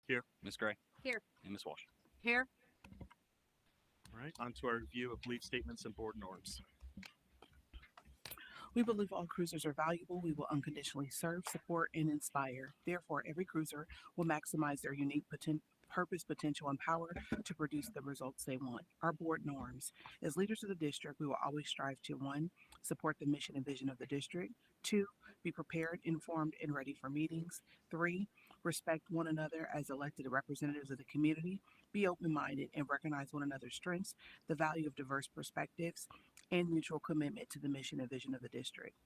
Here. Ms. Gray, Here. and Ms. Walsh. Here. All right, on to our review of belief statements and board norms. We believe all cruisers are valuable. We will unconditionally serve, support, and inspire. Therefore, every cruiser will maximize their unique purpose, potential, and power to produce the results they want. Our board norms. As leaders of the district, we will always strive to 1. Support the mission and vision of the district. 2. Be prepared, informed, and ready for meetings. 3. Respect one another as elected representatives of the community. Be open minded and recognize one another's strengths, the value of diverse perspectives, and mutual commitment to the mission and vision of the district.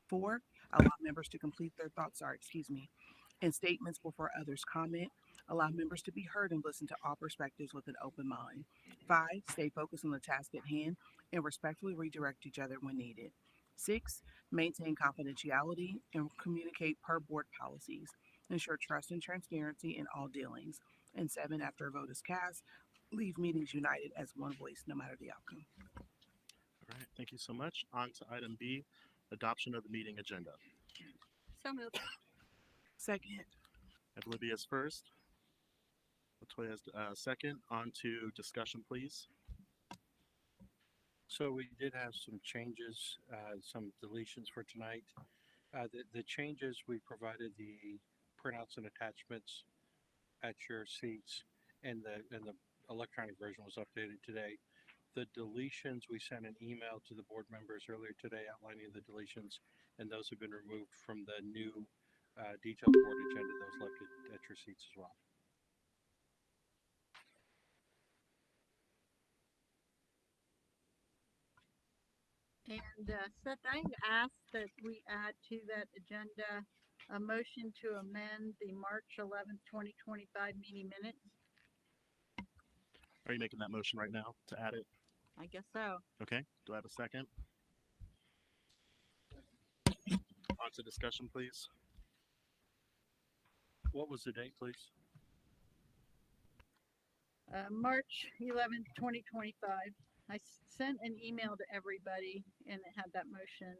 4. Allow members to complete their thoughts, and statements before others comment. Allow members to be heard and listen to all perspectives with an open mind. 5. Stay focused on the task at hand and respectfully redirect each other when needed. 6. Maintain confidentiality and communicate per board policies. Ensure trust and transparency in all dealings. And 7. After a vote is cast, leave meetings united as one voice, no matter the outcome. All right, thank you so much. On to item B, adoption of the meeting agenda. So moved. Second. Olivia's first. Latoya's second. On to discussion, please. So we did have some changes, some deletions for tonight. The changes, we provided the printouts and attachments at your seats, and the electronic version was updated today. The deletions, we sent an email to the board members earlier today outlining the deletions, and those have been removed from the new detailed board agenda that was left at your seats as well. And Seth, I asked that we add to that agenda a motion to amend the March 11th, 2025 meeting minutes. Are you making that motion right now to add it? I guess so. Okay, do I have a second? On to discussion, please. What was the date, please? March 11th, 2025. I sent an email to everybody and it had that motion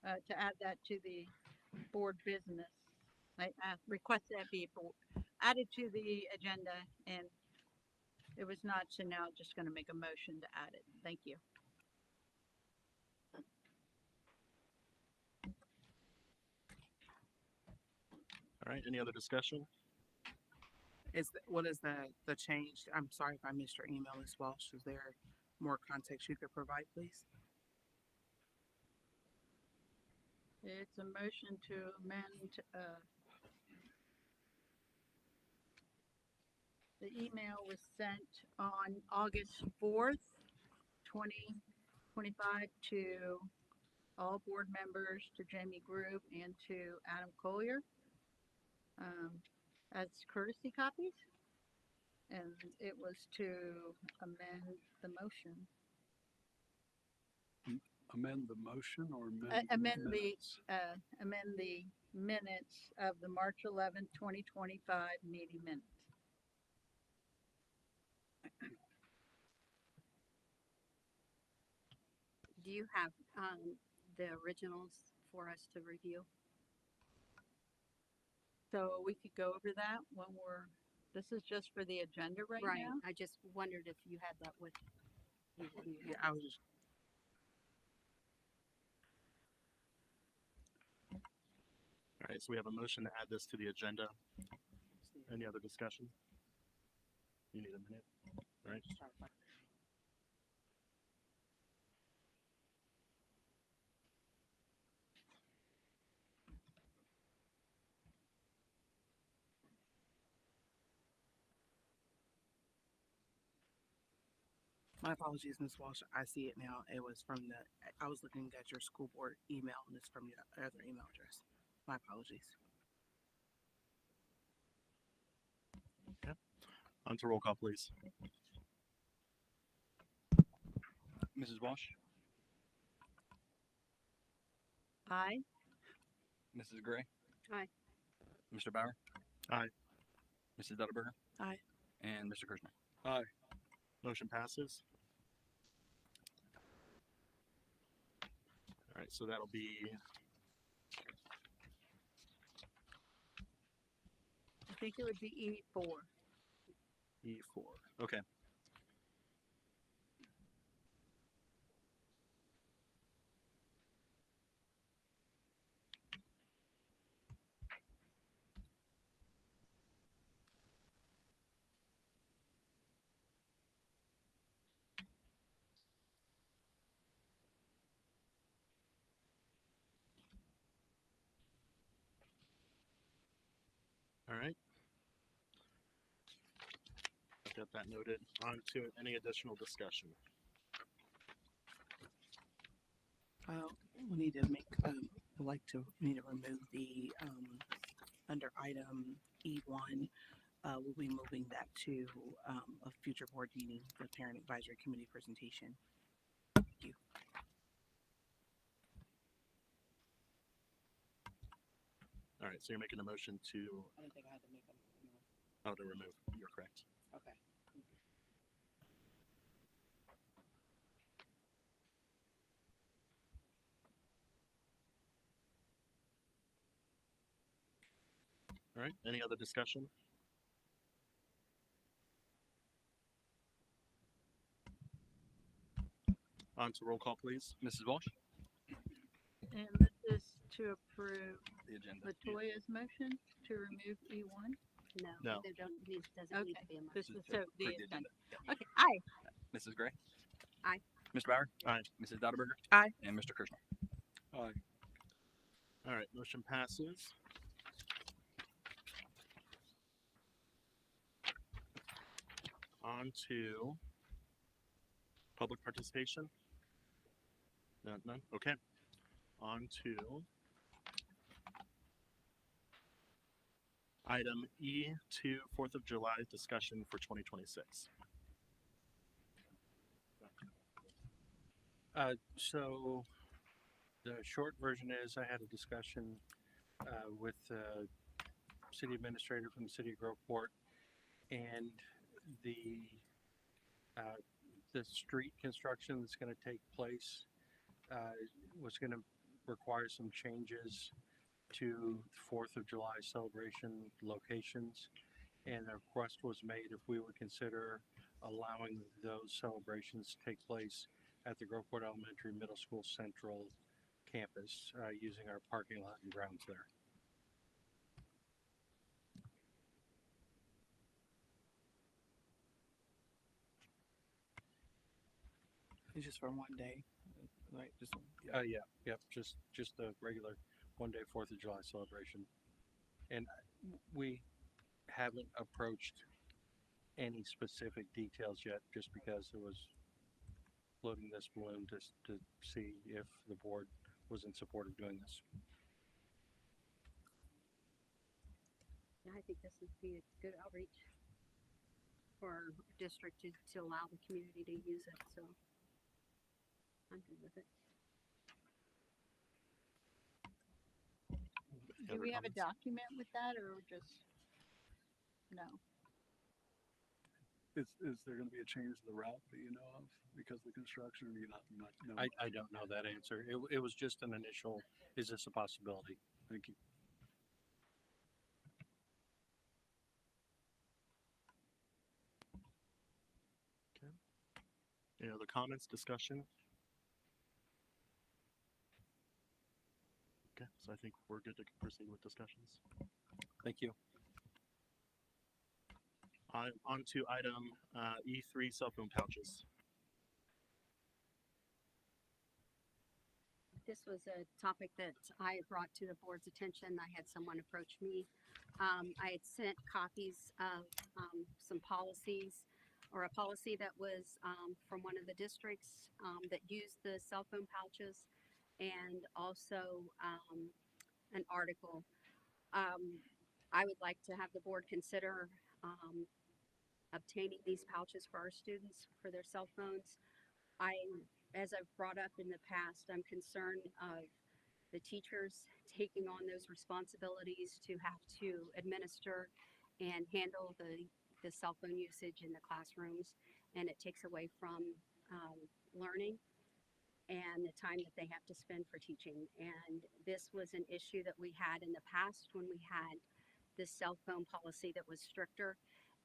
to add that to the board business. I requested that be added to the agenda and it was not, so now I'm just going to make a motion to add it. Thank you. All right, any other discussion? What is the change? I'm sorry if I missed your email, Ms. Walsh. Is there more context you could provide, please? It's a motion to amend the email was sent on August 4th, 2025 to all board members, to Jamie Grove and to Adam Collier as courtesy copies. And it was to amend the motion. Amend the motion or Amend the minutes? amend the minutes of the March 11th, 2025 meeting minutes. Do you have the originals for us to review? So we could go over that when this is just for the agenda right now. I just wondered if you had that with you. Yeah, I was just. All right, so we have a motion to add this to the agenda. Any other discussion? You need a minute. All right. My apologies, Ms. Walsh. I see it now. It was from I was looking at your school board email, and it's from your other email address. My apologies. Okay. On to roll call, please. Mrs. Walsh, Aye. Mrs. Gray. Aye. Mr. Bauer. Aye. Mrs. Dutterberger. Aye. And Mr. Kirschner. Aye. Motion passes. All right, so that'll be I think think it would be E4. E4. Okay. All right. I've got that noted. On to any additional discussion. We need to make, we need to remove the, under item E1, we'll be moving that to, a future board meeting, the parent advisory committee presentation. Thank you. All right, so you're making a motion to, I didn't think I had to make them. oh, to remove. You're correct. Okay. All right, any other discussion? On to roll call, please. Mrs. Walsh? And this is to approve The agenda. Latoya's motion to remove E1. No, No. there doesn't need to be a motion. This is to so the approve the agenda. agenda. Okay, aye. Mrs. Gray? Aye. Mr. Bauer? Aye. Mrs. Dotterberger? Aye. And Mr. Kirschner? Aye. All right, motion passes. On to public participation. None? Okay. On to item E2, 4th of July discussion for 2026. So the short version is I had a discussion with the city administrator from the city of Groveport, and the street construction that's going to take place was going to require some changes to 4th of July celebration locations, and a request was made if we would consider allowing those celebrations to take place at the Groveport Elementary Middle School Central campus using our parking lot and grounds there. It's just for one day, right? Just Yep, just the regular one-day 4th of July celebration. And we haven't approached any specific details yet, just because it was floating this balloon to see if the board was in support of doing this. Yeah, I think this would be a good outreach for our district to allow the community to use it, so I'm good with it. Do we have a document with that or just, no? Is there gonna be a change to the route that you know of because of the construction, or do you not know? I don't know that answer. It was just an initial, is this a possibility? Thank you. Any other comments, discussion? Okay, so I think we're good to proceed with discussions. Thank you. On to item E3, cell phone pouches. This was a topic that I brought to the board's attention. I had someone approach me. I had sent copies of some policies, or a policy that was from one of the districts that used the cell phone pouches, and also an article. I would like to have the board consider obtaining these pouches for our students for their cell phones. As I've brought up in the past, I'm concerned of the teachers taking on those responsibilities to have to administer and handle the cell phone usage in the classrooms, and it takes away from learning and the time that they have to spend for teaching. And this was an issue that we had in the past when we had this cell phone policy that was stricter.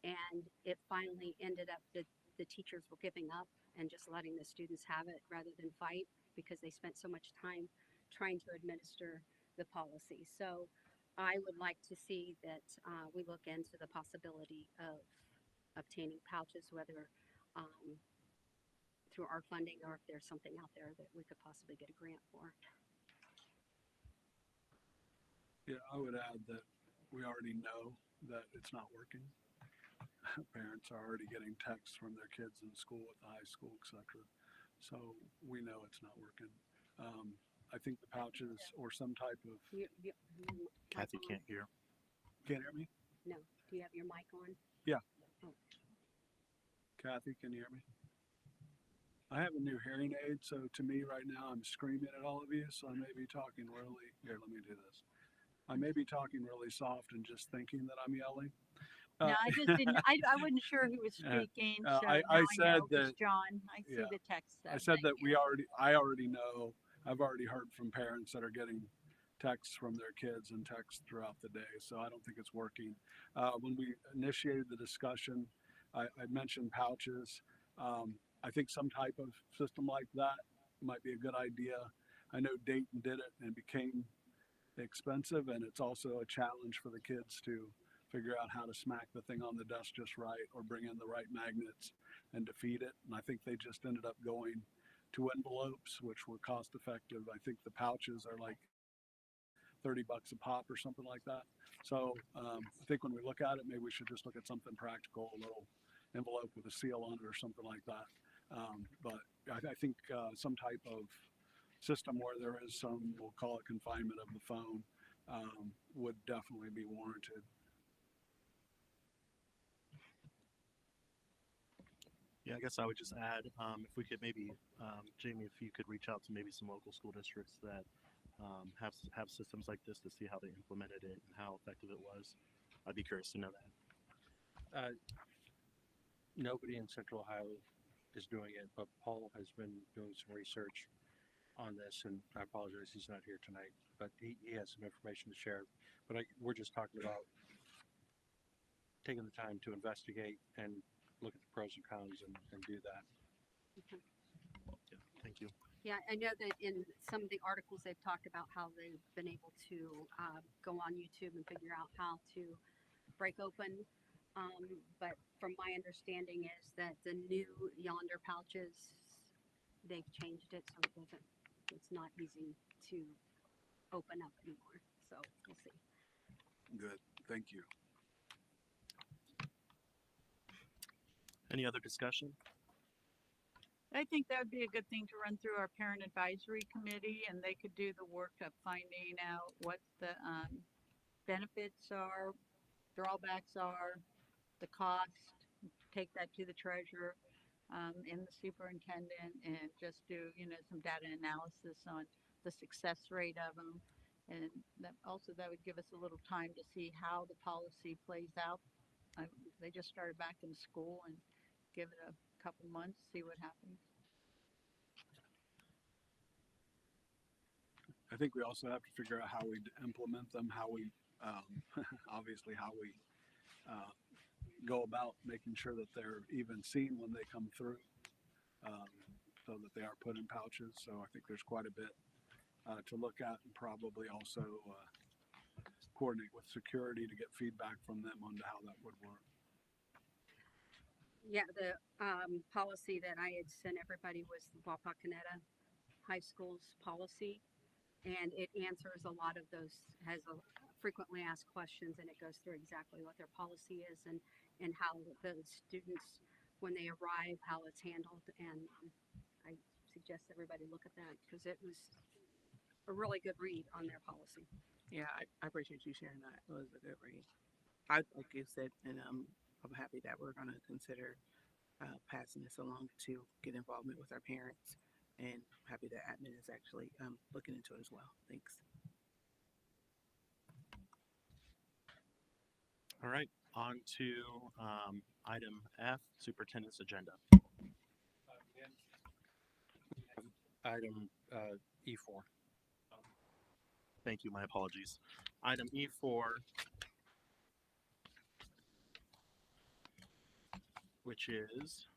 And it finally ended up that the teachers were giving up and just letting the students have it rather than fight because they spent so much time trying to administer the policy. So I would like to see that we look into the possibility of obtaining pouches, whether through our funding or if there's something out there that we could possibly get a grant for. Yeah, I would add that we already know that it's not working. Parents are already getting texts from their kids in school at the high school, etc. So we know it's not working. I think the pouches or some type of Kathy mic on? can't hear. can't hear me. No. Do you have your mic on? Kathy, can you hear me? I have a new hearing aid, so to me right now I'm screaming at all of you, so I may be talking really. Here, let me do this. I may be talking really soft and just thinking that I'm yelling. No, I just didn't, I wasn't sure who was speaking, so I now said know it's that- John, I see yeah, the text. I that said that you- I already know. I've already heard from parents that are getting texts from their kids and texts throughout the day, so I don't think it's working. When we initiated the discussion, I mentioned pouches. I think some type of system like that might be a good idea. I know Dayton did it and it became expensive, and it's also a challenge for the kids to figure out how to smack the thing on the desk just right or bring in the right magnets and defeat it. And I think they just ended up going to envelopes, which were cost effective. I think the pouches are like $30 a pop or something like that. So I think when we look at it, maybe we should just look at something practical, a little envelope with a seal on it or something like that. But I think some type of system where there is some, we'll call it confinement of the phone, would definitely be warranted. Yeah, I guess I would just add, if we could maybe, Jamie, if you could reach out to maybe some local school districts that have systems like this to see how they implemented it and how effective it was. I'd be curious to know that. Nobody in Central Ohio is doing it, but Paul has been doing some research on this, and I apologize he's not here tonight, but he has some information to share. But we're just talking about taking the time to investigate and look at the pros and cons and do that. Yeah, thank you. Yeah, I know that in some of the articles they've talked about how they've been able to go on YouTube and figure out how to break open. But from my understanding is that the new Yonder pouches, they've changed it so it's not easy to open up anymore. So we'll see. Good, thank you. Any other discussion? I think that would be a good thing to run through our parent advisory committee, and they could do the work of finding out what the benefits are, drawbacks are, the cost, take that to the treasurer and the superintendent, and just do, some data analysis on the success rate of them. And that would give us a little time to see how the policy plays out. They just started back in school, and give it a couple months, see what happens. I think we also have to figure out how we implement them, how we, obviously how we go about making sure that they're even seen when they come through, so that they are put in pouches. So I think there's quite a bit to look at, and probably also coordinate with security to get feedback from them on how that would work. Yeah, the policy that I had sent everybody was the Wapakoneta High School's policy. And it answers a lot of those, has a frequently asked questions, and it goes through exactly what their policy is and how the students, when they arrive, how it's handled. And I suggest everybody look at that because it was a really good read on their policy. Yeah, I appreciate you sharing that. It was a good read. Like you said, and I'm happy that we're going to consider passing this along to get involvement with our parents, and I'm happy that admin is actually looking into it as well. Thanks. All right, on to item F, superintendent's agenda. Item E4. Thank you, my apologies. Item E4 which is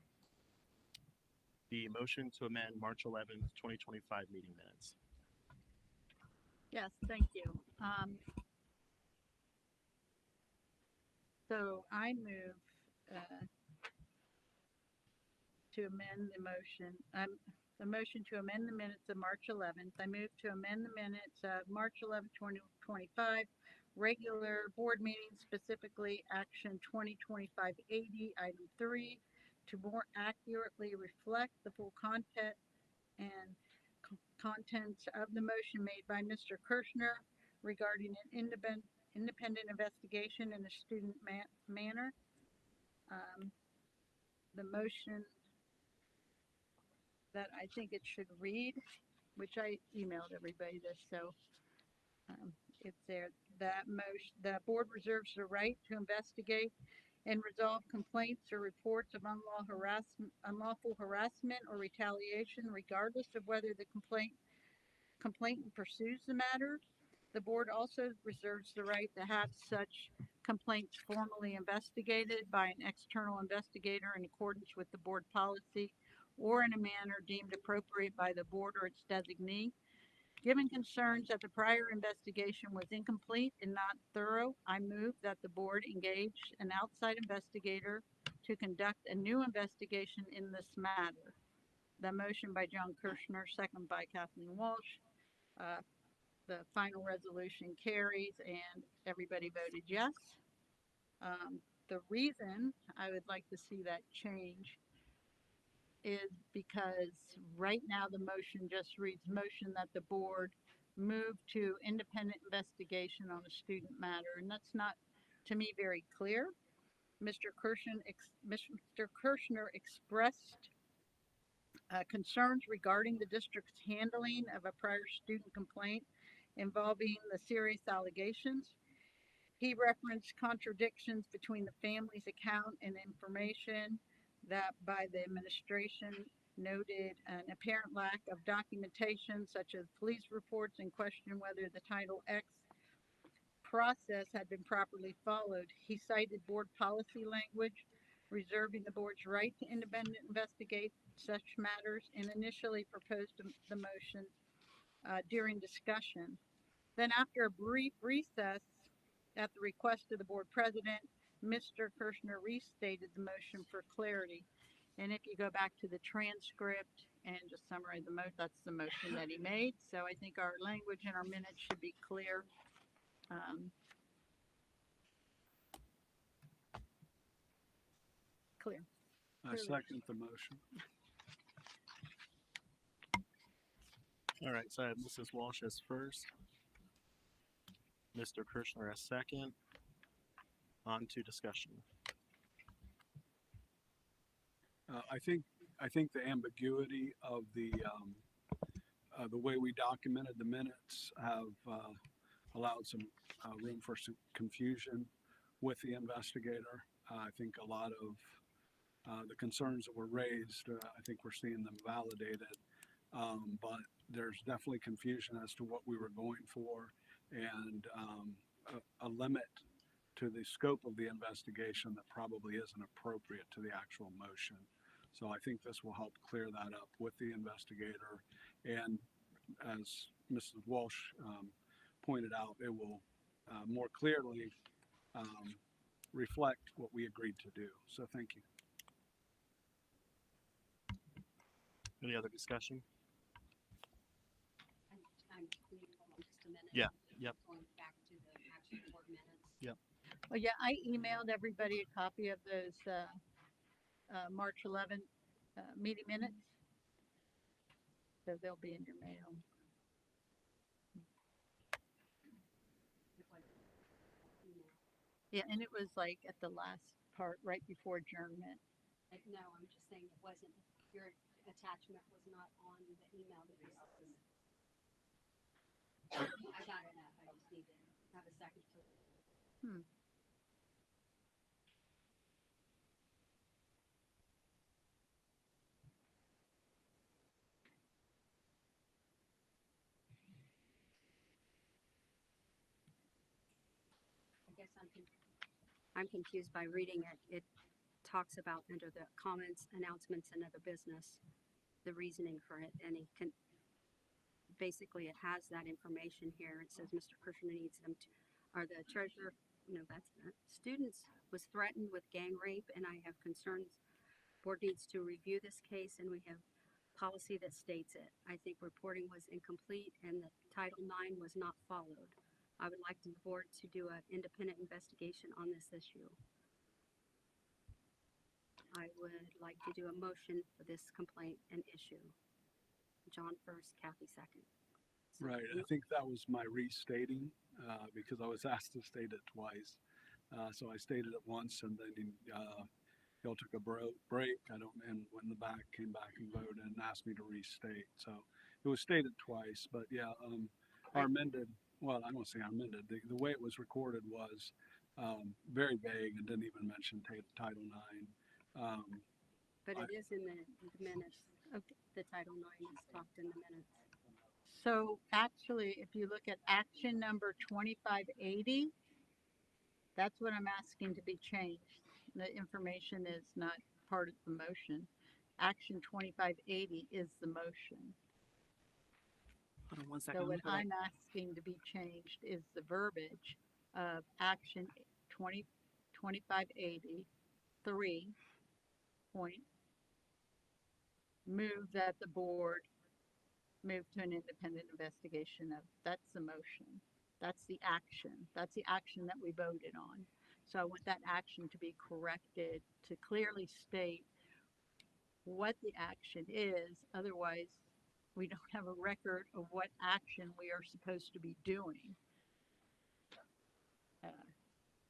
the motion to amend March 11th, 2025 meeting minutes. Yes, thank you. So I move, to amend the motion, the motion to amend the minutes of March 11th. I move to amend the minutes of March 11th, 2025, regular board meeting, specifically action 2025-80, item 3, to more accurately reflect the full content and contents of the motion made by Mr. Kirschner regarding an independent investigation in a student manner. The motion that I think it should read, which I emailed everybody this, so it's there. That motion, the board reserves the right to investigate and resolve complaints or reports of unlawful harassment or retaliation, regardless of whether the complainant pursues the matter. The board also reserves the right to have such complaints formally investigated by an external investigator in accordance with the board policy or in a manner deemed appropriate by the board or its designee. Given concerns that the prior investigation was incomplete and not thorough, I move that the board engage an outside investigator to conduct a new investigation in this matter. The motion by John Kirschner, second by Kathleen Walsh. The final resolution carries and everybody voted yes. The reason I would like to see that change is because right now the motion just reads motion that the board move to independent investigation on a student matter, and that's not, to me, very clear. Mr. Kirschner expressed concerns regarding the district's handling of a prior student complaint involving the serious allegations. He referenced contradictions between the family's account and information that by the administration noted an apparent lack of documentation such as police reports and questioned whether the Title X process had been properly followed. He cited board policy language reserving the board's right to independent investigate such matters and initially proposed the motion during discussion. Then after a brief recess at the request of the board president, Mr. Kirschner restated the motion for clarity. And if you go back to the transcript and just summarize the motion, that's the motion that he made. So I think our language and our minutes should be clear. Clear. I second the motion. All right, so I have Mrs. Walsh as first, Mr. Kirschner as second. On to discussion. I think the ambiguity of the way we documented the minutes have allowed some room for some confusion with the investigator. I think a lot of the concerns that were raised, I think we're seeing them validated, but there's definitely confusion as to what we were going for and a limit to the scope of the investigation that probably isn't appropriate to the actual motion. So I think this will help clear that up with the investigator. And as Mrs. Walsh pointed out, it will more clearly reflect what we agreed to do. So thank you. Any other discussion? I'm hold on just a minute. Yeah, yep. Going back to the actual board minutes. Well, yeah, I emailed everybody a copy of those March 11th meeting minutes. So they'll be in your mail. Yeah, and it was like at the last part, right before adjournment. No, I'm just saying it wasn't, your attachment was not on the email that you sent. I got it up, I just need to have a second to. I guess I'm confused by reading it. It talks about under the comments, announcements, and other business, the reasoning for it, and it can, basically it has that information here. It says Mr. Kirshner needs them to, or the treasurer, no, that's not. Students was threatened with gang rape, and I have concerns. Board needs to review this case, and we have policy that states it. I think reporting was incomplete, and the Title IX was not followed. I would like the board to do an independent investigation on this issue. I would like to do a motion for this complaint and issue. John first, Kathy second. So, Right. I think that was my restating because I was asked to state it twice. So I stated it once, and then y'all took a break. And went in the back, came back and voted and asked me to restate. So it was stated twice. But yeah, our amended. Well, I won't say amended. The way it was recorded was very vague and didn't even mention Title IX. But it is in the minutes. Okay. The Title IX is talked in the minutes. So actually, if you look at action number 2580, that's what I'm asking to be changed. The information is not part of the motion. Action 2580 is the motion. Hold on one second. So let me what go back. I'm asking to be changed is the verbiage of action 2580 3 point, move that the board move to an independent investigation of, that's the motion. That's the action. That's the action that we voted on. So I want that action to be corrected to clearly state what the action is. Otherwise, we don't have a record of what action we are supposed to be doing.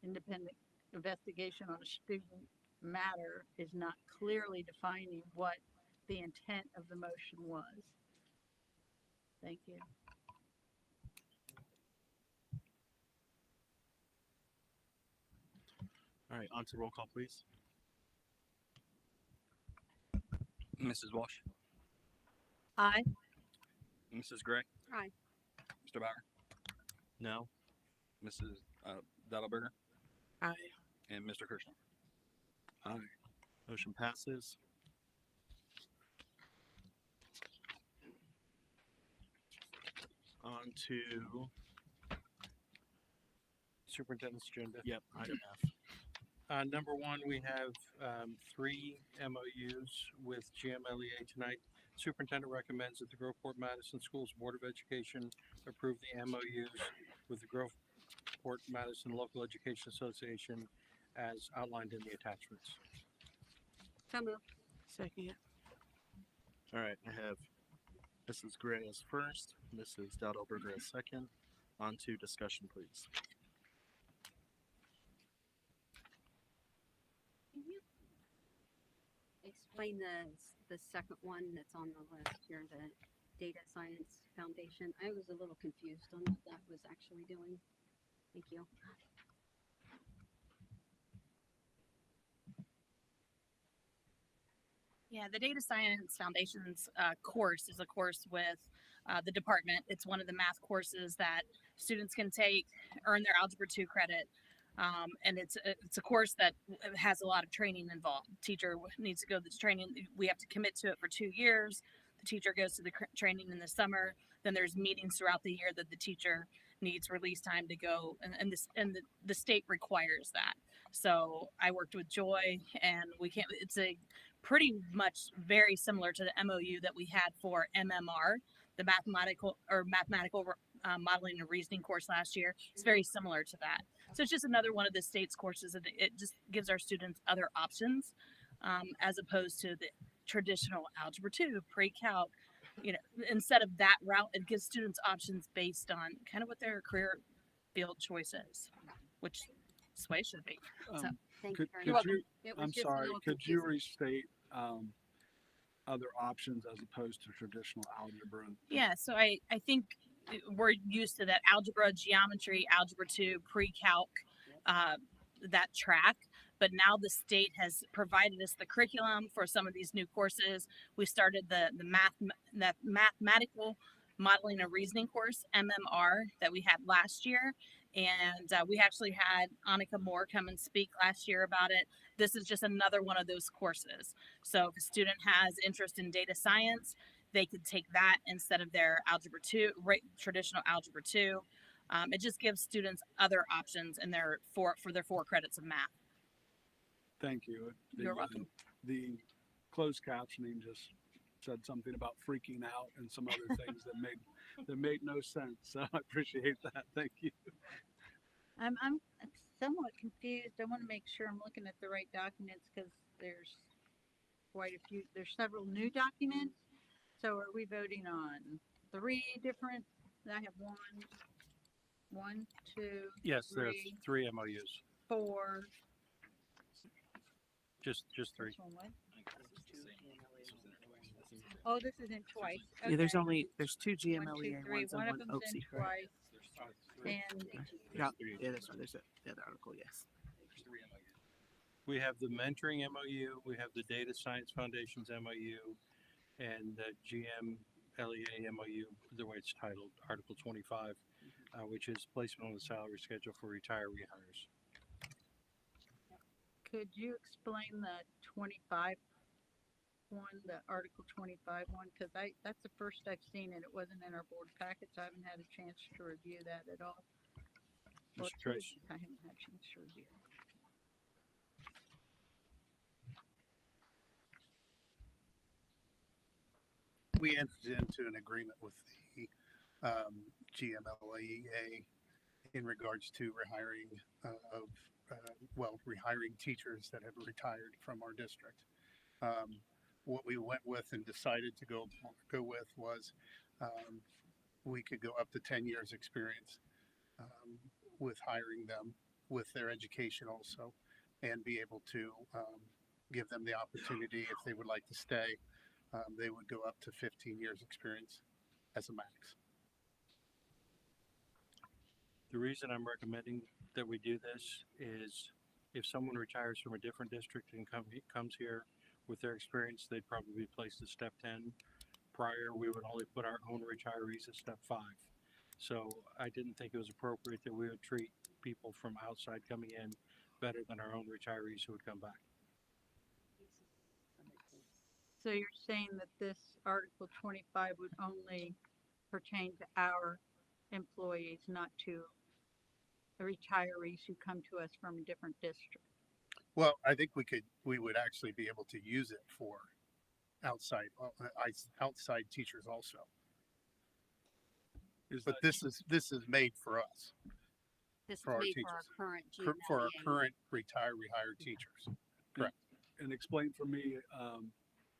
Independent investigation on a student matter is not clearly defining what the intent of the motion was. Thank you. All right, on to roll call, please. Mrs. Walsh, Aye. Mrs. Gray, Aye. Mr. Bauer, No. Mrs. Dattelberger, Aye. and Mr. Kirshner. Aye. Motion passes. On to, Superintendent's agenda. yep, item F. Number one, we have 3 MOUs with GMLEA tonight. Superintendent recommends that the Groveport Madison Schools Board of Education approve the MOUs with the Groveport Madison Local Education Association as outlined in the attachments. So moved. Second. All right, I have Mrs. Gray as first, Mrs. Daudelberger as second. On to discussion, please. Can you explain the second one that's on the list here, the Data Science Foundation? I was a little confused on what that was actually doing. Thank you. Yeah, the Data Science Foundation's course is a course with the department. It's one of the math courses that students can take, earn their Algebra 2 credit. And it's a course that has a lot of training involved. Teacher needs to go to the training. We have to commit to it for 2 years. The teacher goes to the training in the summer. Then there's meetings throughout the year that the teacher needs release time to go, and the state requires that. So I worked with Joy, and it's a pretty much very similar to the MOU that we had for MMR, the mathematical modeling and reasoning course last year. It's very similar to that. So it's just another one of the state's courses, and it just gives our students other options as opposed to the traditional Algebra 2, pre-calc. Instead of that route, it gives students options based on kind of what their career field choice is, which is the way it should be. So, Thank Could, you very could much. you, It was I'm just a sorry, little could you confusing. restate other options as opposed to traditional algebra? yeah, so I think we're used to that algebra, geometry, Algebra 2, pre-calc, that track. But now the state has provided us the curriculum for some of these new courses. We started the mathematical modeling and reasoning course, MMR, that we had last year. And we actually had Annika Moore come and speak last year about it. This is just another one of those courses. So if a student has interest in data science, they could take that instead of their Algebra 2, traditional Algebra 2. It just gives students other options in their for their 4 credits of math. Thank you. You're welcome. The closed captioning just said something about freaking out and some other things that made no sense. So I appreciate that. Thank you. I'm somewhat confused. I want to make sure I'm looking at the right documents because there's quite a few. There's several new documents. So are we voting on 3 different? I have 1, 2, Yes, there are 3, 3 MOUs. 4. Just 3. Which one was? Oh, this is in twice. Okay. Yeah, there's 2 1, 2, GMLEA 3. ones and One of 1 them's in OC, correct? twice. And Yeah, that's right. There's the other article, yes. We have the mentoring MOU, we have the Data Science Foundations MOU, and the GMLEA MOU, the way it's titled, Article 25, which is placement on the salary schedule for retiree hires. could you explain the 25 one, the Article 25 one? Because that's the first I've seen it. It wasn't in our board packets. I haven't had a chance to review that at all. Well, Mr. Trish? I haven't had a chance to review it. We entered into an agreement with the GMLEA in regards to rehiring rehiring teachers that have retired from our district. What we went with and decided to go with was we could go up to 10 years experience with hiring them with their education also, and be able to give them the opportunity if they would like to stay. They would go up to 15 years experience as a max. The reason I'm recommending that we do this is if someone retires from a different district and comes here with their experience, they'd probably be placed at step 10. Prior, we would only put our own retirees at step 5. So I didn't think it was appropriate that we would treat people from outside coming in better than our own retirees who would come back. So you're saying that this Article 25 would only pertain to our employees, not to the retirees who come to us from a different district? Well, I think we would actually be able to use it for outside teachers also. But this is made for us, This for is our made teachers. for our current for our GMLEA. current rehired teachers. And explain for me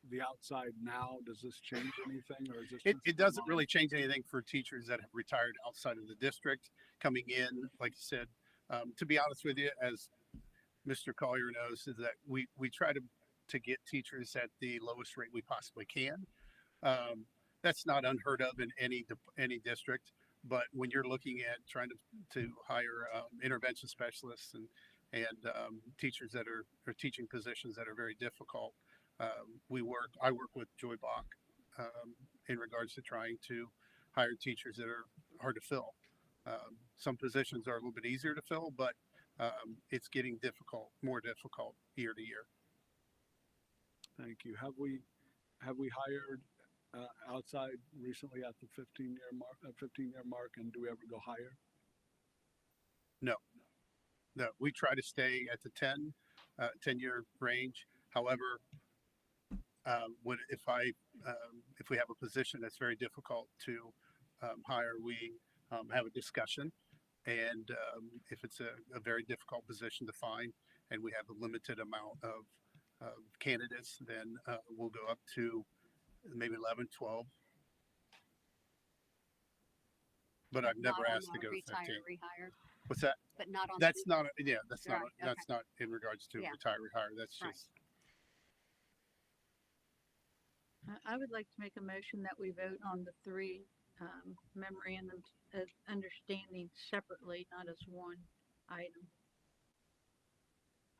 the outside now. Does this change anything, or is this? It doesn't really change anything for teachers that have retired outside of the district coming in. Like you said, to be honest with you, as Mr. Collier knows, is that we try to get teachers at the lowest rate we possibly can. That's not unheard of in any district. But when you're looking at trying to hire intervention specialists and teachers that are teaching positions that are very difficult, I work with Joy Bach in regards to trying to hire teachers that are hard to fill. Some positions are a little bit easier to fill, but it's getting more difficult year to year. Thank you. Have we hired outside recently at the 15-year mark, and do we ever go higher? No, we try to stay at the 10-year range. However, if we have a position that's very difficult to hire, we have a discussion, and if it's a very difficult position to find and we have a limited amount of candidates, then we'll go up to maybe 11, 12. But I've never Not on asked to the go to 15. rehire, What's that? but not on. That's not Right, that's not in regards to Yeah. rehire. That's Right. just I would like to make a motion that we vote on the 3 memorandums of understanding separately, not as one item.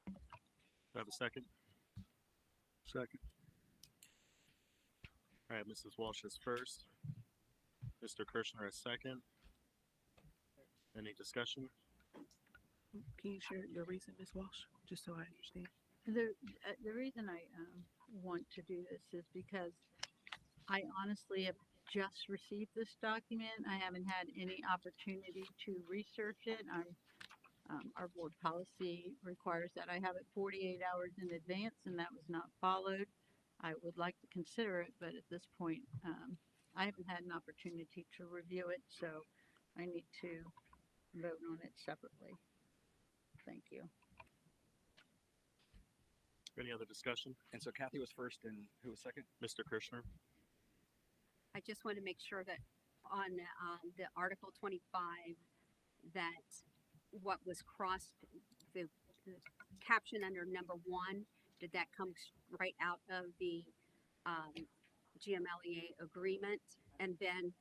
Do I have a second? Second. All right, Mrs. Walsh is first. Mr. Kirschner, a second. Any discussion? Can you share your reason, Ms. Walsh, just so I understand? The reason I want to do this is because I honestly have just received this document. I haven't had any opportunity to research it. Our board policy requires that I have it 48 hours in advance, and that was not followed. I would like to consider it, but at this point, I haven't had an opportunity to review it, so I need to vote on it separately. Thank you. Any other discussion? And so Kathy was first and who was second? Mr. Kirschner? I just want to make sure that on the Article 25, that what was crossed, the caption under number 1, did that come right out of the GMLEA agreement? And then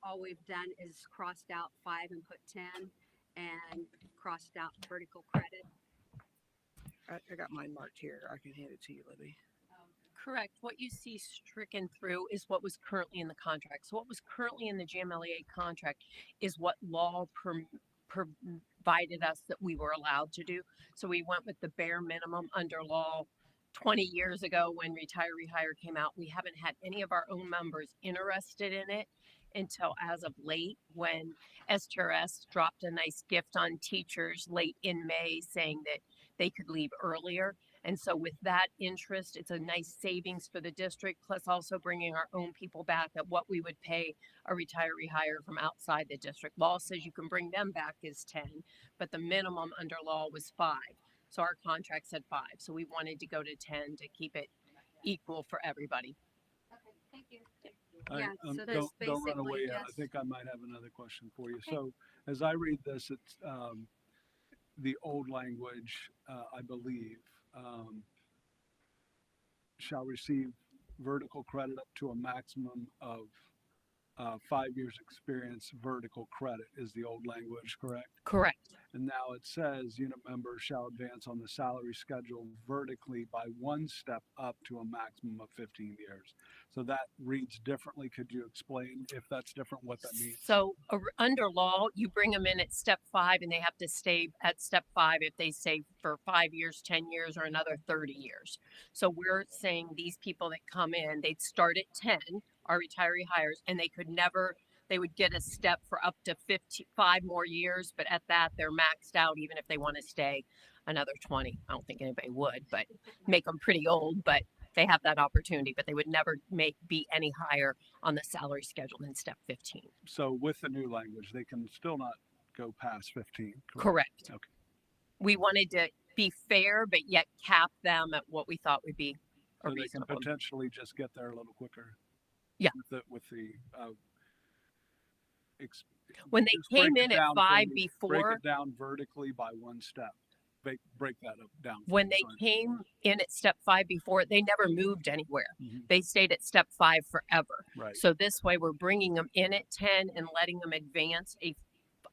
all we've done is crossed out 5 and put 10 and crossed out vertical credit. I got mine marked here. I can hand it to you, Libby. Correct. What you see stricken through is what was currently in the contract. So what was currently in the GMLEA contract is what law provided us that we were allowed to do. So we went with the bare minimum under law 20 years ago when Retire Rehire came out. We haven't had any of our own members interested in it until as of late when STRS dropped a nice gift on teachers late in May saying that they could leave earlier. And so with that interest, it's a nice savings for the district, plus also bringing our own people back at what we would pay a retire rehire from outside the district. Law says you can bring them back is 10, but the minimum under law was 5. So our contract said 5. So we wanted to go to 10 to keep it equal for everybody. Okay, thank you. Yeah, so that's don't run away basically, yet. I yes. think I might have another question for you. Okay. So as I read this, it's the old language, I believe, shall receive vertical credit up to a maximum of 5 years experience. Vertical credit is the old language, correct? Correct. And now it says unit members shall advance on the salary schedule vertically by 1 step up to a maximum of 15 years. So that reads differently. Could you explain if that's different, what that means? So under law, you bring them in at step 5 and they have to stay at step 5 if they stay for 5 years, 10 years, or another 30 years. So we're saying these people that come in, they'd start at 10, our retiree hires, and they would get a step for up to 55 more years, but at that, they're maxed out even if they want to stay another 20. I don't think anybody would, but make them pretty old, but they have that opportunity, but they would never be any higher on the salary schedule than step 15. So with the new language, they can still not go past 15. Correct. Okay. We wanted to be fair, but yet cap them at what we thought would be a So they can reasonable. potentially just get there a little quicker. Yeah. With the When they just break came it in at down for 5 me. before, Break it down vertically by 1 step. Break that up down. for when me, they sorry. came in at step 5 before, they never moved anywhere. Mhm. They stayed at step 5 forever. Right. So this way we're bringing them in at 10 and letting them advance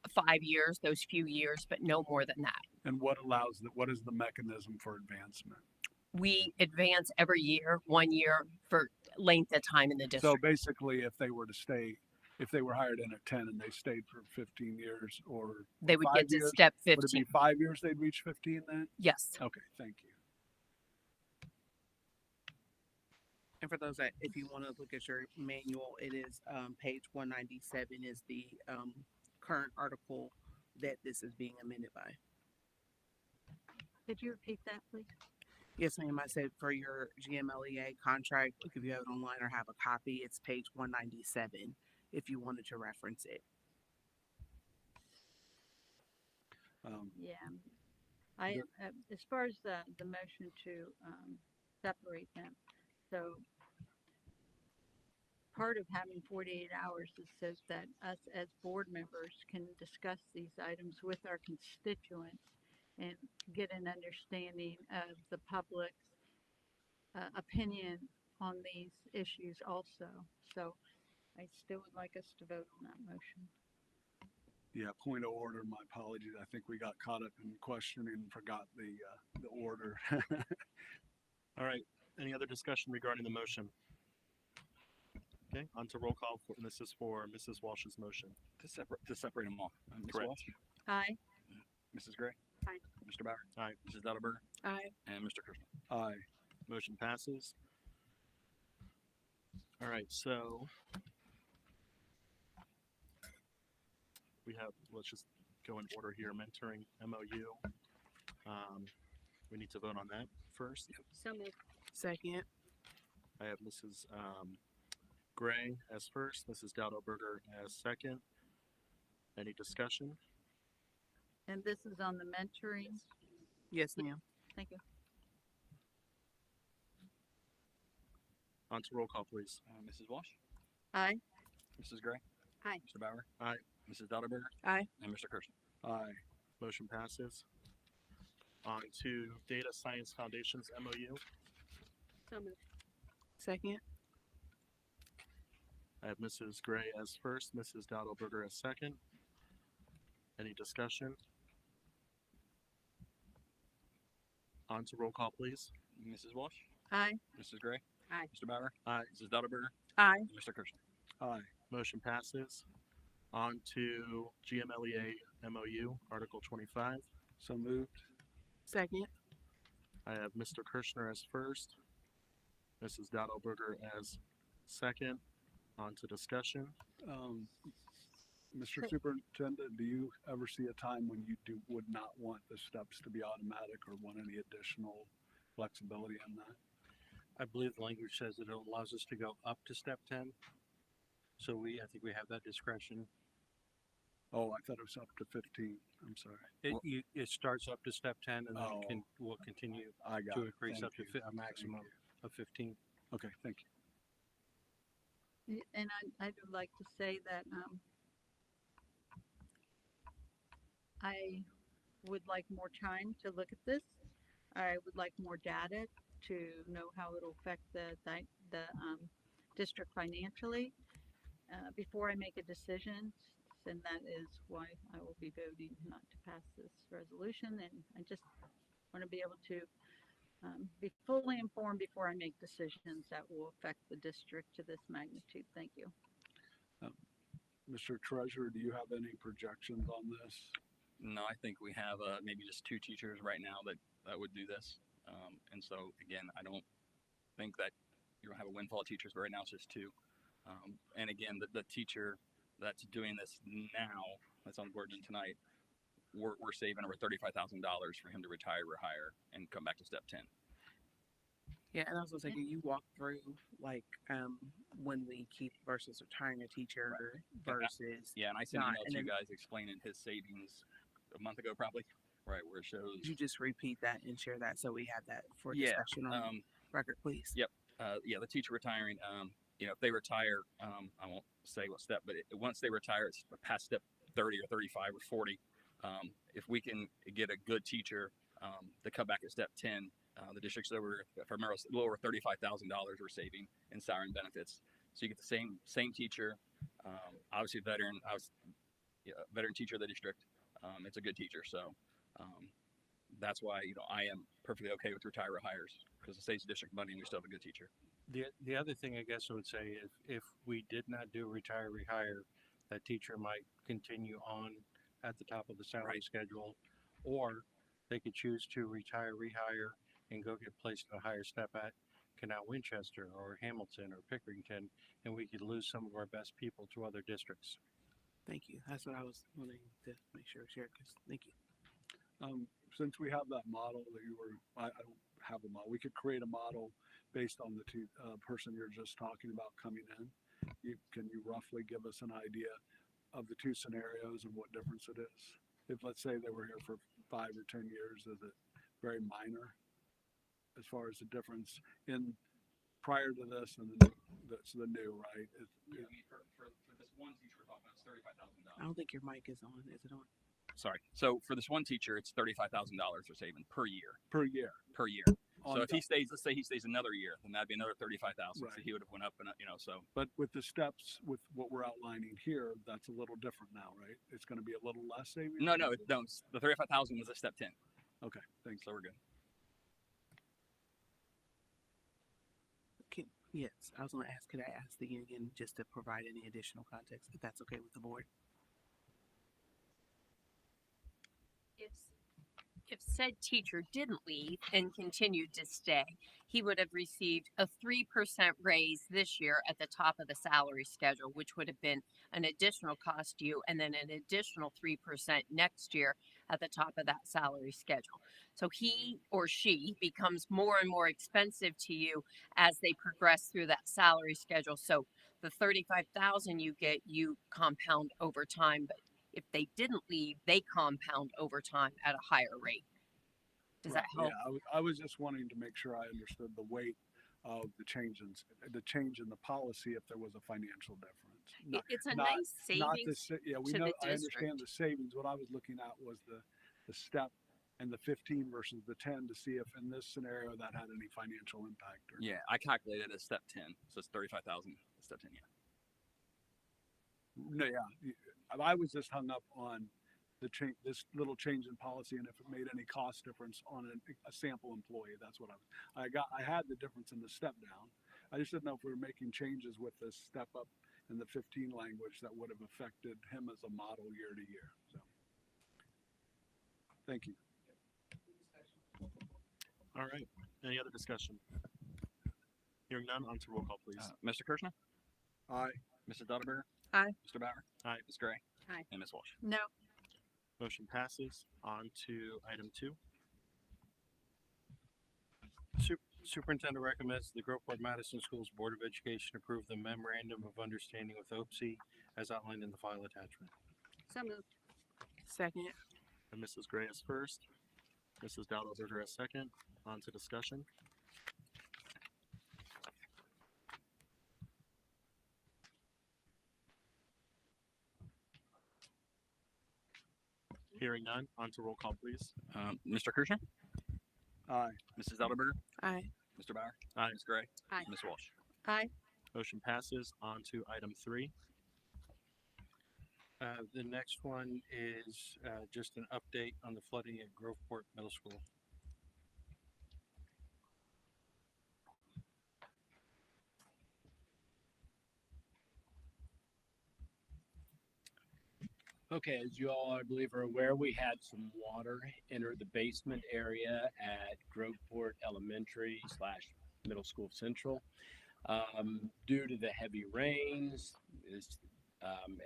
5 years, those few years, but no more than that. And what is the mechanism for advancement? We advance every year, 1 year for length of time in the So district. basically, if they were hired in at 10 and they stayed for 15 years or They would 5 get to years, step would it 15. be 5 years they'd reach 15 then? Yes. Okay, thank you. And for those that, if you want to look at your manual, it is page 197 is the current article that this is being amended by. Could you repeat that, please? Yes, ma'am. I said for your GMLEA contract, if you have it online or have a copy, it's page 197 if you wanted to reference it. Yeah. As far as the motion to separate them, so part of having 48 hours is so that us as board members can discuss these items with our constituents and get an understanding of the public's opinion on these issues also. So I still would like us to vote on that motion. Yeah, point of order. My apologies. I think we got caught up in questioning and forgot the order. All right. Any other discussion regarding the motion? Okay, on to roll call. And this is for Mrs. Walsh's motion. To separate them all. Ms. Correct. Walsh, Aye. Mrs. Gray. Aye. Mr. Bauer. Aye. Mrs. Delaberger. Aye. And Mr. Kirschner. Aye. Motion passes. All right, so we have, let's just go in order here. Mentoring MOU. We need to vote on that first. So moved. Second. I have Mrs. Gray as first, Mrs. Dowdleberger as second. Any discussion? And this is on the mentoring. Yes, ma'am. Thank you. On to roll call, please. Mrs. Walsh, Aye. Mrs. Gray. Aye. Mr. Bauer. Aye. Mrs. Delaberger. Aye. And Mr. Kirschner. Aye. Motion passes. On to Data Science Foundations MOU. So moved. Second. I have Mrs. Gray as first, Mrs. Dowdleberger as second. Any discussion? On to roll call, please. Mrs. Walsh, Aye. Mrs. Gray. Aye. Mr. Bauer. Aye. Mrs. Delaberger. Aye. And Mr. Kirschner. Aye. Motion passes. On to GMLEA MOU, Article 25. So moved. Second. I have Mr. Kirschner as first, Mrs. Dowdleberger as second. On to discussion. Mr. Superintendent, do you ever see a time when you would not want the steps to be automatic or want any additional flexibility in that? I believe the language says that it allows us to go up to step 10. So I think we have that discretion. Oh, I thought it was up to 15. I'm sorry. It starts up to step 10 and then Oh. will continue I got to it. increase Thank up to you. a maximum of 15. Okay, thank you. And I would like to say that, I would like more time to look at this. I would like more data to know how it'll affect the district financially, before I make a decision. And that is why I will be voting not to pass this resolution. And I just want to be able to, be fully informed before I make decisions that will affect the district to this magnitude. Thank you. Mr. Treasurer, do you have any projections on this? No, I think we have maybe just 2 teachers right now that would do this. And so again, I don't think that you're gonna have a windfall of teachers, but right now it's just 2. And again, the teacher that's doing this now, that's on board tonight, we're saving over $35,000 for him to retire, rehire, and come back to step 10. Yeah, and I was gonna say, can you walk through like when we keep versus retiring a teacher versus Yeah, and I sent an Not- email and to you then- guys explaining his savings a month ago, probably, right, where it shows. Could you just repeat that and share that so we have that for Yeah, discussion on record, please? Yep. The teacher retiring, if they retire, I won't say what step, but once they retire, it's past step 30 or 35 or 40. If we can get a good teacher to come back at step 10, the district's over, if I remember, it's a little over $35,000 we're saving in salary and benefits. So you get the same teacher, obviously veteran, veteran teacher of the district. It's a good teacher, so that's why I am perfectly okay with retire rehires because it saves the district money and we still have a good teacher. The other thing I guess I would say is if we did not do retire rehire, that teacher might continue on at the top of the salary schedule, or they could choose to retire rehire and go get placed in a higher step at Canal Winchester or Hamilton or Pickerington, and we could lose some of our best people to other districts. Thank you. That's what I was wanting to make sure share. Thank you. Since we have that model that I don't have a model. We could create a model based on the person you're just talking about coming in. Can you roughly give us an idea of the 2 scenarios and what difference it is? If let's say they were here for 5 or 10 years, is it very minor as far as the difference in prior to this and that's the new, right? For this one teacher we're talking about, it's $35,000. I don't think your mic is on. Is it on? Sorry. So for this one teacher, it's $35,000 we're saving per year. Per year. So if he stays, let's say he stays another year, then that'd be another 35,000. So Right. he would have went up and so. But with the steps, with what we're outlining here, that's a little different now, right? It's going to be a little less savings? No, the 35,000 was a step 10. Okay, thanks. So we're good. Yes, I was going to ask, could I ask the union just to provide any additional context, if that's okay with the board? If, if said teacher didn't leave and continued to stay, he would have received a 3% raise this year at the top of the salary schedule, which would have been an additional cost to you, and then an additional 3% next year at the top of that salary schedule. So he or she becomes more and more expensive to you as they progress through that salary schedule. So the 35,000 you get, you compound over time, but if they didn't leave, they compound over time at a higher rate. Does that help? Yeah, I was just wanting to make sure I understood the weight of the change in the policy if there was a financial difference. It's a not- nice Not the, savings. yeah, we to know, the I understand district. the savings. What I was looking at was the step and the 15 versus the 10 to see if in this scenario that had any financial impact. Or Yeah, I calculated as step 10, so it's 35,000. Step 10, yeah. No, yeah. I was just hung up on the change, this little change in policy, and if it made any cost difference on a sample employee. That's what I had the difference in the step down. I just didn't know if we were making changes with this step up in the 15 language that would have affected him as a model year to year. So, thank you. All right. Any other discussion? Hearing none, on to roll call, please. Mr. Kirschner, Aye. Mrs. Dudlberger, Aye. Mr. Bauer, Aye. Ms. Gray, Aye. and Ms. Walsh. No. Motion passes. On to item 2. Superintendent recommends the Groveport Madison Schools Board of Education approve the memorandum of understanding with OPSI as outlined in the file attachment. So moved. Second. And Mrs. Gray is first. Mrs. Dowdleberger is second. On to discussion. Hearing none, on to roll call, please. Mr. Kirschner, Aye. Mrs. Dudlberger, Aye. Mr. Bauer, Aye. Ms. Gray, Aye. Ms. Walsh. Aye. Motion passes. On to item 3. The next one is just an update on the flooding at Groveport Middle School. Okay, as you all, I believe, are aware, we had some water enter the basement area at Groveport Elementary / Middle School Central. Due to the heavy rains,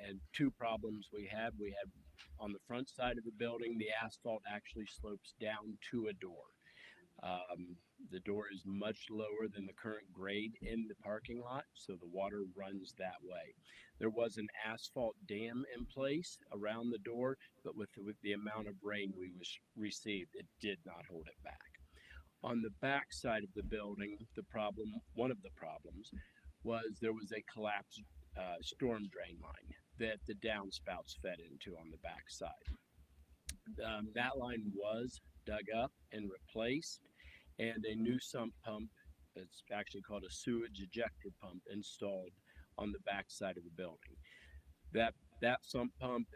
and 2 problems we had. We had on the front side of the building, the asphalt actually slopes down to a door. The door is much lower than the current grade in the parking lot, so the water runs that way. There was an asphalt dam in place around the door, but with the amount of rain we received, it did not hold it back. On the back side of the building, one of the problems, was there was a collapsed storm drain line that the downspouts fed into on the back side. That line was dug up and replaced, and a new sump pump, it's actually called a sewage ejector pump, installed on the back side of the building. That sump pump,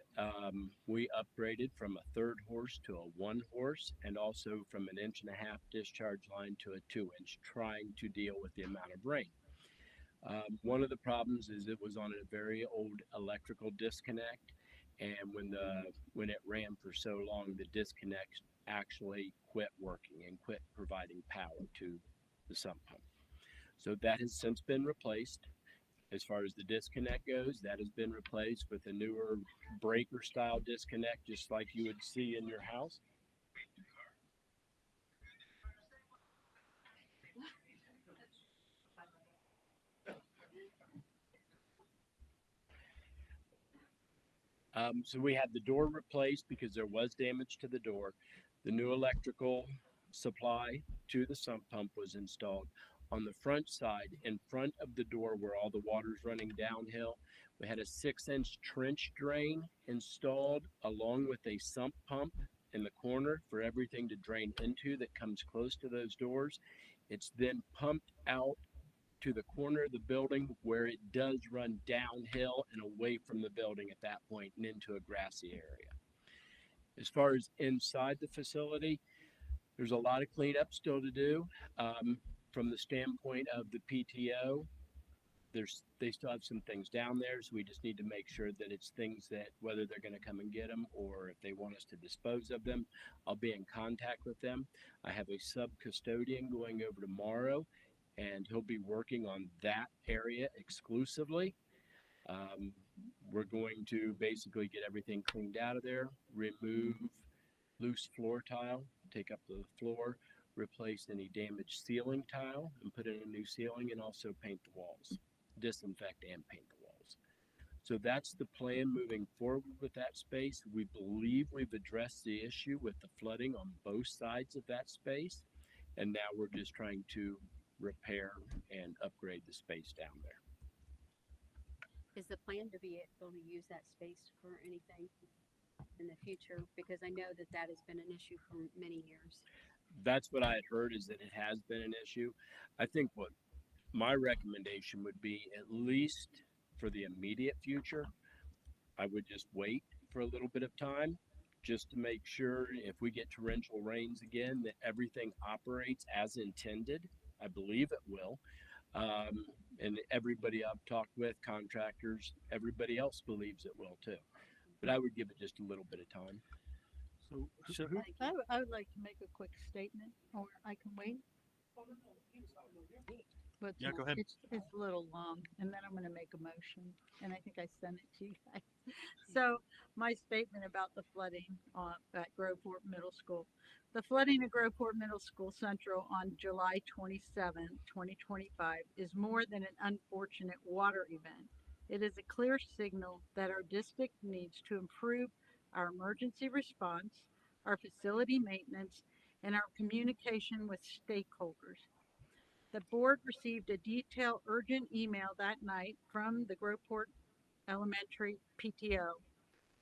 we upgraded from a 3rd horse to a 1 horse, and also from an 1.5-inch discharge line to a 2-inch, trying to deal with the amount of rain. One of the problems is it was on a very old electrical disconnect, and when it ran for so long, the disconnect actually quit working and quit providing power to the sump pump. So that has since been replaced. As far as the disconnect goes, that has been replaced with a newer breaker style disconnect, just like you would see in your house. So we had the door replaced because there was damage to the door. The new electrical supply to the sump pump was installed. On the front side, in front of the door where all the water's running downhill, we had a 6-inch trench drain installed along with a sump pump in the corner for everything to drain into that comes close to those doors. It's then pumped out to the corner of the building where it does run downhill and away from the building at that point and into a grassy area. As far as inside the facility, there's a lot of cleanup still to do. from the standpoint of the PTO, they still have some things down there, so we just need to make sure that it's things that whether they're going to come and get them or if they want us to dispose of them, I'll be in contact with them. I have a sub custodian going over tomorrow, and he'll be working on that area exclusively. Um, we're going to basically get everything cleaned out of there, remove loose floor tile, take up the floor, replace any damaged ceiling tile, and put in a new ceiling, and also paint the walls, disinfect and paint the walls. So that's the plan moving forward with that space. We believe we've addressed the issue with the flooding on both sides of that space, and now we're just trying to repair and upgrade the space down there. Is the plan to be able to use that space for anything in the future? Because I know that that has been an issue for many years. That's what I had heard, is that it has been an issue. I think what my recommendation would be, at least for the immediate future, I would just wait for a little bit of time just to make sure if we get torrential rains again that everything operates as intended. I believe it will. And everybody I've talked with, contractors, everybody else believes it will too. But I would give it just a little bit of time. So who, I would like to make a quick statement, or I can wait. But Yeah, go ahead. It's a little long, and then I'm gonna make a motion, and I think I sent it to you guys. So, my statement about the flooding at Groveport Middle School. The flooding at Groveport Middle School Central on July 27, 2025 is more than an unfortunate water event. It is a clear signal that our district needs to improve our emergency response, our facility maintenance, and our communication with stakeholders. The board received a detailed urgent email that night from the Groveport Elementary PTO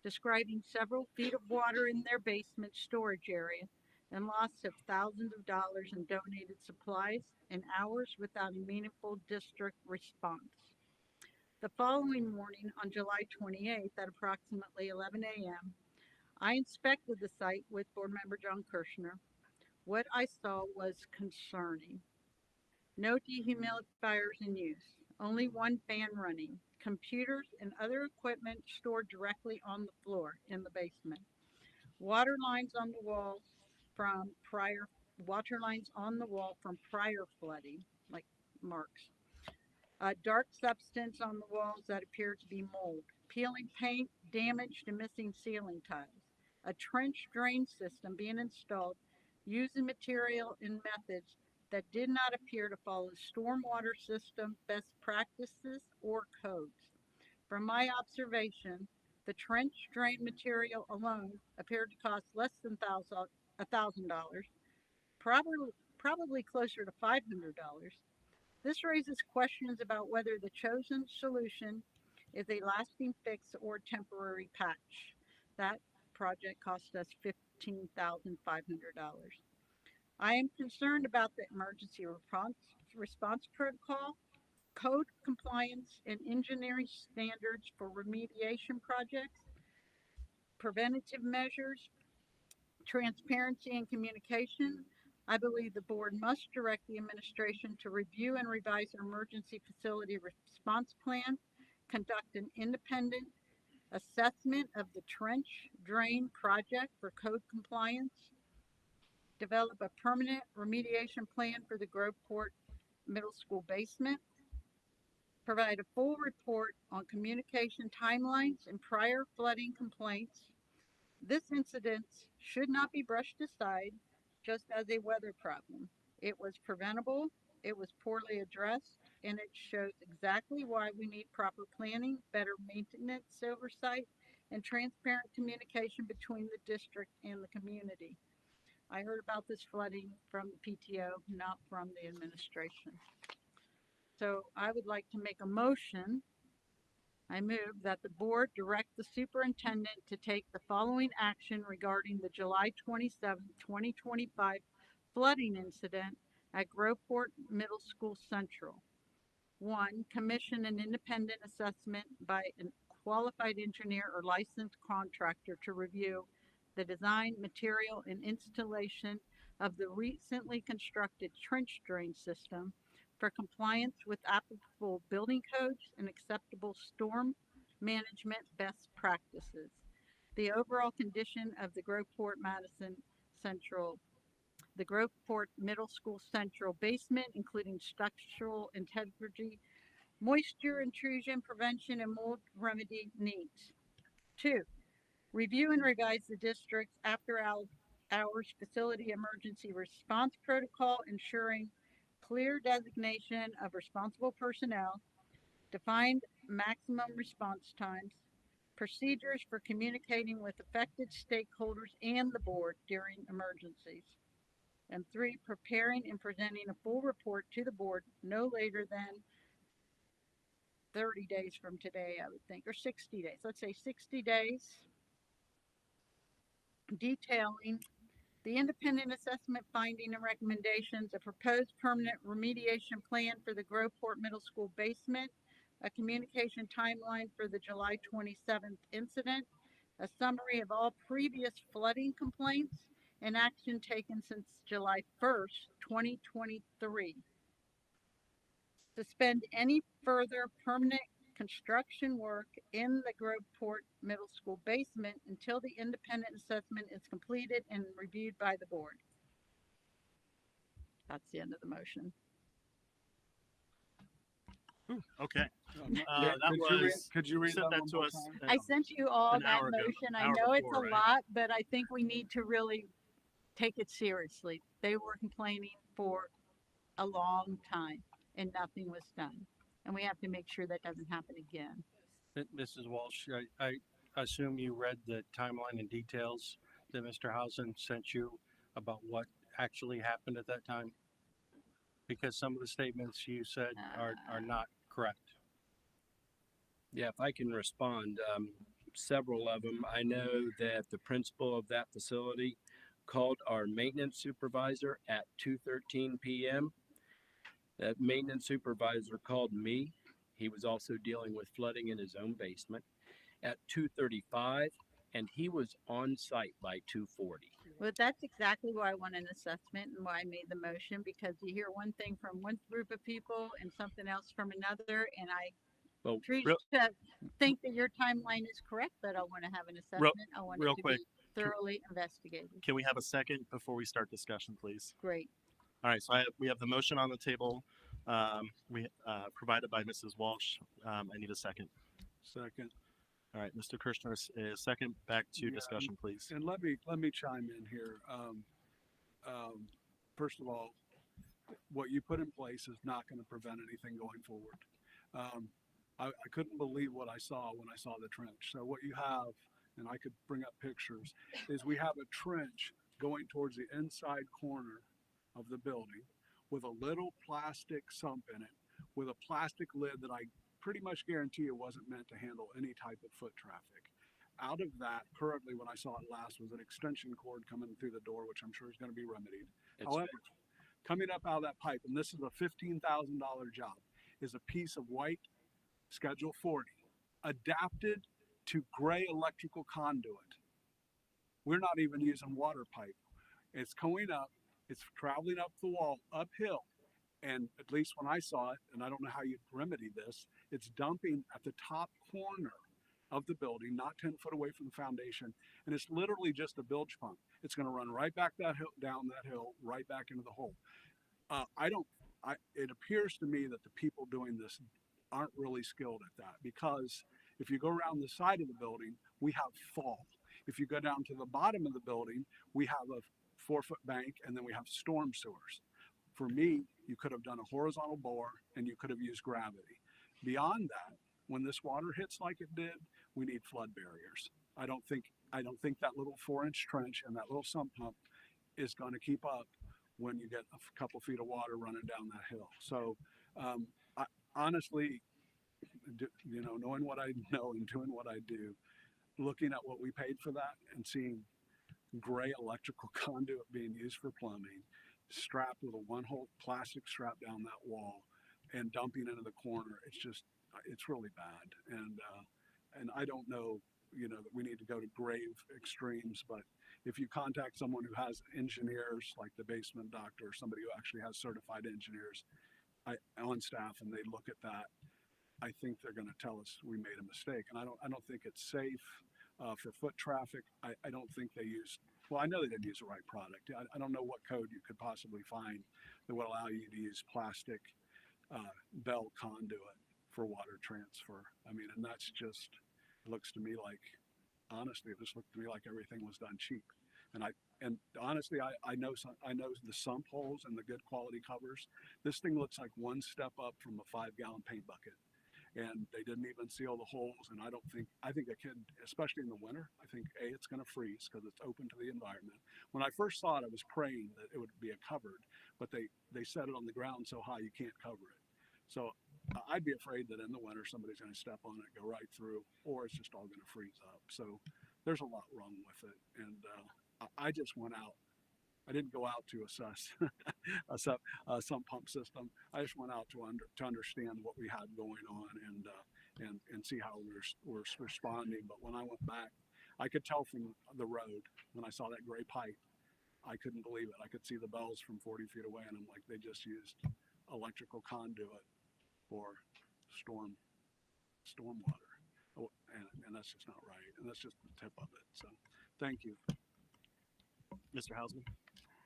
describing several feet of water in their basement storage area and loss of thousands of dollars in donated supplies and hours without a meaningful district response. The following morning, on July 28th at approximately 11 a.m., I inspected the site with board member John Kirshner. What I saw was concerning. No dehumidifiers in use, only one fan running, computers and other equipment stored directly on the floor in the basement. Water lines on the walls from prior flooding, like marks. A dark substance on the walls that appeared to be mold, peeling paint, damaged and missing ceiling tiles. A trench drain system being installed using material and methods that did not appear to follow stormwater system best practices or codes. From my observation, the trench drain material alone appeared to cost less than $1,000, probably closer to $500. This raises questions about whether the chosen solution is a lasting fix or temporary patch. That project cost us $15,500. I am concerned about the emergency response protocol, code compliance, and engineering standards for remediation projects, preventative measures, transparency and communication. I believe the board must direct the administration to review and revise our emergency facility response plan, conduct an independent assessment of the trench drain project for code compliance, develop a permanent remediation plan for the Groveport Middle School basement, provide a full report on communication timelines and prior flooding complaints. This incident should not be brushed aside just as a weather problem. It was preventable, it was poorly addressed, and it shows exactly why we need proper planning, better maintenance oversight, and transparent communication between the district and the community. I heard about this flooding from the PTO, not from the administration. So I would like to make a motion. I move that the board direct the superintendent to take the following action regarding the July 27, 2025 flooding incident at Groveport Middle School Central. 1, commission an independent assessment by a qualified engineer or licensed contractor to review the design, material, and installation of the recently constructed trench drain system for compliance with applicable building codes and acceptable storm management best practices. The overall condition of the Groveport the Groveport Middle School Central basement, including structural integrity, moisture intrusion prevention, and mold remedy needs. 2. Review and revise the district's hours facility emergency response protocol, ensuring clear designation of responsible personnel, defined maximum response times, procedures for communicating with affected stakeholders and the board during emergencies. And 3, preparing and presenting a full report to the board no later than 30 days from today, I would think, or 60 days. Let's say 60 days, detailing the independent assessment finding and recommendations, a proposed permanent remediation plan for the Groveport Middle School basement, a communication timeline for the July 27th incident, a summary of all previous flooding complaints, and action taken since July 1st, 2023. Suspend any further permanent construction work in the Groveport Middle School basement until the independent assessment is completed and reviewed by the board. That's the end of the motion. Okay. Yeah, That was. could you read Sent that that one to more us. time? I sent you all An that hour ago- motion. I hour know it's before, a right? lot, but I think we need to really take it seriously. They were complaining for a long time and nothing was done. And we have to make sure that doesn't happen again. Mrs. Walsh, I assume you read the timeline and details that Mr. Housen sent you about what actually happened at that time? Because some of the statements you said are not correct. Yeah, if I can respond, several of them. I know that the principal of that facility called our maintenance supervisor at 2:13 p.m. That maintenance supervisor called me. He was also dealing with flooding in his own basement at 2:35, and he was on site by 2:40. Well, that's exactly why I want an assessment and why I made the motion, because you hear one thing from one group of people and something else from another, and I Well, treat real- to think that your timeline is correct, but I want to have an assessment. I want real it to quick, be thoroughly investigated. Can we have a second before we start discussion, please? Great. All right, so we have the motion on the table, provided by Mrs. Walsh. I need a second. Second. All right, Mr. Kirschner is second. Back to Yeah, discussion, please. And let me chime in here. First of all, what you put in place is not going to prevent anything going forward. I couldn't believe what I saw when I saw the trench. So what you have, and I could bring up pictures, is we have a trench going towards the inside corner of the building with a little plastic sump in it, with a plastic lid that I pretty much guarantee it wasn't meant to handle any type of foot traffic. Out of that, currently, when I saw it last, was an extension cord coming through the door, which I'm sure is going to be remedied. However, coming up out of that pipe, and this is a $15,000 job, is a piece of white Schedule 40, adapted to gray electrical conduit. We're not even using water pipe. It's going up, it's traveling up the wall, uphill, and at least when I saw it, and I don't know how you remedy this, it's dumping at the top corner of the building, not 10 foot away from the foundation, and it's literally just a bilge pump. It's going to run right back that hill, down that hill, right back into the hole. It appears to me that the people doing this aren't really skilled at that, because if you go around the side of the building, we have fall. If you go down to the bottom of the building, we have a 4-foot bank, and then we have storm sewers. For me, you could have done a horizontal bore and you could have used gravity. Beyond that, when this water hits like it did, we need flood barriers. I don't think that little 4-inch trench and that little sump pump is going to keep up when you get a couple feet of water running down that hill. So honestly, knowing what I know and doing what I do, looking at what we paid for that and seeing gray electrical conduit being used for plumbing, strapped with a 1-hole plastic strap down that wall and dumping into the corner, it's really bad. And I don't know, that we need to go to grave extremes, but if you contact someone who has engineers, like the basement doctor, or somebody who actually has certified engineers on staff, and they look at that, I think they're going to tell us we made a mistake. And I don't think it's safe for foot traffic. I don't think they used, well, I know they didn't use the right product. I don't know what code you could possibly find that would allow you to use plastic bell conduit for water transfer. I mean, and that's just, it looks to me like, honestly, it just looked to me like everything was done cheap. And honestly, I know the sump holes and the good quality covers. This thing looks like one step up from a 5-gallon paint bucket. And they didn't even seal the holes. And I think a kid, especially in the winter, I think it's going to freeze because it's open to the environment. When I first saw it, I was praying that it would be a covered, but they set it on the ground so high you can't cover it. So I'd be afraid that in the winter somebody's going to step on it, go right through, or it's just all going to freeze up. So there's a lot wrong with it. And I just went out. I didn't go out to assess a sump pump system. I just went out to understand what we had going on and see how we're responding. But when I went back, I could tell from the road when I saw that gray pipe. I couldn't believe it. I could see the bells from 40 feet away, and I'm like, they just used electrical conduit for stormwater, and that's just not right. And that's just the tip of it. So, thank you, Mr. Hausman.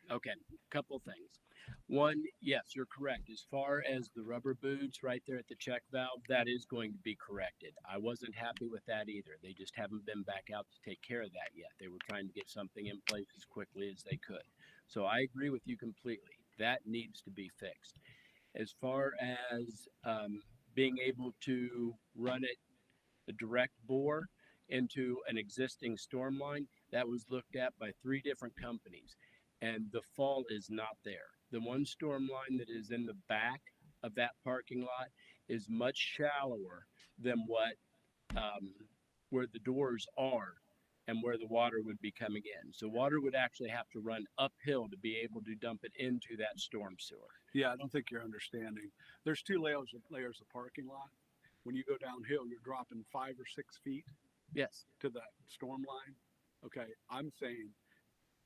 Okay, couple things. One, yes, you're correct. As far as the rubber boots right there at the check valve, that is going to be corrected. I wasn't happy with that either. They just haven't been back out to take care of that yet. They were trying to get something in place as quickly as they could. So I agree with you completely. That needs to be fixed. As far as being able to run it a direct bore into an existing storm line, that was looked at by 3 different companies. And the fall is not there. The one storm line that is in the back of that parking lot is much shallower than what where the doors are and where the water would be coming in. So water would actually have to run uphill to be able to dump it into that storm sewer. Yeah, I don't think you're understanding. There's 2 layers of parking lot. When you go downhill, you're dropping 5 or 6 feet Yes. to that storm line. Okay, I'm saying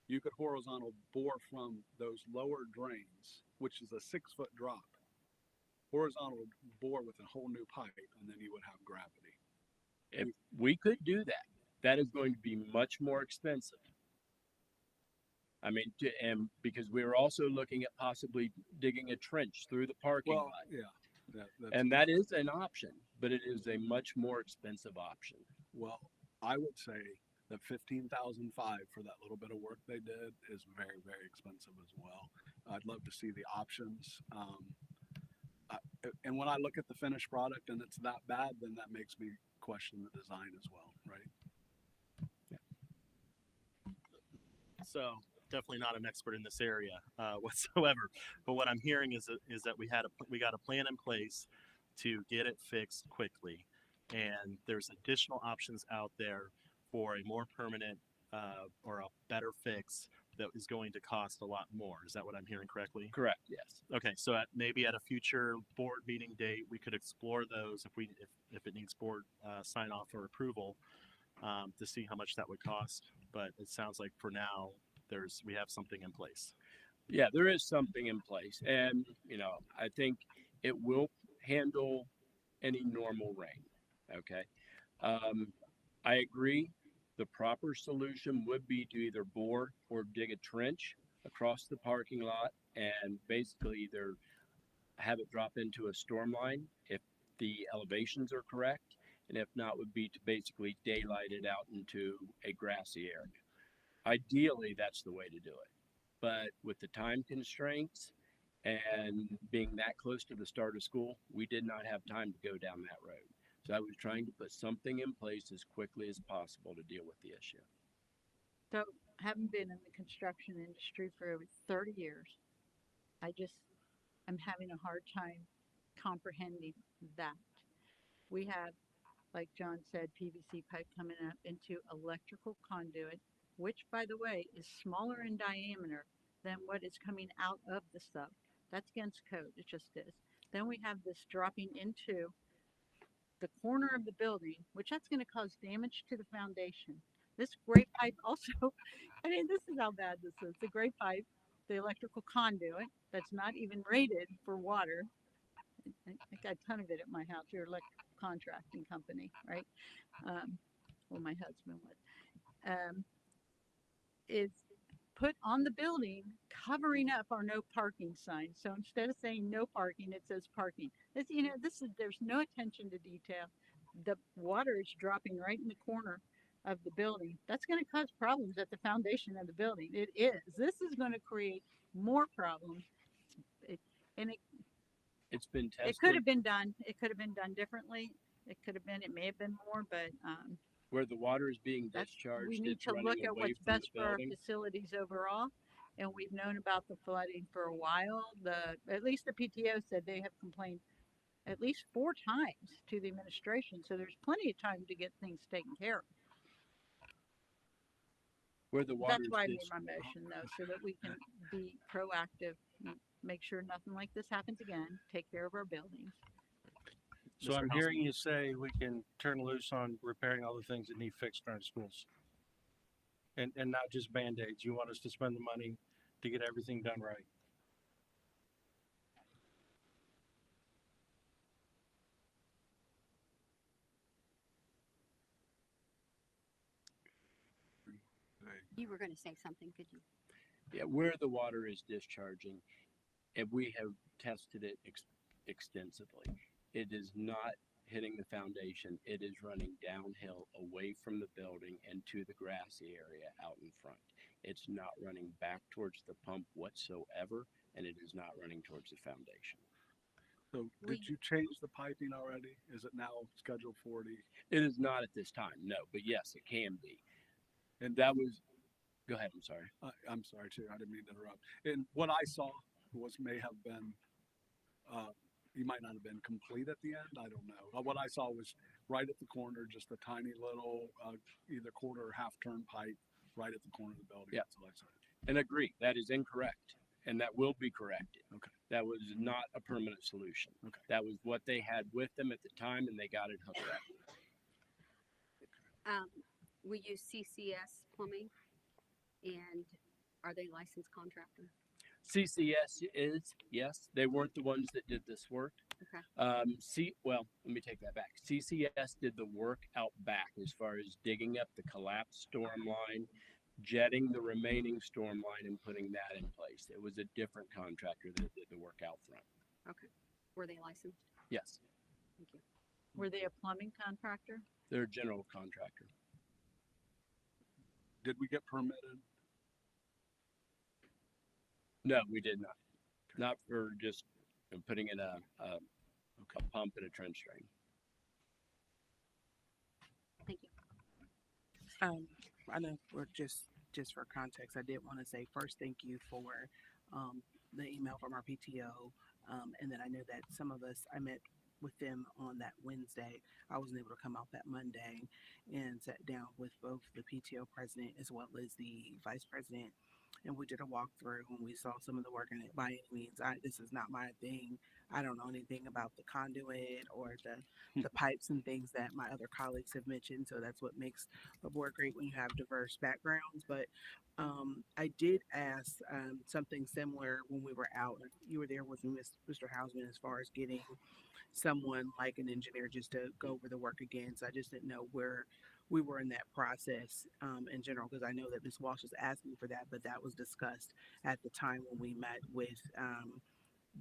you could horizontal bore from those lower drains, which is a 6-foot drop, horizontal bore with a whole new pipe, and then you would have gravity. If we could do that, that is going to be much more expensive. I mean, and because we were also looking at possibly digging a trench through the parking lot. Yeah. And that is an option, but it is a much more expensive option. Well, I would say that $15,500 for that little bit of work they did is very, very expensive as well. I'd love to see the options. And when I look at the finished product and it's that bad, then that makes me question the design as well, right? So definitely not an expert in this area whatsoever. But what I'm hearing is that we got a plan in place to get it fixed quickly, and there's additional options out there for a more permanent or a better fix that is going to cost a lot more. Is that what I'm hearing correctly? Correct. Yes. Okay, so maybe at a future board meeting date, we could explore those if it needs board sign off or approval to see how much that would cost. But it sounds like for now, we have something in place. Yeah, there is something in place, and I think it will handle any normal rain. Okay. I agree. The proper solution would be to either bore or dig a trench across the parking lot and basically either have it drop into a storm line if the elevations are correct, and if not, would be to basically daylight it out into a grassy area. Ideally, that's the way to do it. But with the time constraints and being that close to the start of school, we did not have time to go down that road. So I was trying to put something in place as quickly as possible to deal with the issue. So, having been in the construction industry for over 30 years, I'm having a hard time comprehending that. We have, like John said, PVC pipe coming up into electrical conduit, which, by the way, is smaller in diameter than what is coming out of the sub. That's against code. It just is. Then we have this dropping into the corner of the building, which that's going to cause damage to the foundation. This gray pipe also, I mean, this is how bad this is. The gray pipe, the electrical conduit that's not even rated for water. I got a ton of it at my house, your electrical contracting company, right? Well, my husband was, is put on the building covering up our no parking sign. So instead of saying no parking, it says parking. This, you know, this is, there's no attention to detail. The water is dropping right in the corner of the building. That's going to cause problems at the foundation of the building. It is. This is going to create more problems. It, and It's been it tested could have been done. It could have been done differently. It could have been, it may have been more, but where the water is being that's, discharged. we need It's to running look at away what's from best the for our building. facilities overall. And we've known about the flooding for a while. At least the PTO said they have complained at least 4 times to the administration. So there's plenty of time to get things taken care of. Where the water That's is why I made my motion though, so that we can be proactive, make sure nothing like this happens again, take care of our buildings. So Mr. I'm Houseman. hearing you say we can turn loose on repairing all the things that need fixed in our schools. And not just Band-Aids. You want us to spend the money to get everything done right. You were going to say something, could you? Yeah, where the water is discharging, and we have tested it extensively. It is not hitting the foundation. It is running downhill away from the building and to the grassy area out in front. It's not running back towards the pump whatsoever, and it is not running towards the foundation. So did you change the piping already? Is it now Schedule 40? It is not at this time, no, but yes, it can be. And that was, go ahead, I'm sorry. I'm sorry too. I didn't mean to interrupt. And what I saw may have been, you might not have been complete at the end. I don't know. What I saw was right at the corner, just a tiny little, either quarter or half turn pipe right at the corner of the building. Yeah. That's what I saw. And agree, that is incorrect, and that will be corrected. Okay. That was not a permanent solution. Okay. That was what they had with them at the time, and they got it hooked up. We use CCS plumbing, and are they licensed contractor? CCS is, yes, they weren't the ones that did this work. Okay. Well, let me take that back. CCS did the work out back as far as digging up the collapsed storm line, jetting the remaining storm line, and putting that in place. It was a different contractor that did the work out front. Okay. Were they licensed? Yes, Thank you. Were they a plumbing contractor? they're a general contractor. Did we get permitted? No, we did not. Not for just putting in a pump and a trench drain. Thank you. I know we're just for context, I did want to say first, thank you for the email from our PTO. And then I know that some of us, I met with them on that Wednesday. I wasn't able to come out that Monday and sat down with both the PTO president as well as the vice president. And we did a walkthrough and we saw some of the work in it. By any means, this is not my thing. I don't know anything about the conduit or the pipes and things that my other colleagues have mentioned. So that's what makes a board great when you have diverse backgrounds. But I did ask something similar when we were out. You were there with Mr. Hausman as far as getting someone like an engineer just to go over the work again. So I just didn't know where we were in that process in general, because I know that Ms. Walsh was asking for that, but that was discussed at the time when we met with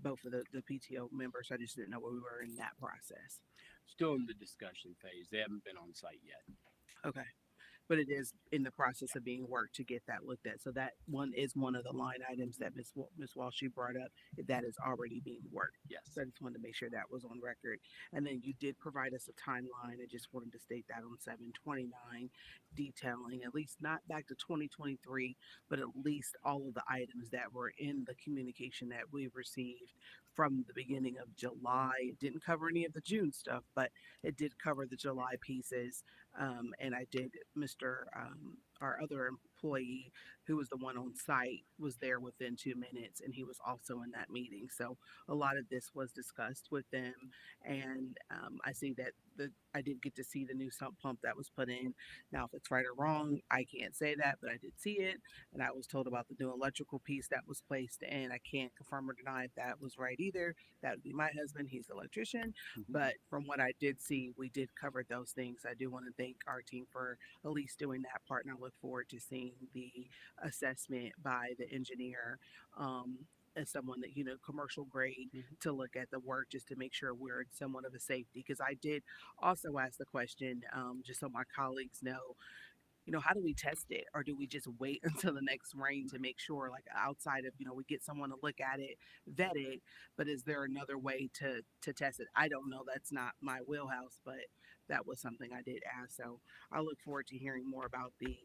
both of the PTO members. I just didn't know where we were in that process. Still in the discussion phase. They haven't been on site yet. Okay. But it is in the process of being worked to get that looked at. So that one is one of the line items that Ms. Walsh you brought up, that is already being worked. Yes. So I just wanted to make sure that was on record. And then you did provide us a timeline. I just wanted to state that on 7/29, detailing at least not back to 2023, but at least all of the items that were in the communication that we've received from the beginning of July. It didn't cover any of the June stuff, but it did cover the July pieces. And I did, our other employee who was the one on site, was there within 2 minutes, and he was also in that meeting. So a lot of this was discussed with them, and I see that I did get to see the new sump pump that was put in. Now, if it's right or wrong, I can't say that, but I did see it, and I was told about the new electrical piece that was placed, and I can't confirm or deny if that was right either. That would be my husband; he's the electrician. But from what I did see, we did cover those things. I do want to thank our team for at least doing that part, and I look forward to seeing the assessment by the engineer. As someone that, commercial grade, to look at the work just to make sure we're in somewhat of a safety. Because I did also ask the question, just so my colleagues know, how do we test it? Or do we just wait until the next rain to make sure, like outside of, we get someone to look at it, vet it, but is there another way to test it? I don't know. That's not my wheelhouse, but that was something I did ask. So I look forward to hearing more about the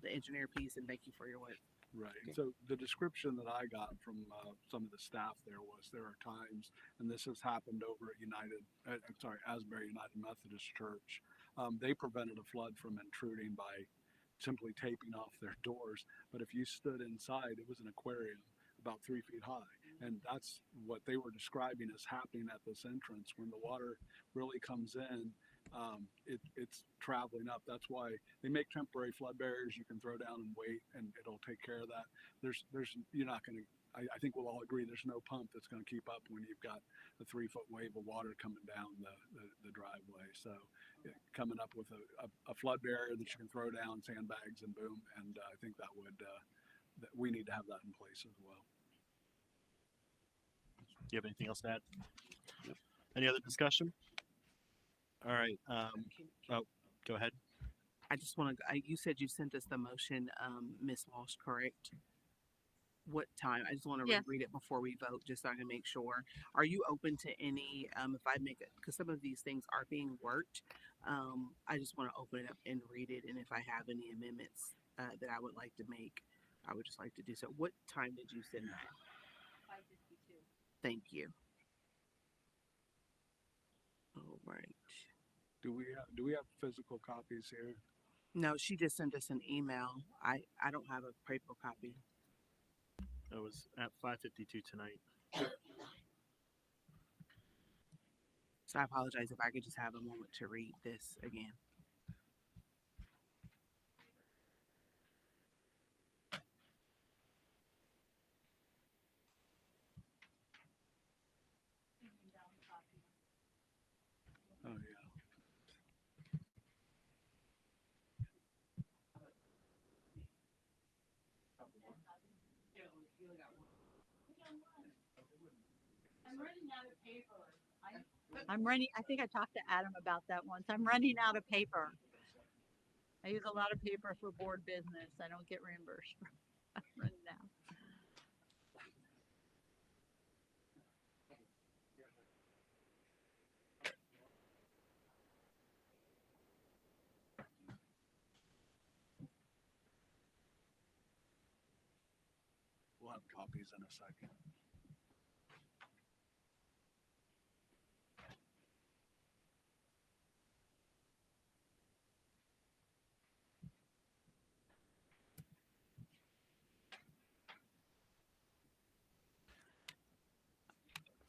engineer piece, and thank you for your work. Right. So the description that I got from some of the staff there was there are times, and this has happened over at Asbury United Methodist Church. They prevented a flood from intruding by simply taping off their doors. But if you stood inside, it was an aquarium about 3 feet high. And that's what they were describing as happening at this entrance. When the water really comes in, it's traveling up. That's why they make temporary flood barriers you can throw down and wait, and it'll take care of that. You're not going to, I think we'll all agree there's no pump that's going to keep up when you've got a 3 foot wave of water coming down the driveway. So coming up with a flood barrier that you can throw down, sandbags, and boom. And I think that we need to have that in place as well. Do you have anything else to add? Yep. Any other discussion? All right. Go ahead. I just want to, you said you sent us the motion, Ms. Walsh, correct? What time? I just want to Yes. read it before we vote, just so I can make sure. Are you open to any, if I make it, because some of these things are being worked, I just want to open it up and read it, and if I have any amendments that I would like to make, I would just like to do so. What time did you send that? 5:52. Thank you. All right. Do we have physical copies here? No, she just sent us an email. I don't have a paper copy. It was at 5:52 tonight. So I apologize if I could just have a moment to read this again. Oh, yeah. I think I talked to Adam about that once. I'm running out of paper. I use a lot of paper for board business. I don't get reimbursed. I'm running out. We'll have copies in a second.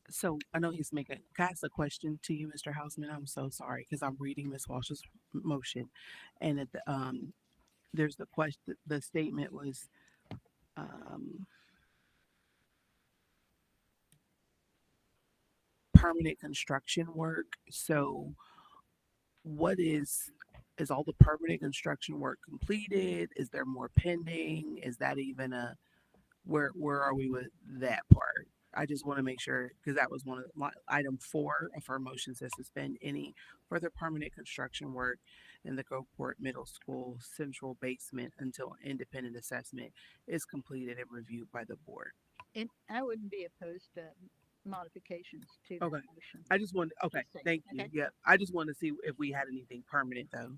So I know he's making. Can I ask a question to you, Mr. Hausman? I'm so sorry because I'm reading Ms. Walsh's motion, and at the, there's the question. The statement was, permanent construction work. So what is all the permanent construction work completed? Is there more pending? Is that even where are we with that part? I just want to make sure because that was one of item 4 of our motion to suspend any further permanent construction work in the Groveport Middle School central basement until independent assessment is completed and reviewed by the board. And I wouldn't be opposed to modifications to that Okay. motion. I just wanted, okay, Just saying. thank you. Okay. Yeah, I just wanted to see if we had anything permanent though.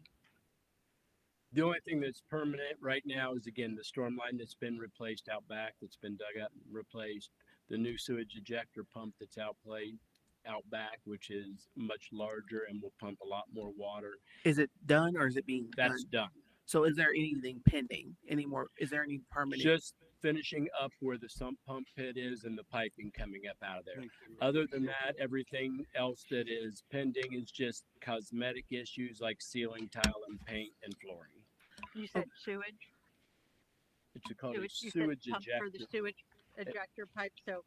The only thing that's permanent right now is again the storm line that's been replaced out back, that's been dug up and replaced. The new sewage ejector pump that's out back, which is much larger and will pump a lot more water. Is it done or is it being That's done? done. So is there anything pending anymore? Is there any permanent? Just finishing up where the sump pump pit is and the piping coming up out of there. Thank you. Other than that, everything else that is pending is just cosmetic issues like ceiling tile and paint and flooring. You said sewage? It's called a You said sewage pump for the ejector. sewage ejector pipe, so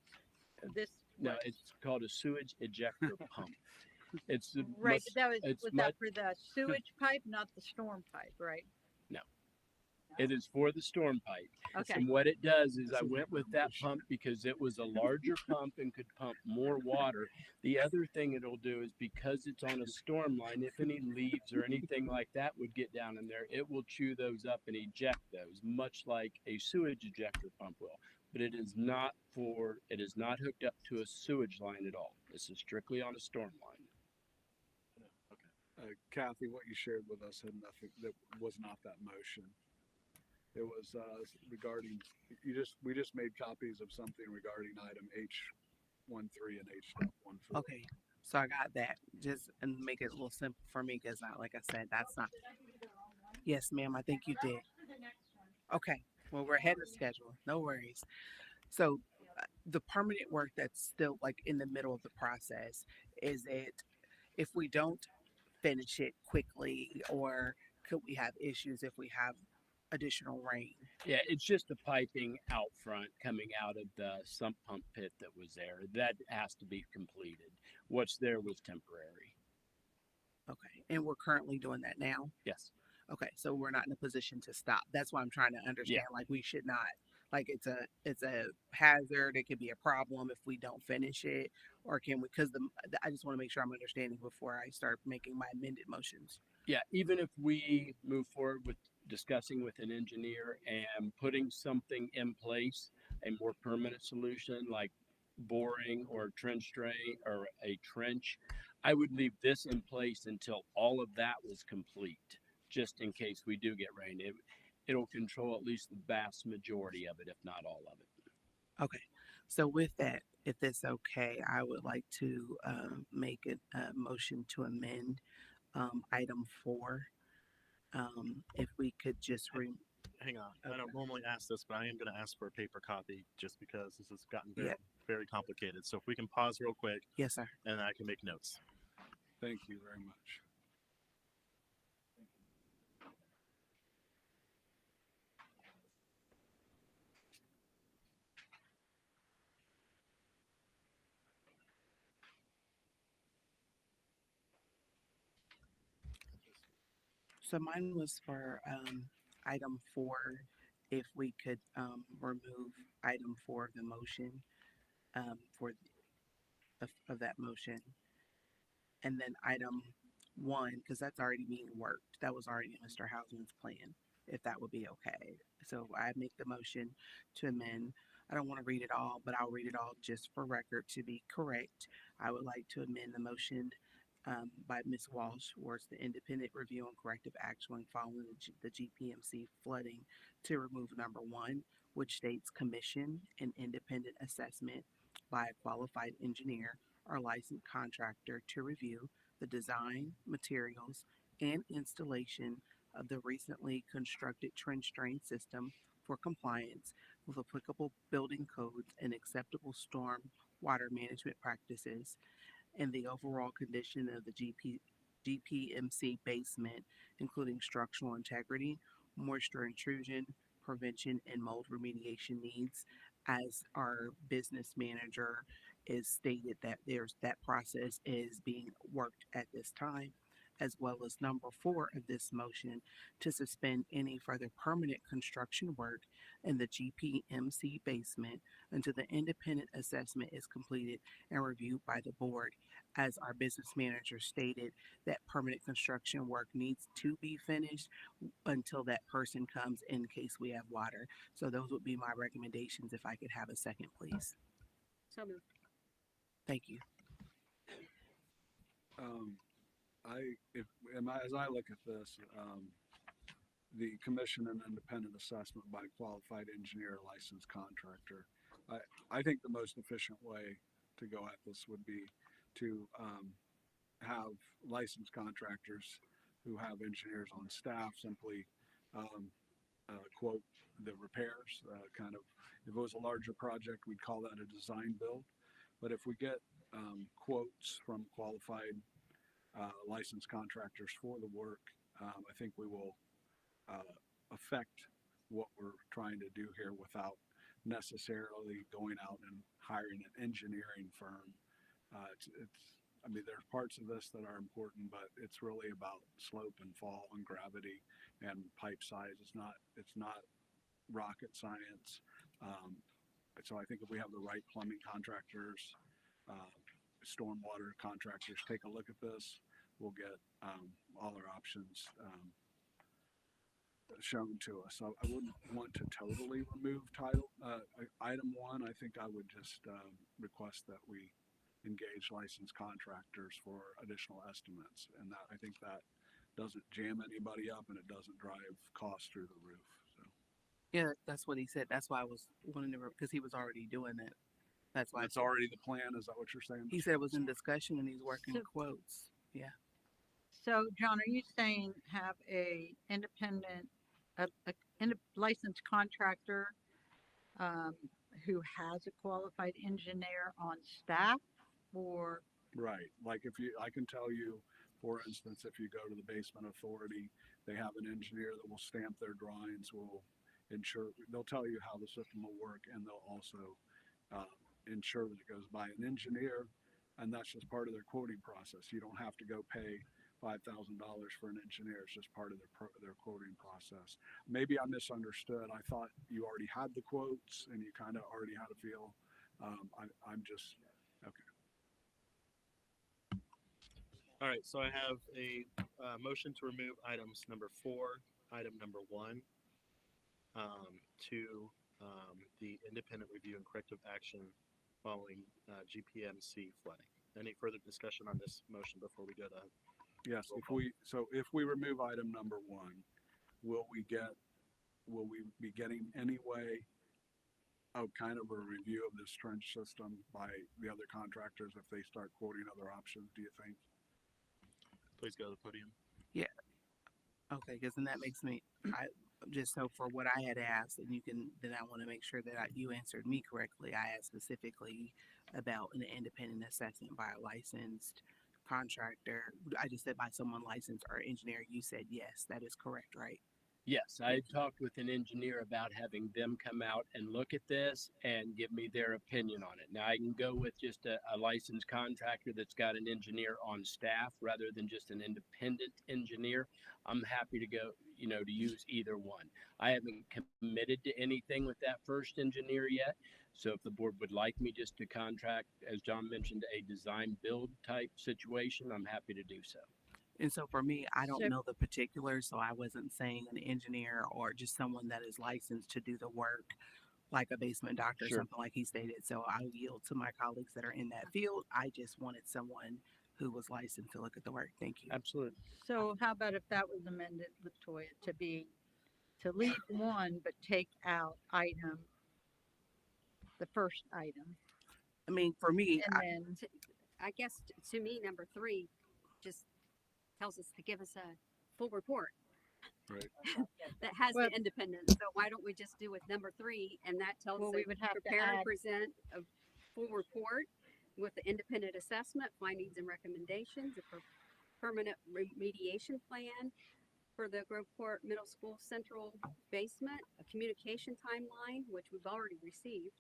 this. No, was- it's called a sewage ejector pump. It's a Right, much, but that was it's that much, for the sewage pipe, not the storm pipe, right? it is for the storm pipe. Okay. And what it does is I went with that pump because it was a larger pump and could pump more water. The other thing it'll do is because it's on a storm line, if any leaves or anything like that would get down in there, it will chew those up and eject those, much like a sewage ejector pump will. But it is not hooked up to a sewage line at all. This is strictly on a storm line. Kathy, what you shared with us had nothing, that was not that motion. It was regarding, we just made copies of something regarding item H13 and H14. Okay, so I got that. Just and make it a little simple for me because, like I said, that's not. Yes, ma'am. I think you did. Okay. Well, we're ahead of schedule. No worries. So, the permanent work that's still like in the middle of the process, is it if we don't finish it quickly, or could we have issues if we have additional rain? Yeah, it's just the piping out front coming out of the sump pump pit that was there. That has to be completed. What's there was temporary. Okay, and we're currently doing that now. Yes. Okay, so we're not in a position to stop. That's why I'm trying to understand. Like we should not. Like it's a hazard. It could be a problem if we don't finish it, or can we? Because I just want to make sure I'm understanding before I start making my amended motions. Yeah, even if we move forward with discussing with an engineer and putting something in place, a more permanent solution like boring or trench drain or a trench, I would leave this in place until all of that was complete, just in case we do get rain. It'll control at least the vast majority of it, if not all of it. Okay, so with that, if it's okay, I would like to make a motion to amend item 4. If we could just Hang on. I Okay. don't normally ask this, but I am going to ask for a paper copy just because this has gotten very, Yeah. very complicated. So if we can pause real quick Yes, sir. and I can make notes. Thank you very much. So mine was for item 4. If we could remove item 4 of the motion of that motion, and then item 1, because that's already being worked. That was already in Mr. Hausman's plan. If that would be okay. So I make the motion to amend. I don't want to read it all, but I'll read it all just for record to be correct. I would like to amend the motion by Ms. Walsh, where it's the independent review and corrective action following the GPMC flooding, to remove number 1, which states commission an independent assessment by a qualified engineer or licensed contractor to review the design, materials, and installation of the recently constructed trench drain system for compliance with applicable building codes and acceptable storm water management practices, and the overall condition of the GPMC basement, including structural integrity, moisture intrusion, prevention, and mold remediation needs. As our business manager is stated that that process is being worked at this time, as well as number 4 of this motion, to suspend any further permanent construction work in the GPMC basement until the independent assessment is completed and reviewed by the board. As our business manager stated, that permanent construction work needs to be finished until that person comes, in case we have water. So those would be my recommendations. If I could have a second, please. So moved. Thank you. As I look at this, the commission and independent assessment by qualified engineer, licensed contractor, I think the most efficient way to go at this would be to have licensed contractors who have engineers on staff simply quote the repairs. Kind of, if it was a larger project, we'd call that a design build. But if we get quotes from qualified licensed contractors for the work, I think we will affect what we're trying to do here without necessarily going out and hiring an engineering firm. I mean, there's parts of this that are important, but it's really about slope and fall and gravity and pipe size. It's not rocket science. So I think if we have the right plumbing contractors, stormwater contractors take a look at this, we'll get all our options shown to us. So I wouldn't want to totally remove item one. I think I would just request that we engage licensed contractors for additional estimates, and that I think that doesn't jam anybody up and it doesn't drive costs through the roof. So Yeah, that's what he said. That's why I was wanting to, because he was already doing it. That's why it's already the plan. Is that what you're saying? he said it was in discussion and he's working So- quotes. Yeah. So, John, are you saying have a independent, licensed contractor who has a qualified engineer on staff, or Right. Like I can tell you, for instance, if you go to the basement authority, they have an engineer that will stamp their drawings, they'll tell you how the system will work, and they'll also ensure that it goes by an engineer, and that's just part of their quoting process. You don't have to go pay $5,000 for an engineer. It's just part of their quoting process. Maybe I misunderstood. I thought you already had the quotes and you kind of already had a feel. I'm just, okay. All right, so I have a motion to remove items number 4, item number 1, to the independent review and corrective action following GPMC flooding. Any further discussion on this motion before we go to? Yes, if we remove item number 1, will we be getting any way of kind of a review of this trench system by the other contractors if they start quoting other options, do you think? Please go to the podium. Okay, because then that makes me, just so for what I had asked, and then I want to make sure that you answered me correctly. I asked specifically about an independent assessment by a licensed contractor. I just said by someone licensed or engineer. You said yes, that is correct, right? Yes, I talked with an engineer about having them come out and look at this and give me their opinion on it. Now, I can go with just a licensed contractor that's got an engineer on staff rather than just an independent engineer. I'm happy to go, to use either one. I haven't committed to anything with that first engineer yet. So if the board would like me just to contract, as John mentioned, a design build type situation, I'm happy to do so. And so for me, I don't So- know the particulars, so I wasn't saying an engineer or just someone that is licensed to do the work, like a basement doctor or Sure. something like he stated. So I yield to my colleagues that are in that field. I just wanted someone who was licensed to look at the work. Thank you. Absolutely. so how about if that was amended, Latoya, to leave one but take out the first item, I mean, for me, and then I guess to me, number 3 just tells us to give us a full report. Right. That has Well- the independence. So why don't we just do with number 3, and that tells Well, us we would have to prepare and add- present a full report with the independent assessment, findings and recommendations, a permanent remediation plan for the Groveport Middle School Central Basement, a communication timeline, which we've already received,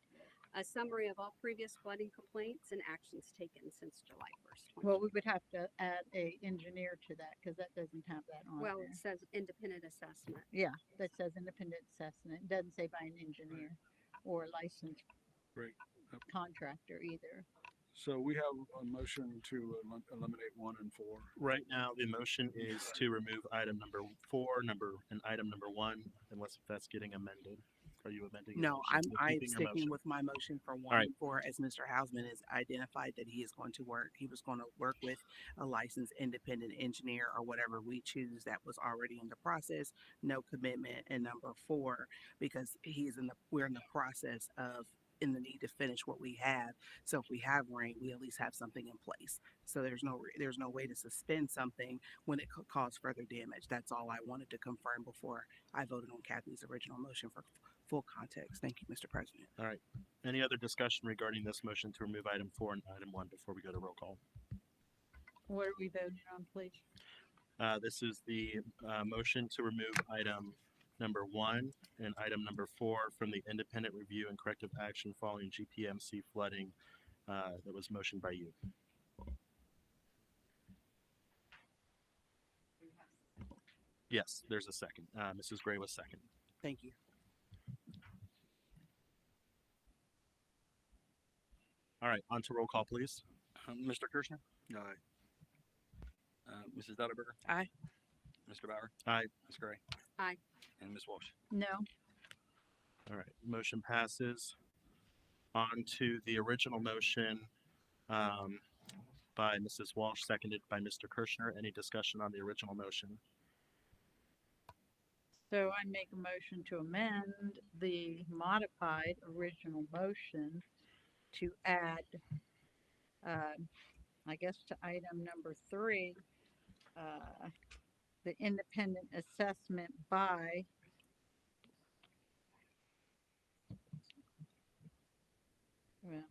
a summary of all previous flooding complaints and actions taken since July 1st. well, we would have to add a engineer to that because that doesn't have that on Well, there. it says independent assessment. Yeah, that says independent assessment. It doesn't say by an engineer or a licensed Right. contractor either. So we have a motion to eliminate 1 and 4. Right now, the motion is to remove item number 4, and item number 1, unless if that's getting amended. Are you amending? your no, motion? You're I'm keeping your sticking motion. with my motion for 1 right. and 4, as Mr. Hausman has identified that he is going to work. He was going to work with a licensed independent engineer or whatever we choose that was already in the process. No commitment. And number 4, because we're in the process of in the need to finish what we have. So if we have rain, we at least have something in place. So there's no way to suspend something when it could cause further damage. That's all I wanted to confirm before I voted on Kathy's original motion for full context. Thank you, Mr. President. All right. Any other discussion regarding this motion to remove item 4 and item 1 before we go to roll call? What are we voting on, please? This is the motion to remove item number 1 and item number 4 from the independent review and corrective action following GPMC flooding that was motioned by you. Yes, there's a second. Mrs. Gray was second. Thank you. All right, on to roll call, please. Mr. Kirschner, Aye. Mrs. Dutterberger, Aye. Mr. Bauer, Aye. Ms. Gray. Aye. And Ms. Walsh. No. All right, motion passes. On to the original motion by Mrs. Walsh, seconded by Mr. Kirschner. Any discussion on the original motion? So I make a motion to amend the modified original motion to add, I guess to item number 3, the independent assessment by well,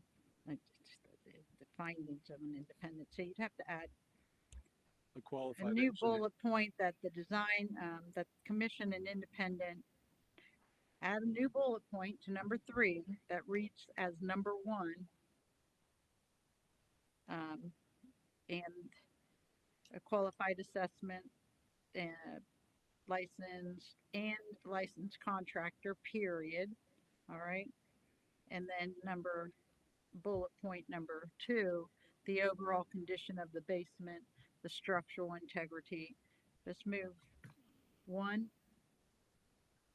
the findings of an independent. So you'd have to add A a qualified new engineer. bullet point that the design, that commission and independent, add a new bullet point to number 3 that reads as number 1. And a qualified assessment, licensed contractor, period. All right. And then bullet point number 2, the overall condition of the basement, the structural integrity. Just move 1,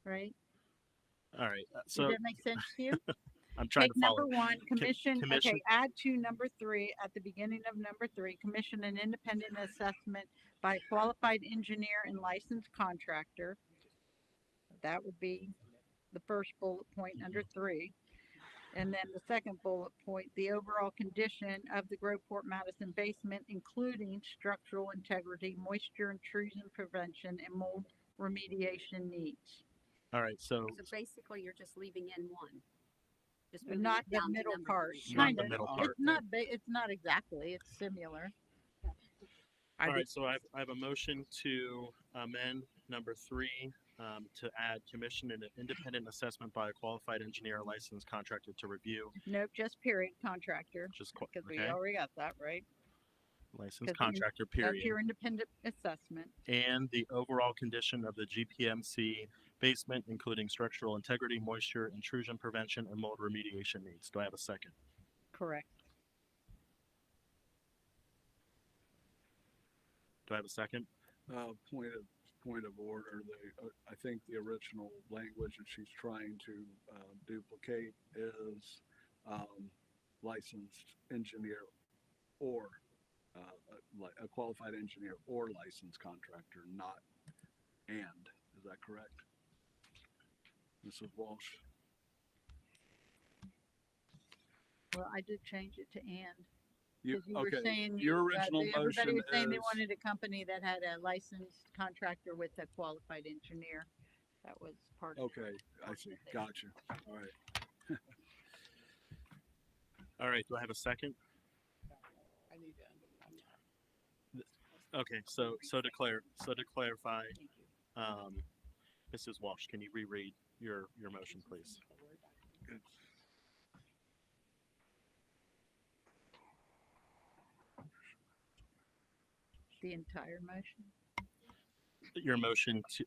right? All right, Does so that make sense to you? I'm trying Take to follow. number 1, commission, commission- okay, add to number 3, at the beginning of number 3, commission an independent assessment by a qualified engineer and licensed contractor. That would be the first bullet point under 3. And then the second bullet point, the overall condition of the Groveport Madison basement, including structural integrity, moisture intrusion prevention, and mold remediation needs. All right, so So basically, you're just leaving in 1. Just moving Not it the down to middle number part, 3. Not kind the of. middle It's not, it's not exactly, it's similar. all right, so I have a motion to amend number 3 to add commission and an independent assessment by a qualified engineer or licensed contractor to review. Nope, just period, contractor, because we okay, already got that, right? licensed 'cause in- contractor, That's period. your independent assessment. And the overall condition of the GPMC basement, including structural integrity, moisture intrusion prevention, and mold remediation needs. Do I have a second? Correct. Do I have a second? Point of order. I think the original language that she's trying to duplicate is licensed engineer or a qualified engineer or licensed contractor, not and. Is that correct, Mrs. Walsh? Well, I did change it to and. You, 'Cause you were okay. saying Your original everybody motion was saying they is wanted a company that had a licensed contractor with a qualified engineer. That was part of okay. I see. Gotcha. All right. All right, do I have a second? I need to. Okay, so to clarify, Mrs. Walsh, can you reread your motion, please? the entire motion. Your motion to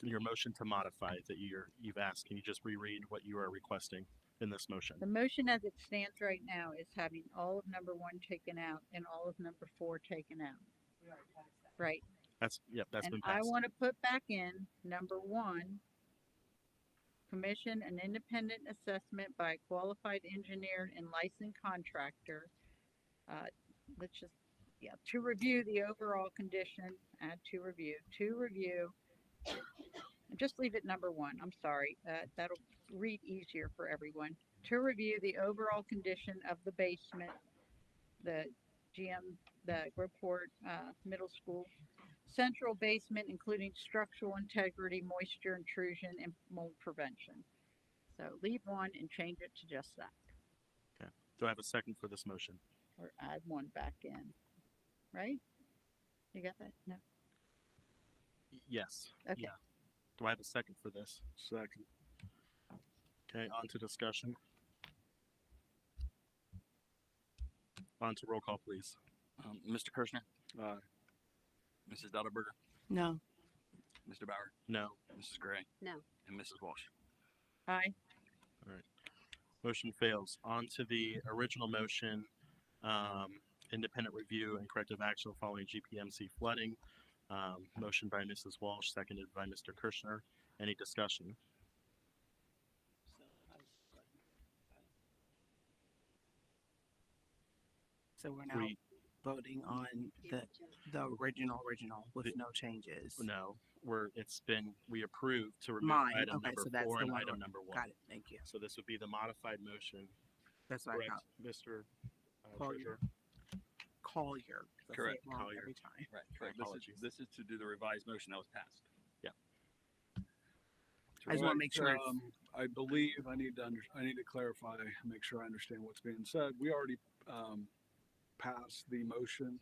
your motion to modify that you've asked. Can you just reread what you are requesting in this motion? The motion as it stands right now is having all of number 1 taken out and all of number 4 taken out. Right. That's And been I passed. want to put back in number 1, commission an independent assessment by a qualified engineer and licensed contractor. To review the overall condition, add to review just leave it number one. I'm sorry. That'll read easier for everyone. To review the overall condition of the basement, the the Groveport Middle School central basement, including structural integrity, moisture intrusion, and mold prevention. So leave one and change it to just that, Okay. Do I have a second for this motion? or add one back in. Right? You got that? No. Yes. Okay. Yeah. Do I have a second for this? Second. Okay, on to discussion. On to roll call, please. Mr. Kirschner, Aye. Mrs. Dotterberger, No. Mr. Bauer, No. Mrs. Gray, No. and Mrs. Walsh. Aye. Motion fails. On to the original motion, independent review and corrective action following GPMC flooding. Motion by Mrs. Walsh, seconded by Mr. Kirschner. Any discussion? So we're now We, voting on the original with The- no changes. no, we approved to remove Mine. item Okay, number so that's 4 the and one. item number 1. Got it. Thank you. So this would be the modified motion. That's what I Correct, got. Mr. Collier. Treasurer? Collier. 'Cause I say Correct, it wrong Collier. every time. Right. Correct. Apologies. This is to do the revised motion that was passed. I just want to make sure it's I believe I need to clarify, make sure I understand what's being said. We already passed the motion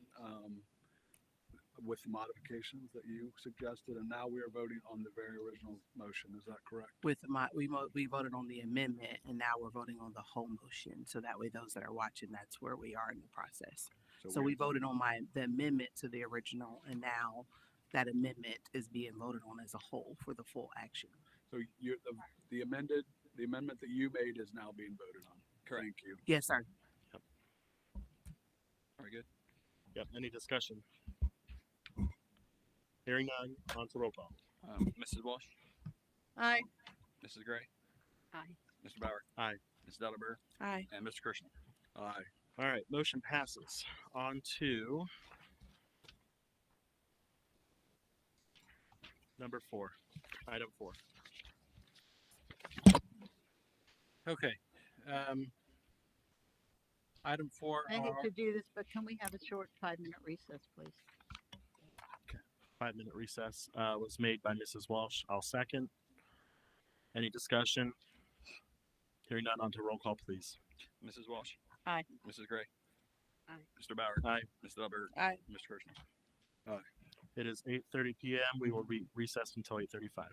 with the modifications that you suggested, and now we are voting on the very original motion. Is that correct? we voted on the amendment, and now we're voting on the whole motion. So that way, those that are watching, that's where we are in the process. So we voted on the amendment to the original, and now that amendment is being voted on as a whole for the full action. So the amendment that you made is now being voted on. Correct. Thank you. Yes, sir. Very good. Yep. Any discussion? Hearing none, on to roll call. Mrs. Walsh, Aye. Mrs. Gray, Aye. Mr. Bauer, Aye. Mrs. Dotterberger, Aye. and Mr. Kirschner. Aye. All right, motion passes. On to number 4, item 4. Okay. Item 4. I hate to do this, but can we have a short 5-minute recess, please? 5-minute recess was made by Mrs. Walsh. I'll second. Any discussion? Hearing none, on to roll call, please. Mrs. Walsh. Aye. Mrs. Gray. Aye. Mr. Bauer. Aye. Mrs. Dotterberger. Aye. Mr. Kirschner. It is 8:30 p.m. We will be recessed until 8:35.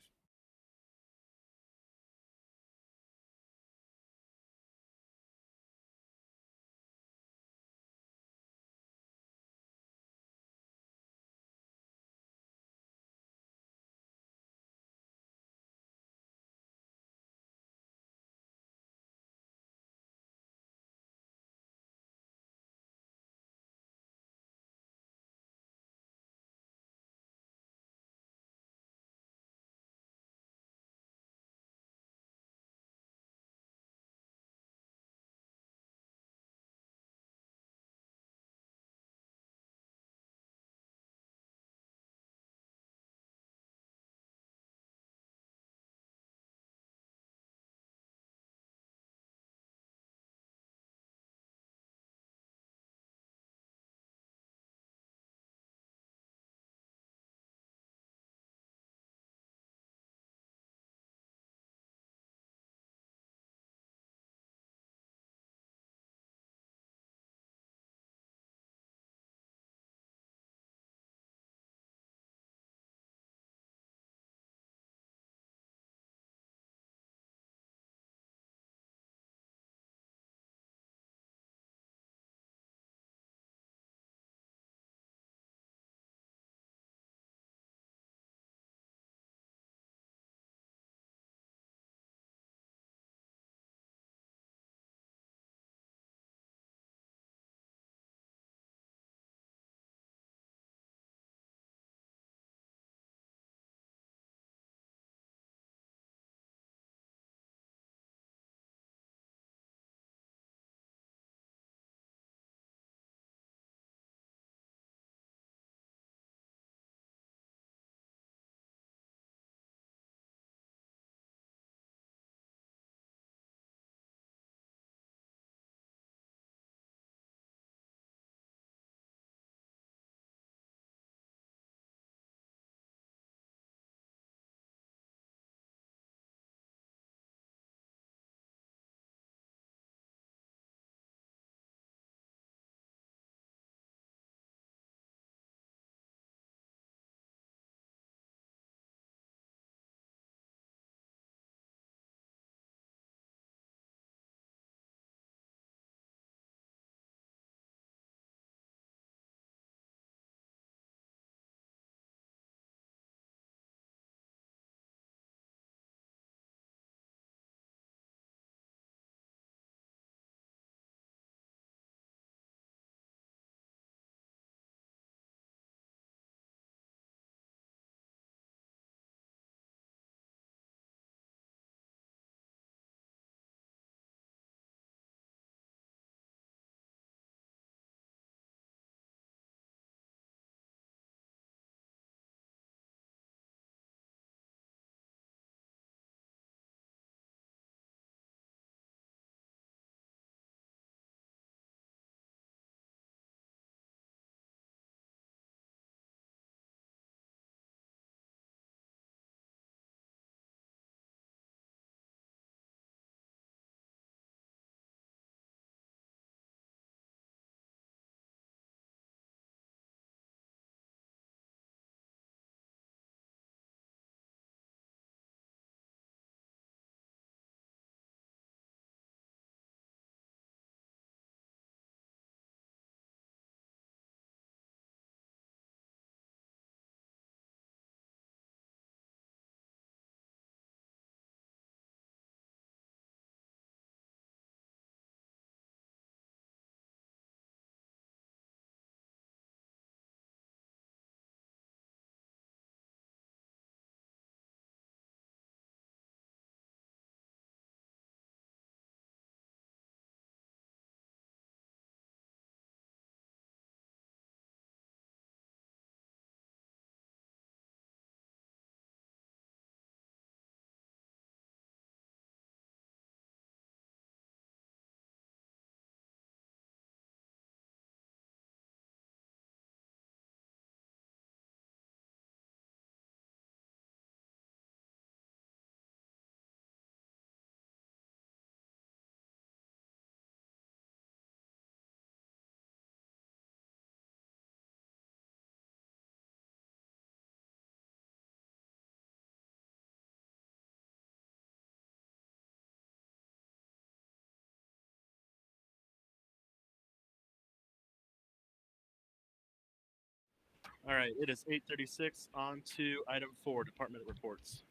All right, it is 8:36. On to item 4, department reports.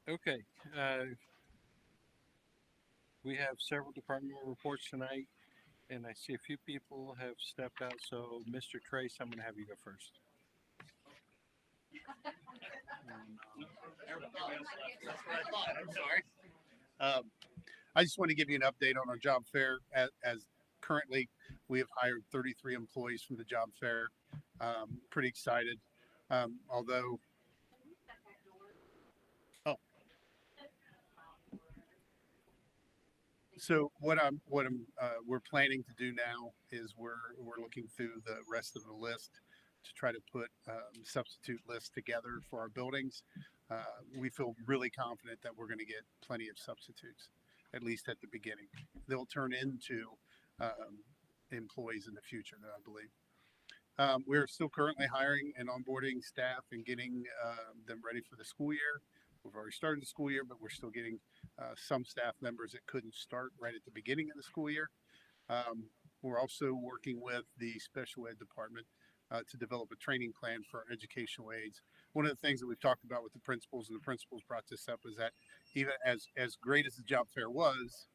Okay, we have several departmental reports tonight, and I see a few people have stepped out. So, Mr. Trace, I'm going to have you go first. That's what I thought. I'm sorry. I just want to give you an update on our job fair. As currently, we have hired 33 employees from the job fair. Pretty excited. Although, oh, so we're planning to do now is we're looking through the rest of the list to try to put substitute lists together for our buildings. We feel really confident that we're going to get plenty of substitutes, at least at the beginning. They'll turn into employees in the future, though, I believe. We're still currently hiring and onboarding staff and getting them ready for the school year. We've already started the school year, but we're still getting some staff members that couldn't start right at the beginning of the school year. We're also working with the special ed department to develop a training plan for our educational aides. One of the things that we've talked about with the principals, and the principals brought this up, is that even as great as the job fair was,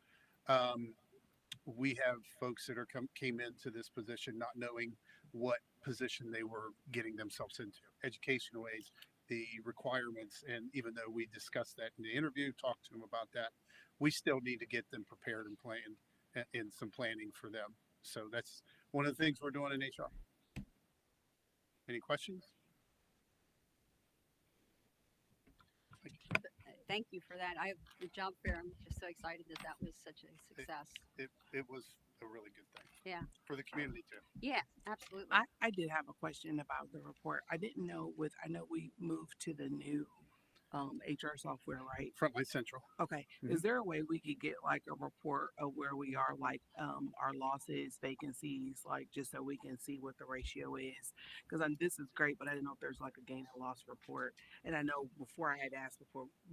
we have folks that came into this position not knowing what position they were getting themselves into. Educational aides, the requirements, and even though we discussed that in the interview, talked to them about that, we still need to get them prepared and plan and some planning for them. So that's one of the things we're doing in HR. Any questions? Thank you for that. The job fair, I'm just so excited that was such a success. It was a really good thing. Yeah. For the community too. Yeah, absolutely. I did have a question about the report. I didn't know I know we moved to the new HR software, right? Frontline Central. Okay. Is there a way we could get like a report of where we are, like our losses, vacancies, like just so we can see what the ratio is? Because this is great, but I didn't know if there's like a gain and loss report. And I know before I had asked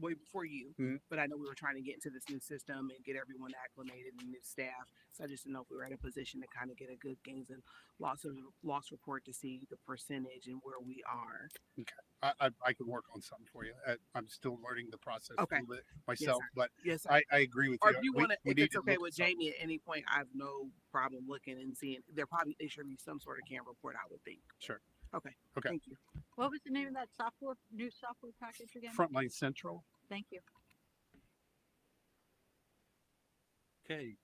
way before you, but I know we were trying to get into this new system and get everyone acclimated and new staff. So I just didn't know if we were in a position to kind of get a good gains and loss report to see the percentage and where we are. Okay. I can work on something for you. I'm still learning the process Okay. a little bit myself, but Yes, sir. I agree with Or you. if you want to, if need it's to okay look with at something. Jamie at any point, I have no problem looking and seeing. There should be some sort of CAM report, I would think. Sure. Okay. Okay. Thank you. What was the name of that new software package again? Frontline Central. Thank you. Okay,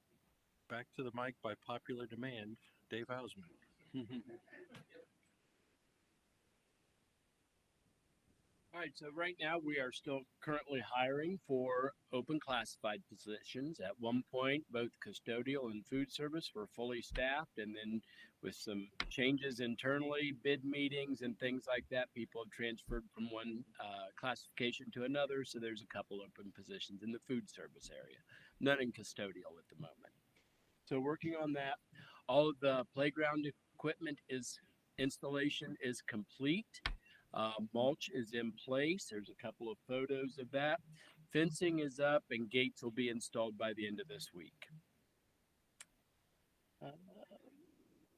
back to the mic by popular demand, Dave Hausman. All right, so right now we are still currently hiring for open classified positions. At one point, both custodial and food service were fully staffed, and then with some changes internally, bid meetings and things like that, people have transferred from one classification to another. So there's a couple open positions in the food service area, none in custodial at the moment. So working on that, all of the playground equipment installation is complete. Mulch is in place. There's a couple of photos of that. Fencing is up and gates will be installed by the end of this week.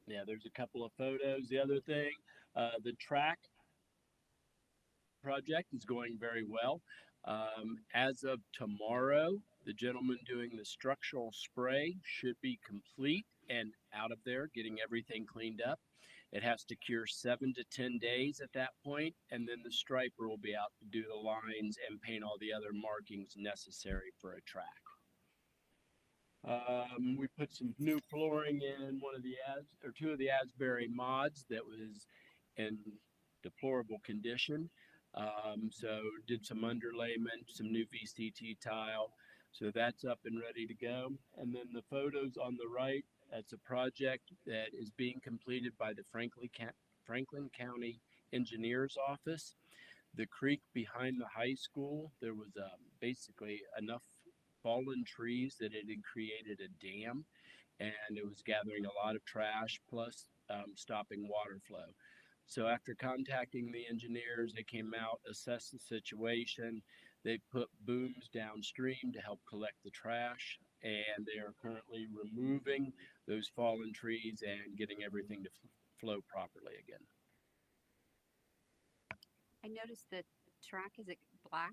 Yeah, there's a couple of photos. The other thing, the track project is going very well. As of tomorrow, the gentleman doing the structural spray should be complete and out of there, getting everything cleaned up. It has to cure 7 to 10 days at that point, and then the striper will be out to do the lines and paint all the other markings necessary for a track. We put some new flooring in two of the Asbury mods that was in deplorable condition. So did some underlayment, some new VCT tile. So that's up and ready to go. And then the photos on the right, that's a project that is being completed by the Franklin County Engineers Office. The creek behind the high school, there was basically enough fallen trees that it had created a dam, and it was gathering a lot of trash plus stopping water flow. So after contacting the engineers, they came out, assessed the situation. They put booms downstream to help collect the trash, and they are currently removing those fallen trees and getting everything to flow properly again. I noticed the track, is it black?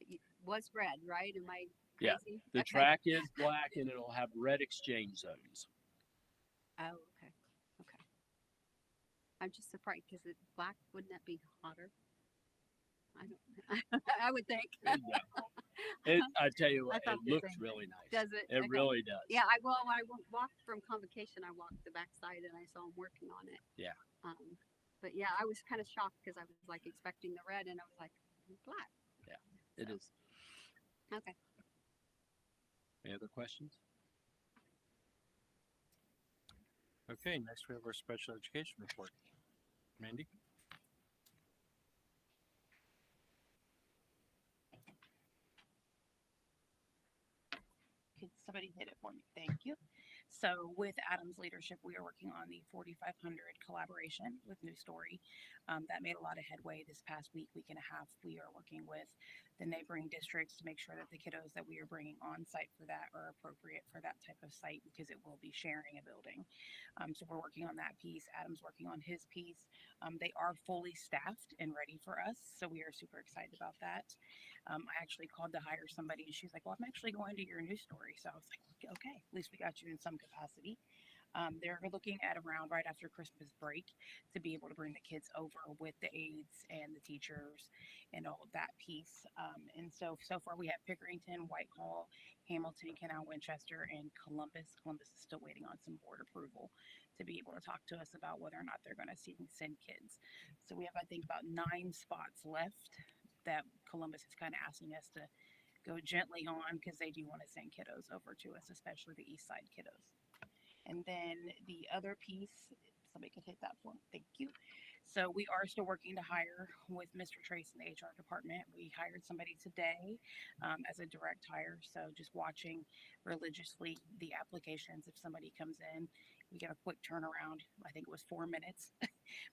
It was red, right? Am I Yeah, crazy? the Okay. track is black and it'll have red exchange zones. Oh, okay. Okay. I'm just surprised because it black, wouldn't that be hotter? I don't, I would think. I tell you I what, thought it the looks same really thing. nice. Does it? It Okay. really does. Yeah, when I walked from convocation, I walked the backside and I saw him working on it. Yeah. But yeah, I was kind of shocked because I was like expecting the red and I was like, black. Yeah, it is. Okay. Any other questions? Okay, next we have our special education report. Mandy? Could somebody hit it for me? Thank you. So with Adam's leadership, we are working on the 4500 collaboration with New Story. That made a lot of headway this past week and a half. We are working with the neighboring districts to make sure that the kiddos that we are bringing on site for that are appropriate for that type of site because it will be sharing a building. So we're working on that piece. Adam's working on his piece. They are fully staffed and ready for us. So we are super excited about that. I actually called to hire somebody and she's like, well, I'm actually going to your New Story. So I was like, okay, at least we got you in some capacity. They're looking at around right after Christmas break to be able to bring the kids over with the aides and the teachers and all of that piece. And so far we have Pickerington, Whitehall, Hamilton, Canal, Winchester, and Columbus. Columbus is still waiting on some board approval to be able to talk to us about whether or not they're going to send kids. So we have, I think, about 9 spots left that Columbus is kind of asking us to go gently on because they do want to send kiddos over to us, especially the east side kiddos. And then the other piece, somebody could hit that for me. Thank you. So we are still working to hire with Mr. Trace in the HR department. We hired somebody today as a direct hire. So just watching religiously the applications. If somebody comes in, we get a quick turnaround. I think it was 4 minutes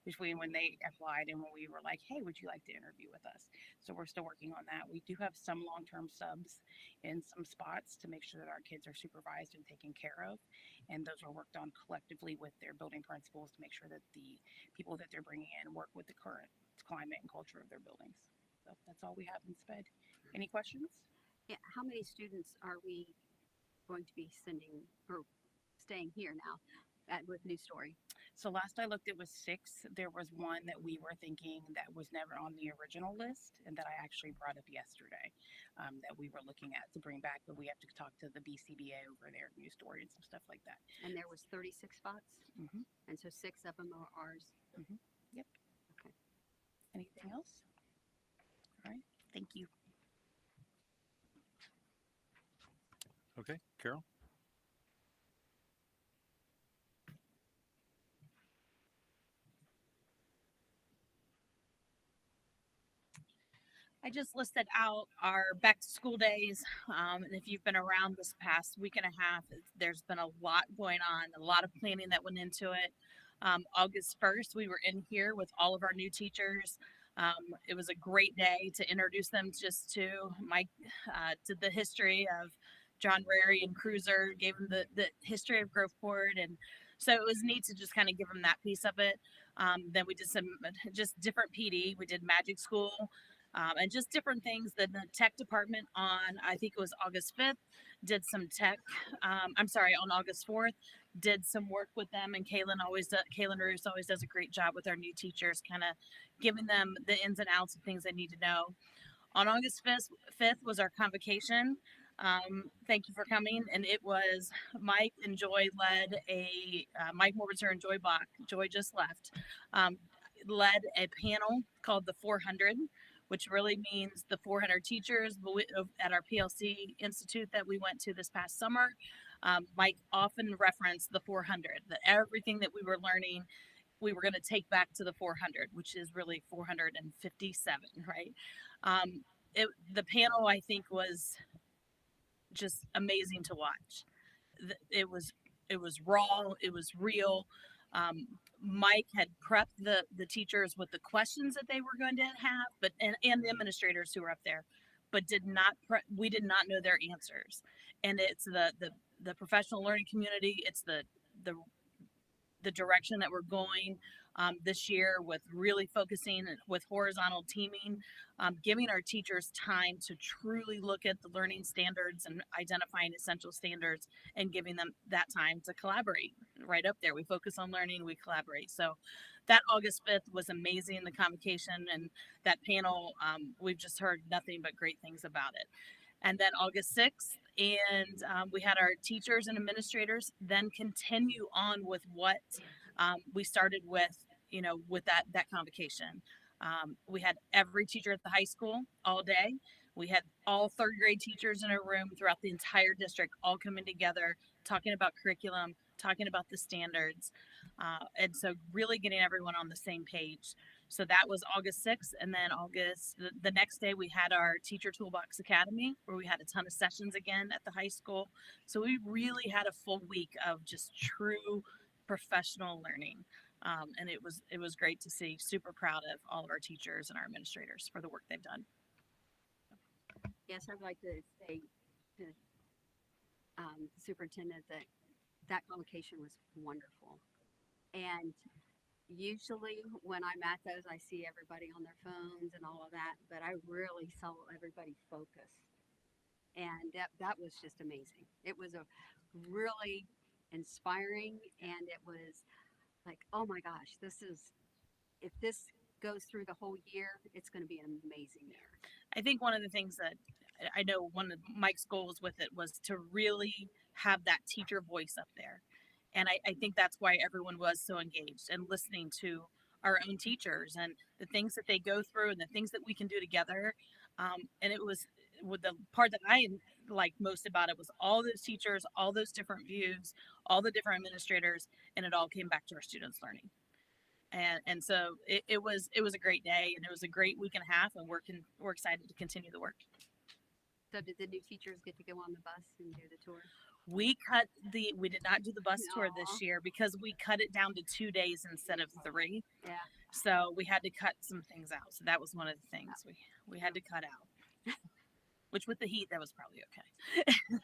between when they applied and when we were like, hey, would you like to interview with us? So we're still working on that. We do have some long-term subs in some spots to make sure that our kids are supervised and taken care of. And those are worked on collectively with their building principals to make sure that the people that they're bringing in work with the current climate and culture of their buildings. So that's all we have in SPED. Any questions? Yeah. How many students are we going to be sending or staying here now with New Story? So last I looked, it was 6. There was one that we were thinking that was never on the original list and that I actually brought up yesterday that we were looking at to bring back, but we have to talk to the BCBA over there at New Story and some stuff like that. And there was 36 spots? Mm-hmm. And so 6 of them are ours? Mm-hmm. Yep. Okay. Anything else? All right. Thank you. Okay, Carol? I just listed out our back to school days. And if you've been around this past week and a half, there's been a lot going on, a lot of planning that went into it. August 1st, we were in here with all of our new teachers. It was a great day to introduce them just to to the history of John Rary and Cruiser, gave them the history of Groveport. And so it was neat to just kind of give them that piece of it. Then we did some just different PD. We did magic school. And just different things that the tech department on, I think it was August 5th, did some tech. On August 4th, did some work with them. And Kaylin Roos always does a great job with our new teachers, kind of giving them the ins and outs of things they need to know. On August 5th was our convocation. Thank you for coming. And it was Mike and Joy led Mike Morbitzer and Joy Bach. Joy just left. Led a panel called the 400. Which really means the 400 teachers at our PLC Institute that we went to this past summer. Mike often referenced the 400, that everything that we were learning, we were going to take back to the 400, which is really 457, right? The panel, I think, was just amazing to watch. It was raw, it was real. Mike had prepped the teachers with the questions that they were going to have, and the administrators who were up there, but we did not know their answers. And it's the professional learning community. It's the the direction that we're going this year with really focusing with horizontal teaming, giving our teachers time to truly look at the learning standards and identifying essential standards and giving them that time to collaborate right up there. We focus on learning, we collaborate. So that August 5th was amazing, the convocation and that panel. We've just heard nothing but great things about it. And then August 6th, and we had our teachers and administrators then continue on with what we started with, with that convocation. We had every teacher at the high school all day. We had all third grade teachers in a room throughout the entire district, all coming together, talking about curriculum, talking about the standards. And so really getting everyone on the same page. So that was August 6th. And then the next day, we had our Teacher Toolbox Academy, where we had a ton of sessions again at the high school. So we really had a full week of just true professional learning. And it was great to see. Super proud of all of our teachers and our administrators for the work they've done. Yes, I'd like to say to the superintendent that convocation was wonderful. And usually when I'm at those, I see everybody on their phones and all of that, but I really saw everybody focused. And that was just amazing. It was a really inspiring, and it was like, oh my gosh, if this goes through the whole year, it's going to be an amazing year. I think one of the things that I know one of Mike's goals with it was to really have that teacher voice up there. And I think that's why everyone was so engaged and listening to our own teachers and the things that they go through and the things that we can do together. And it was with the part that I liked most about it was all those teachers, all those different views, all the different administrators, and it all came back to our students learning. And so it was a great day, and it was a great week and a half, and we're excited to continue the work. So did the new teachers get to go on the bus and do the tour? We did not do the bus tour this year because we cut it down to 2 days instead of 3. Yeah. So we had to cut some things out. So that was one of the things we had to cut out. Which with the heat, that was probably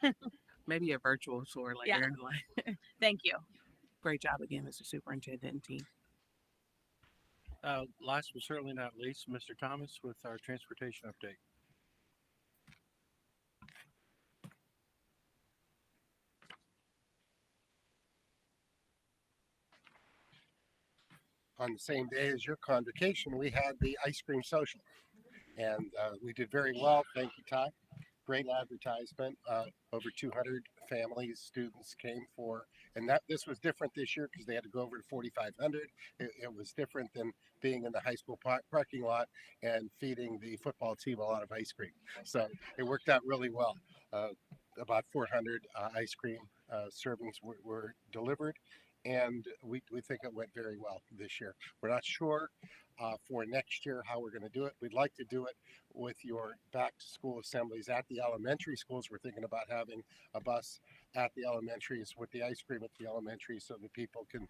okay. Maybe a virtual tour later. Yeah. Thank you. Great job again, Mr. Superintendent and team. Last but certainly not least, Mr. Thomas with our transportation update. On the same day as your convocation, we had the ice cream social, and we did very well. Thank you, Ty. Great advertisement. Over 200 families, students came for, and this was different this year because they had to go over to 4,500. It was different than being in the high school parking lot and feeding the football team a lot of ice cream. So it worked out really well. About 400 ice cream servings were delivered, and we think it went very well this year. We're not sure for next year how we're going to do it. We'd like to do it with your back to school assemblies at the elementary schools. We're thinking about having a bus at the elementaries with the ice cream at the elementary so that people can,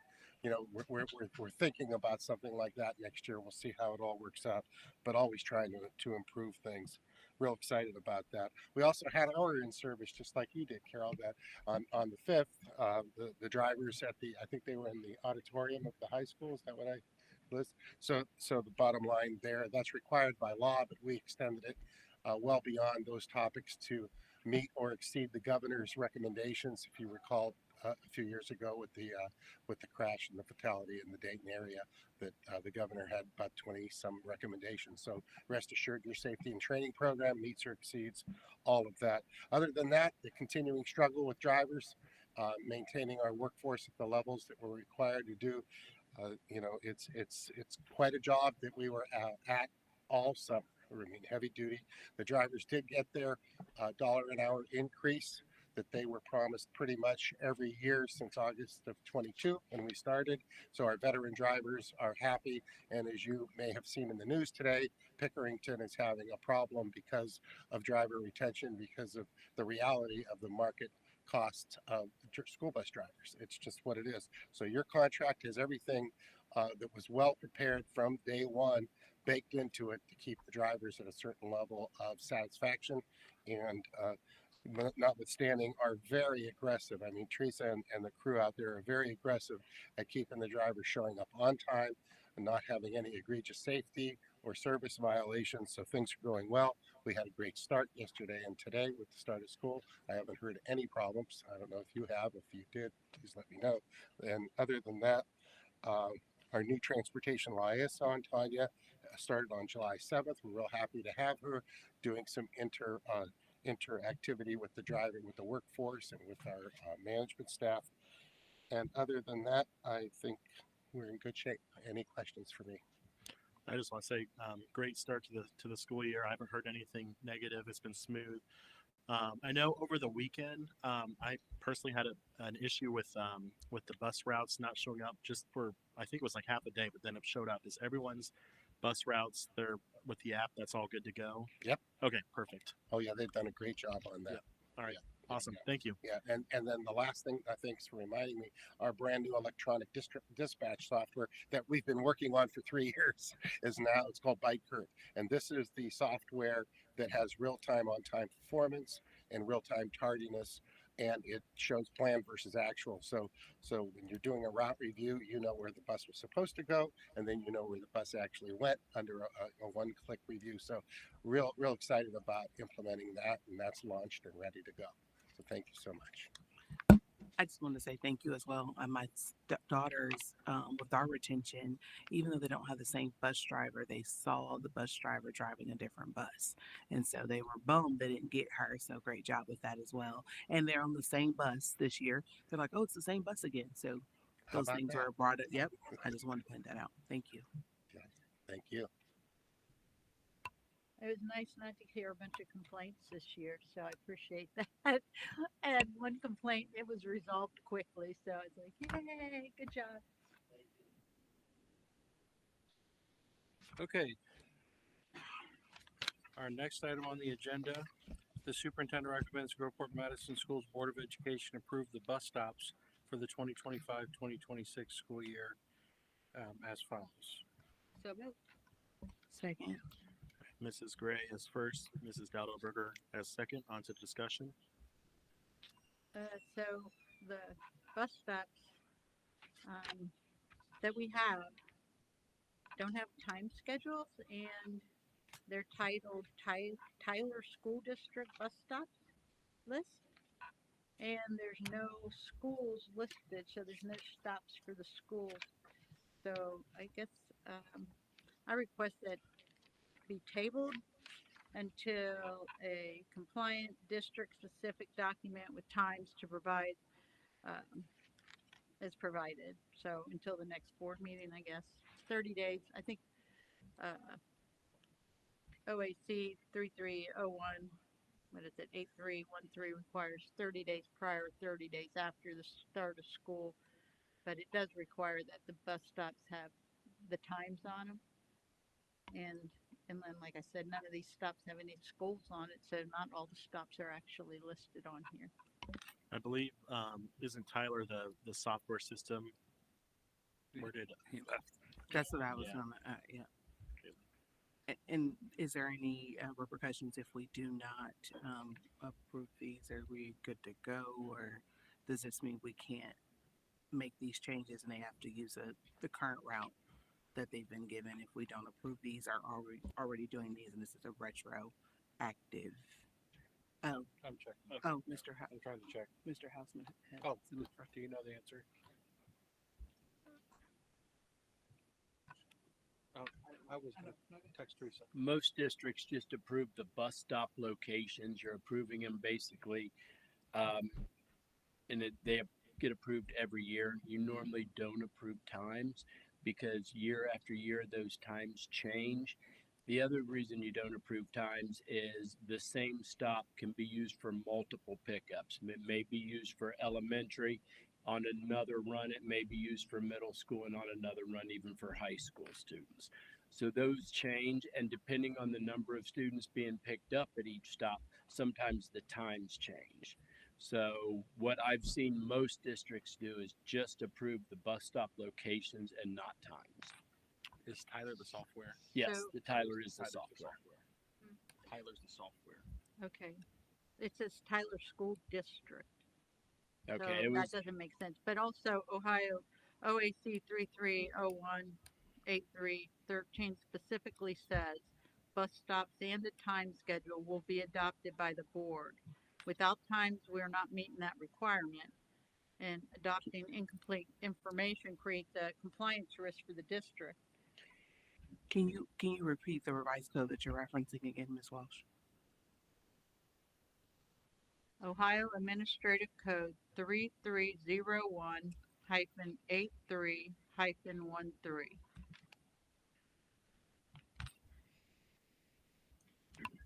we're thinking about something like that next year. We'll see how it all works out, but always trying to improve things. Real excited about that. We also had our in-service, just like you did, Carol, that on the 5th, the drivers I think they were in the auditorium of the high school. Is that what I list? So the bottom line there, that's required by law, but we extended it well beyond those topics to meet or exceed the governor's recommendations. If you recall, a few years ago with the crash and the fatality in the Dayton area, that the governor had about 20 some recommendations. So rest assured, your safety and training program meets or exceeds all of that. Other than that, the continuing struggle with drivers, maintaining our workforce at the levels that we're required to do. It's quite a job that we were at all summer. I mean, heavy duty. The drivers did get their $1 an hour increase that they were promised pretty much every year since August of 22 when we started. So our veteran drivers are happy. And as you may have seen in the news today, Pickerington is having a problem because of driver retention, because of the reality of the market cost of school bus drivers. It's just what it is. So your contract has everything that was well prepared from day one baked into it to keep the drivers at a certain level of satisfaction. And notwithstanding, are very aggressive. I mean, Teresa and the crew out there are very aggressive at keeping the drivers showing up on time and not having any egregious safety or service violations. So things are going well. We had a great start yesterday and today with the start of school. I haven't heard any problems. I don't know if you have. If you did, please let me know. And other than that, our new transportation liaison, Tanya, started on July 7th. We're real happy to have her doing some interactivity with the driving, with the workforce, and with our management staff. And other than that, I think we're in good shape. Any questions for me? I just want to say, great start to the school year. I haven't heard anything negative. It's been smooth. I know over the weekend, I personally had an issue with the bus routes not showing up just for, I think it was like half a day, but then it showed up. Is everyone's bus routes there with the app? That's all good to go? Yep. Okay, perfect. Oh yeah, they've done a great job on that. Yep. All right. Yeah. Awesome. Thank you. Yeah, and then the last thing I think is reminding me, our brand new electronic dispatch software that we've been working on for 3 years is now, it's called Bike Curve. And this is the software that has real-time on-time performance and real-time tardiness, and it shows plan versus actual. So when you're doing a route review, you know where the bus was supposed to go, and then you know where the bus actually went under a one-click review. So real excited about implementing that, and that's launched and ready to go. So thank you so much. I just want to say thank you as well. My stepdaughters, with our retention, even though they don't have the same bus driver, they saw the bus driver driving a different bus. And so they were bummed they didn't get her. So great job with that as well. And they're on the same bus this year. They're like, oh, it's the same bus again. So How those about things that? were brought up. Yep. I just wanted to point that out. Thank you. Yeah, thank you. It was nice not to hear a bunch of complaints this year, so I appreciate that. And one complaint, it was resolved quickly, so it's like, yay, good job. Okay. Our next item on the agenda, the superintendent recommends Groveport Madison Schools Board of Education approve the bus stops for the 2025-2026 school year as follows. So moved. Second. Mrs. Gray is first, Mrs. Dowdleberger as second. On to discussion. So the bus stops that we have don't have time schedules, and they're titled Tyler School District Bus Stops List. And there's no schools listed, so there's no stops for the schools. So I guess I request that be tabled until a compliant district-specific document with times to provide is provided. So until the next board meeting, I guess, 30 days. I think OAC 3301, what is it, 8313 requires 30 days prior, 30 days after the start of school. But it does require that the bus stops have the times on them. And then, like I said, none of these stops have any schools on it, so not all the stops are actually listed on here. I believe, isn't Tyler the software system? Where did He left. That's what I was Yeah. going to, yeah. And is there any repercussions if we do not approve these? Are we good to go, or does this mean we can't make these changes and they have to use the current route that they've been given if we don't approve these? Are already doing these, and this is a retroactive? Oh, I'm checking. oh, Mr. I'm trying to check. Mr. Hausman. has Oh, some- do you know the answer? Oh, I was gonna text Teresa. Most districts just approve the bus stop locations. You're approving them basically, and they get approved every year. You normally don't approve times because year after year those times change. The other reason you don't approve times is the same stop can be used for multiple pickups. It may be used for elementary. On another run, it may be used for middle school, and on another run, even for high school students. So those change, and depending on the number of students being picked up at each stop, sometimes the times change. So what I've seen most districts do is just approve the bus stop locations and not times. is Tyler the software? Yes, So- the Tyler is the Tyler's software. Tyler's the software. Okay. it says Tyler School District. Okay, So it was, that doesn't make sense. But also Ohio OAC 33018313 specifically says bus stops and the time schedule will be adopted by the board. Without times, we're not meeting that requirement. And adopting incomplete information creates a compliance risk for the district. Can you repeat the revised code that you're referencing again, Ms. Walsh? Ohio Administrative Code 3301-83-13.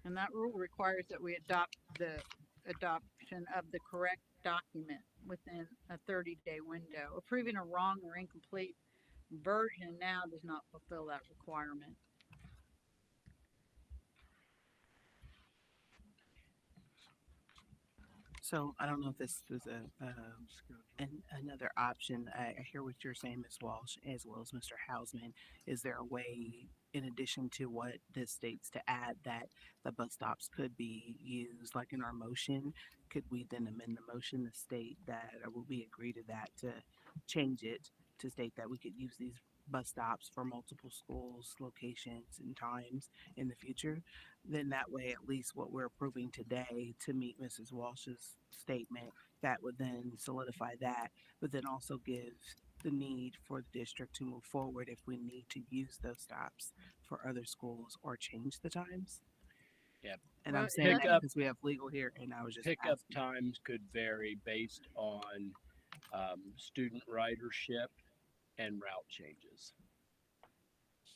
And that rule requires that we adopt the adoption of the correct document within a 30-day window. Approving a wrong or incomplete version now does not fulfill that requirement. So I don't know if this is another option. I hear what you're saying, Ms. Walsh, as well as Mr. Hausman. Is there a way, in addition to what this states, to add that the bus stops could be used, like in our motion? Could we then amend the motion to state that, or will we agree to that, to change it to state that we could use these bus stops for multiple schools, locations, and times in the future? Then that way, at least what we're approving today to meet Mrs. Walsh's statement, that would then solidify that, but then also give the need for the district to move forward if we need to use those stops for other schools or change the times. Yep. And Well, I'm saying that Pickup- because we have legal here, and I was just pickup asking. times could vary based on student ridership and route changes.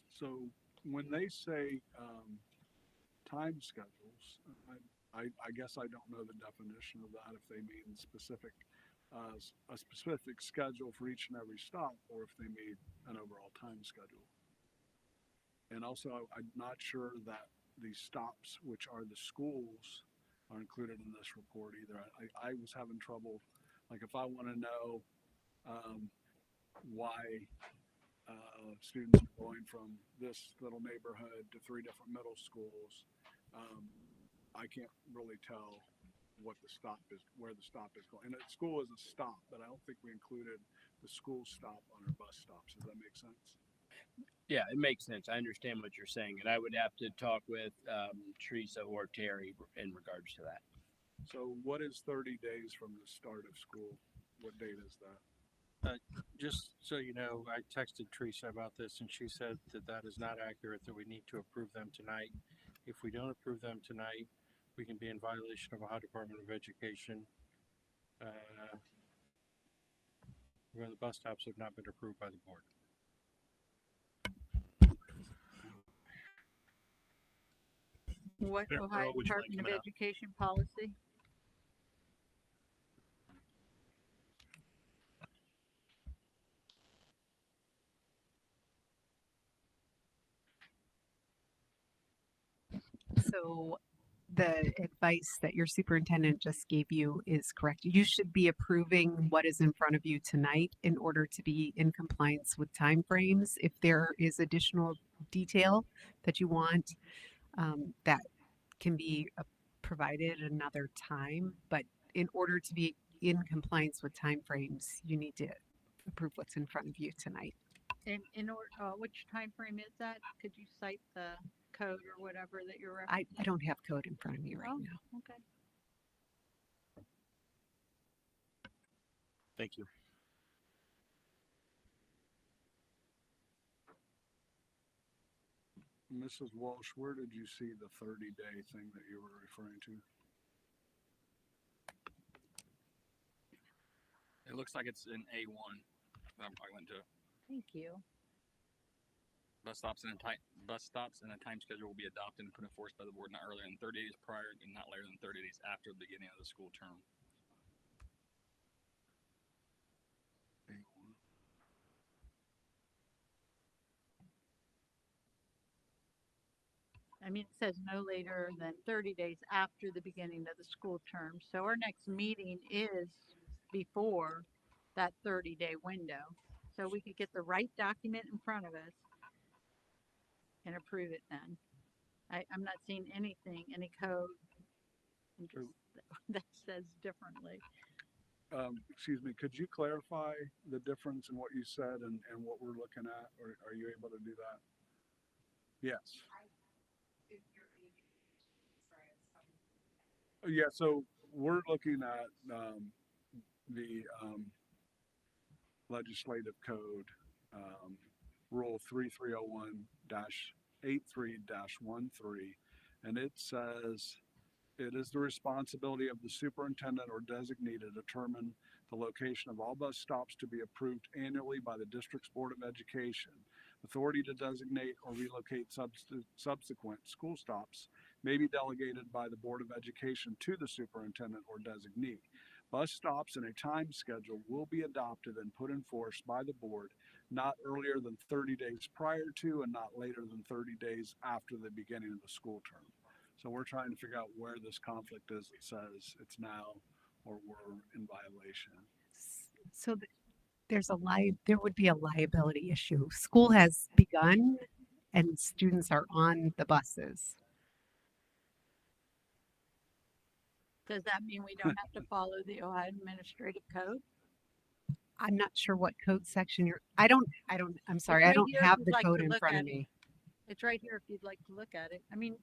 So when they say time schedules, I guess I don't know the definition of that, if they mean specific, a specific schedule for each and every stop, or if they mean an overall time schedule. And also, I'm not sure that the stops, which are the schools, are included in this report either. I was having trouble, like if I want to know why students are going from this little neighborhood to 3 different middle schools, I can't really tell what the stop is, where the stop is going. And at school is a stop, but I don't think we included the school stop on our bus stops. Does that make sense? Yeah, it makes sense. I understand what you're saying, and I would have to talk with Teresa or Terry in regards to that. So what is 30 days from the start of school? What date is that? Just so you know, I texted Teresa about this and she said that that is not accurate, that we need to approve them tonight. If we don't approve them tonight, we can be in violation of Ohio Department of Education. When the bus stops have not been approved by the board. What Earl, Ohio would you like Department of coming up? Education policy? So the advice that your superintendent just gave you is correct. You should be approving what is in front of you tonight in order to be in compliance with timeframes. If there is additional detail that you want, that can be provided another time. But in order to be in compliance with timeframes, you need to approve what's in front of you tonight. In order, which time frame is that? Could you cite the code or whatever that you're I referencing? don't have code in front of me right Oh. now. Okay. Thank you. Mrs. Walsh, where did you see the 30-day thing that you were referring to? It looks like it's in A1. I went to Thank you. bus stops and a time schedule will be adopted and put in force by the board not earlier than 30 days prior and not later than 30 days after the beginning of the school term. I mean, it says no later than 30 days after the beginning of the school term. So our next meeting is before that 30-day window. So we could get the right document in front of us and approve it then. I'm not seeing anything, any code. I'm just that says differently. Excuse me, could you clarify the difference in what you said and what we're looking at, or are you able to do that? Yes. Yeah, so we're looking at the legislative code, rule 3301-83-13, and it says it is the responsibility of the superintendent or designee to determine the location of all bus stops to be approved annually by the district's Board of Education. Authority to designate or relocate subsequent school stops may be delegated by the Board of Education to the superintendent or designee. Bus stops and a time schedule will be adopted and put in force by the board not earlier than 30 days prior to and not later than 30 days after the beginning of the school term. So we're trying to figure out where this conflict is that says it's now or we're in violation. So there would be a liability issue. School has begun and students are on the buses. Does that mean we don't have to follow the Ohio Administrative Code? I'm not sure what code section I'm sorry, It's I right don't here if have you'd the like code to in look front at of it. me. It's right here if you'd like to look at it. I mean,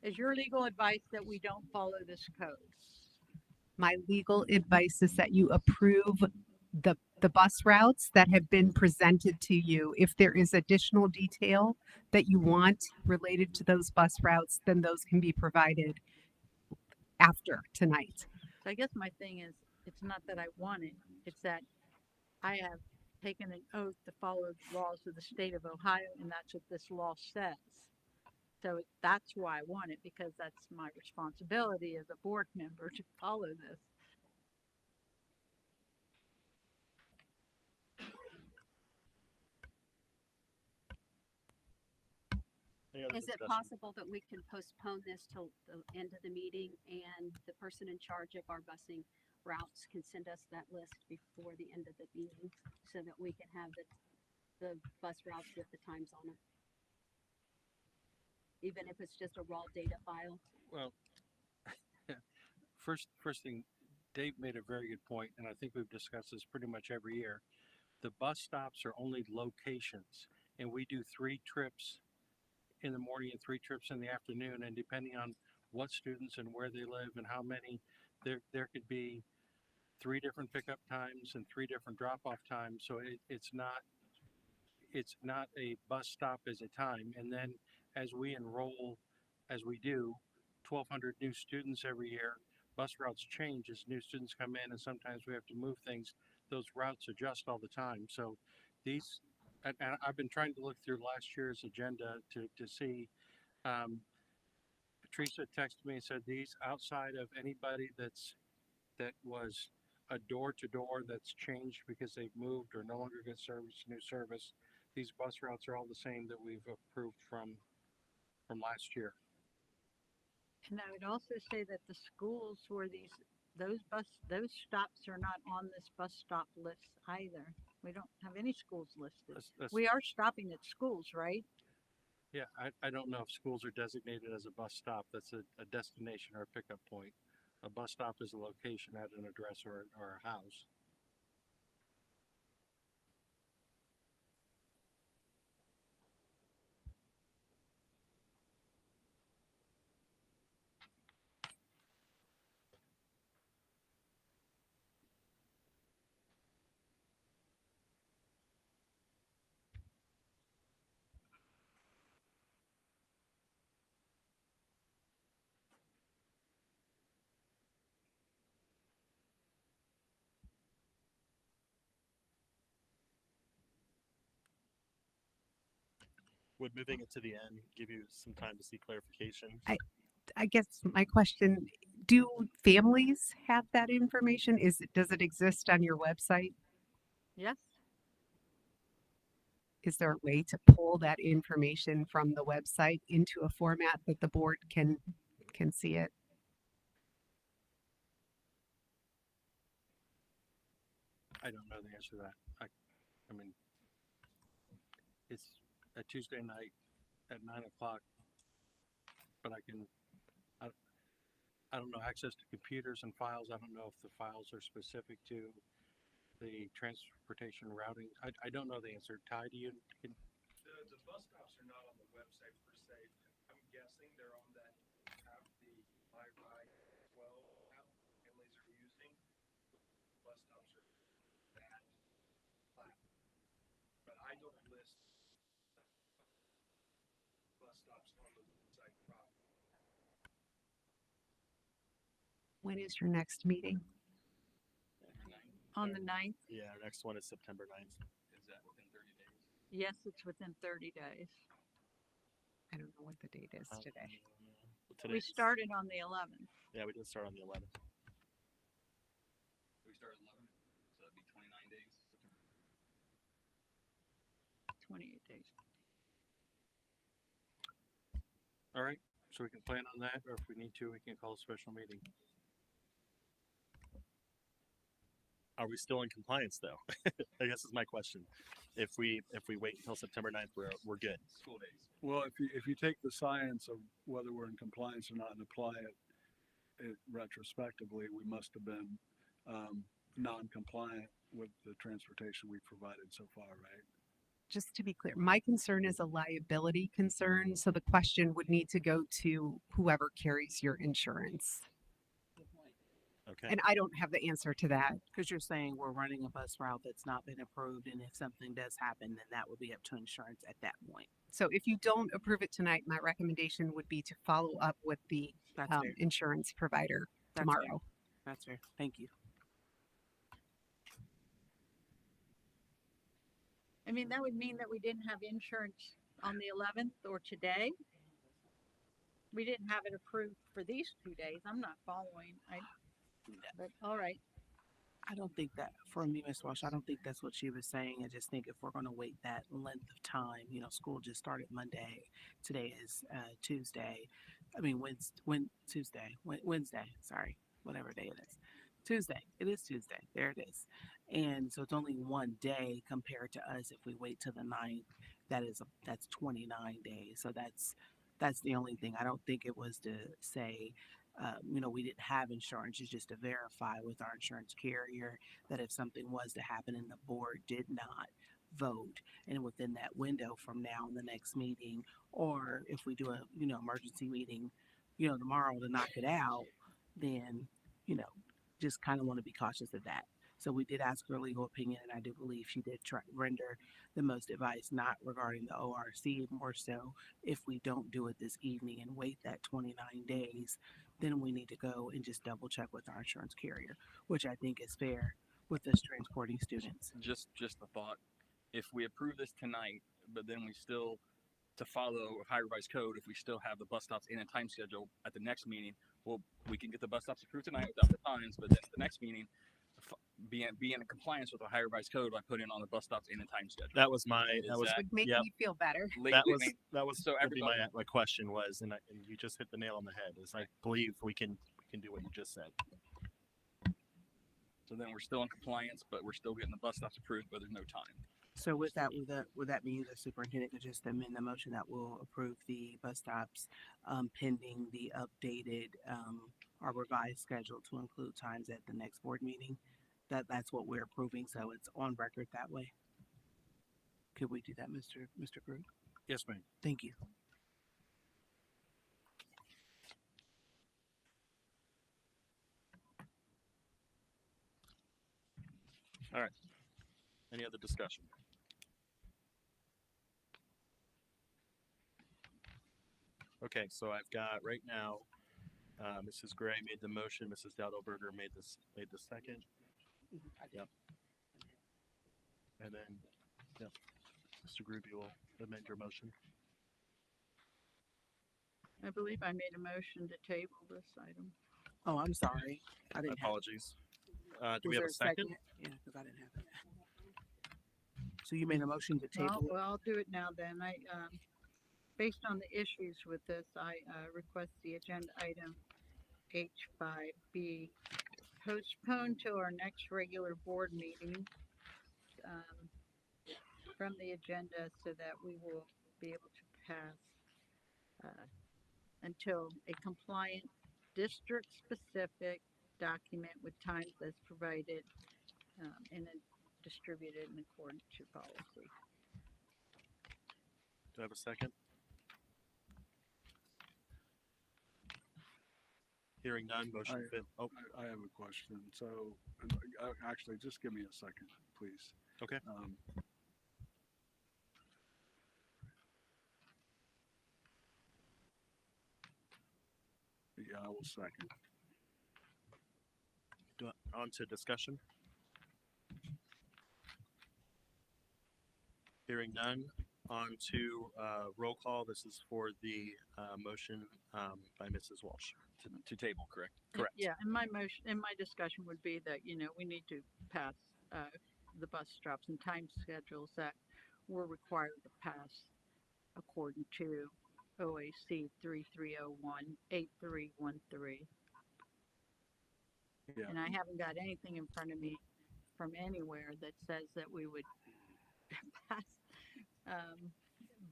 is your legal advice that we don't follow this code? My legal advice is that you approve the bus routes that have been presented to you. If there is additional detail that you want related to those bus routes, then those can be provided after tonight. So I guess my thing is, it's not that I want it, it's that I have taken an oath to follow the laws of the state of Ohio, and that's what this law says. So that's why I want it, because that's my responsibility as a board member to follow this. Any other Is it discussion? possible that we can postpone this till the end of the meeting and the person in charge of our busing routes can send us that list before the end of the meeting so that we can have the bus routes with the times on it? Even if it's just a raw data file? Well, first thing, Dave made a very good point, and I think we've discussed this pretty much every year. The bus stops are only locations, and we do 3 trips in the morning and 3 trips in the afternoon, and depending on what students and where they live and how many, there could be 3 different pickup times and 3 different drop-off times. So it's not a bus stop as a time. And then as we enroll, as we do, 1,200 new students every year, bus routes change as new students come in, and sometimes we have to move things. Those routes adjust all the time. So these, and I've been trying to look through last year's agenda to see. Teresa texted me and said these, outside of anybody that was a door to door that's changed because they've moved or no longer get service, new service, these bus routes are all the same that we've approved from last year. And I would also say that the schools where those stops are not on this bus stop list either. We don't have any schools listed. We are stopping at schools, right? Yeah, I don't know if schools are designated as a bus stop. That's a destination or a pickup point. A bus stop is a location at an address or a house. Would moving it to the end give you some time to see clarification? I guess my question, do families have that information? Does it exist on your website? Yes. Is there a way to pull that information from the website into a format that the board can see it? I don't know the answer to that. I mean, it's a Tuesday night at 9 o'clock, but I don't know, access to computers and files. I don't know if the files are specific to the transportation routing. I don't know the answer. Ty, do you? The bus stops are not on the website per se. I'm guessing they're on that app, the My Ride 12 app families are using. Bus stops are that platform. But I don't list bus stops on the website properly. When is your next meeting? On the 9th? Yeah, our next one is September 9th. Is that within 30 days? Yes, it's within 30 days. I don't know what the date is today. We started on the 11th. Yeah, we did start on the 11th. We start at 11, so that'd be 29 days. 28 days. All right, so we can plan on that, or if we need to, we can call a special meeting. Are we still in compliance though? I guess is my question. If we wait until September 9th, we're good. School days. Well, if you take the science of whether we're in compliance or not and apply it retrospectively, we must have been non-compliant with the transportation we provided so far, right? Just to be clear, my concern is a liability concern. So the question would need to go to whoever carries your insurance. Okay. And I don't have the answer to that. Because you're saying we're running a bus route that's not been approved, and if something does happen, then that would be up to insurance at that point. So if you don't approve it tonight, my recommendation would be to follow up with the That's fair. insurance provider That's tomorrow. fair. That's fair. Thank you. I mean, that would mean that we didn't have insurance on the 11th or today. We didn't have it approved for these 2 days. I'm not following. But all right. I don't think that, for me, Ms. Walsh, I don't think that's what she was saying. I just think if we're going to wait that length of time, school just started Monday. Today is Tuesday. I mean, Wednesday, sorry, whatever day it is. Tuesday. It is Tuesday. There it is. And so it's only one day compared to us. If we wait till the 9th, that's 29 days. So that's the only thing. I don't think it was to say, we didn't have insurance. It's just to verify with our insurance carrier that if something was to happen and the board did not vote, and within that window from now and the next meeting, or if we do a emergency meeting, tomorrow to knock it out, then just kind of want to be cautious of that. So we did ask her legal opinion, and I do believe she did render the most advice, not regarding the ORC, more so if we don't do it this evening and wait that 29 days, then we need to go and just double check with our insurance carrier, which I think is fair with us transporting students. Just a thought. If we approve this tonight, but then we still, to follow Ohio Revised Code, if we still have the bus stops in a time schedule at the next meeting, well, we can get the bus stops approved tonight without the times, but then at the next meeting, be in compliance with Ohio Revised Code by putting on the bus stops in a time schedule. That was my. That was. Would make Yep. me feel better. That was so would be everybody. my question was, and you just hit the nail on the head. Is I believe we can do what you just said. So then we're still in compliance, but we're still getting the bus stops approved, but there's no time. So with that, would that mean the superintendent could just amend the motion that will approve the bus stops pending the updated or revised schedule to include times at the next board meeting? That's what we're approving, so it's on record that way. Could we do that, Mr. Group? Yes, ma'am. Thank you. All right. Any other discussion? Okay, so I've got right now, Mrs. Gray made the motion, Mrs. Dowdleberger made the second. Yep. And then, yep, Mr. Groovy will amend your motion. I believe I made a motion to table this item. Oh, I'm sorry. I didn't Apologies. Do Was we have there a second? Yeah, because I didn't have it. So you made a motion to table it? Well, I'll do it now then. Based on the issues with this, I request the agenda item H5B postponed to our next regular board meeting from the agenda so that we will be able to pass until a compliant district-specific document with times as provided, and then distributed in accordance to policy. Do I have a second? Hearing none, motion I- fit. Oh, I have a question. So, actually, just give me a second, please. okay. Yeah, I will second. On to discussion. Hearing none, on to roll call. This is for the motion by Mrs. Walsh. To table, correct? Correct. Yeah, and my motion, and my discussion would be that, we need to pass, the bus stops and time schedules that we're required to pass according to OAC 3301-8313. Yeah. And I haven't got anything in front of me from anywhere that says that we would pass,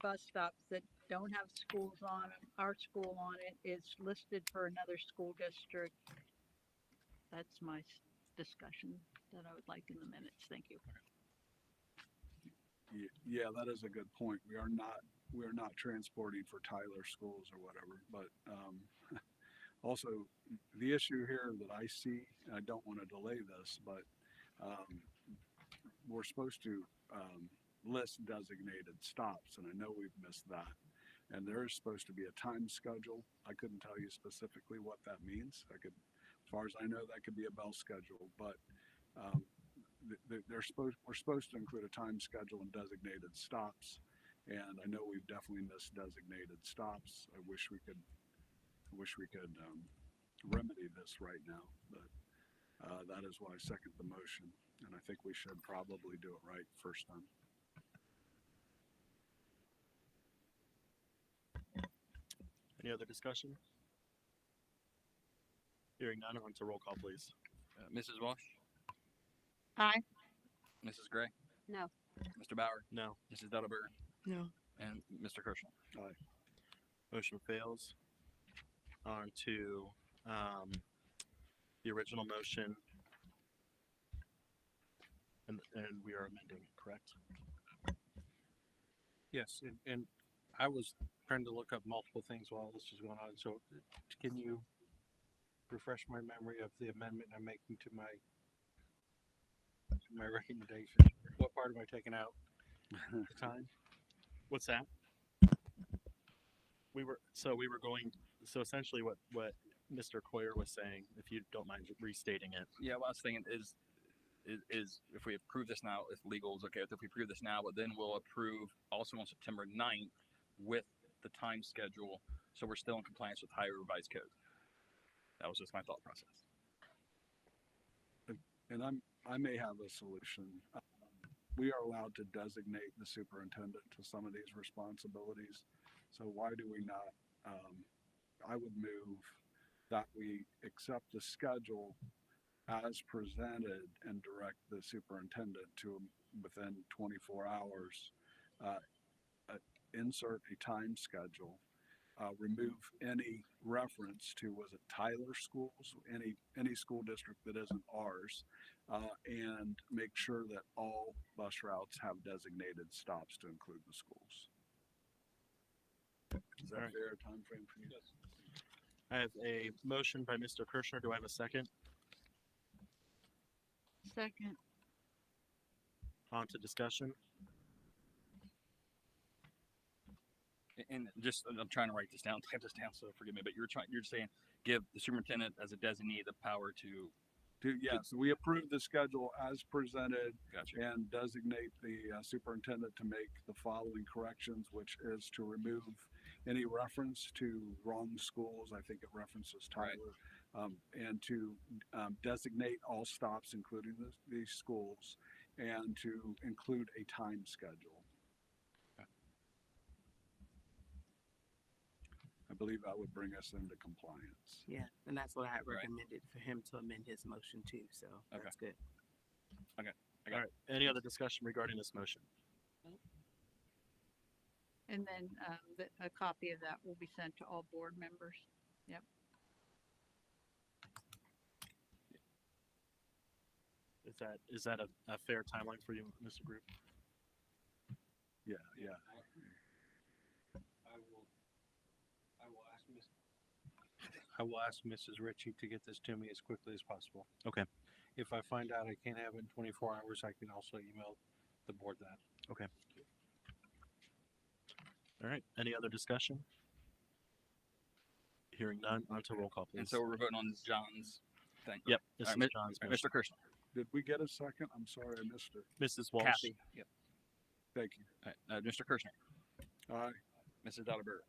bus stops that don't have schools on them. Our school on it is listed for another school district. That's my discussion that I would like in the minutes. Thank you. Yeah, that is a good point. We are not transporting for Tyler schools or whatever, but also the issue here that I see, and I don't want to delay this, but we're supposed to list designated stops, and I know we've missed that. And there is supposed to be a time schedule. I couldn't tell you specifically what that means. As far as I know, that could be a bell schedule, but we're supposed to include a time schedule and designated stops. And I know we've definitely missed designated stops. I wish we could remedy this right now, but that is why I second the motion. And I think we should probably do it right first time. Any other discussion? Hearing none, on to roll call, please. Mrs. Walsh, Aye. Mrs. Gray, No. Mr. Bauer, No. Mrs. Dettelberger, No. and Mr. Kershaw. Motion fails. On to the original motion. And we are amending, correct? Yes, and I was trying to look up multiple things while this was going on. So can you refresh my memory of the amendment I'm making to my recommendation? What part am I taking out? The time? What's that? So essentially what Mr. Coyer was saying, if you don't mind restating it. Yeah, what I was thinking is if we approve this now, if legal is okay, if we approve this now, but then we'll approve also on September 9th with the time schedule, so we're still in compliance with Ohio Revised Code. That was just my thought process. And I may have a solution. We are allowed to designate the superintendent to some of these responsibilities. So why do we not? I would move that we accept the schedule as presented and direct the superintendent to, within 24 hours, insert a time schedule, remove any reference to, was it Tyler schools, any school district that isn't ours, and make sure that all bus routes have designated stops to include the schools. Is that a fair time frame for you? I have a motion by Mr. Kirschner. Do I have a second? Second. On to discussion. And just, I'm trying to write this down, type this down, so forgive me, but you're saying give the superintendent as a designee the power to. So we approve the schedule as presented. Gotcha. And designate the superintendent to make the following corrections, which is to remove any reference to wrong schools. I think it references Tyler. Right. And to designate all stops, including these schools, and to include a time schedule. Okay. I believe that would bring us into compliance. Yeah, and that's what I had Right. recommended for him to amend his motion too, so that's good. All right. Any other discussion regarding this motion? And then a copy of that will be sent to all board members. Yep. Is that a fair timeline for you, Mr. Group? Yeah. I will ask Mrs. Ritchie to get this to me as quickly as possible. Okay. If I find out I can't have it in 24 hours, I can also email the board that. All right. Any other discussion? Hearing none, on to roll call, please. And so we're voting on John's thing. Yep, this All is right, John's Mr. motion. Kirschner, Did we get a second? I'm sorry, I missed it. Mrs. Walsh. Kathy. Yep. Thank you. All right, Mr. Kirschner, Aye. Mrs. Dotterberger.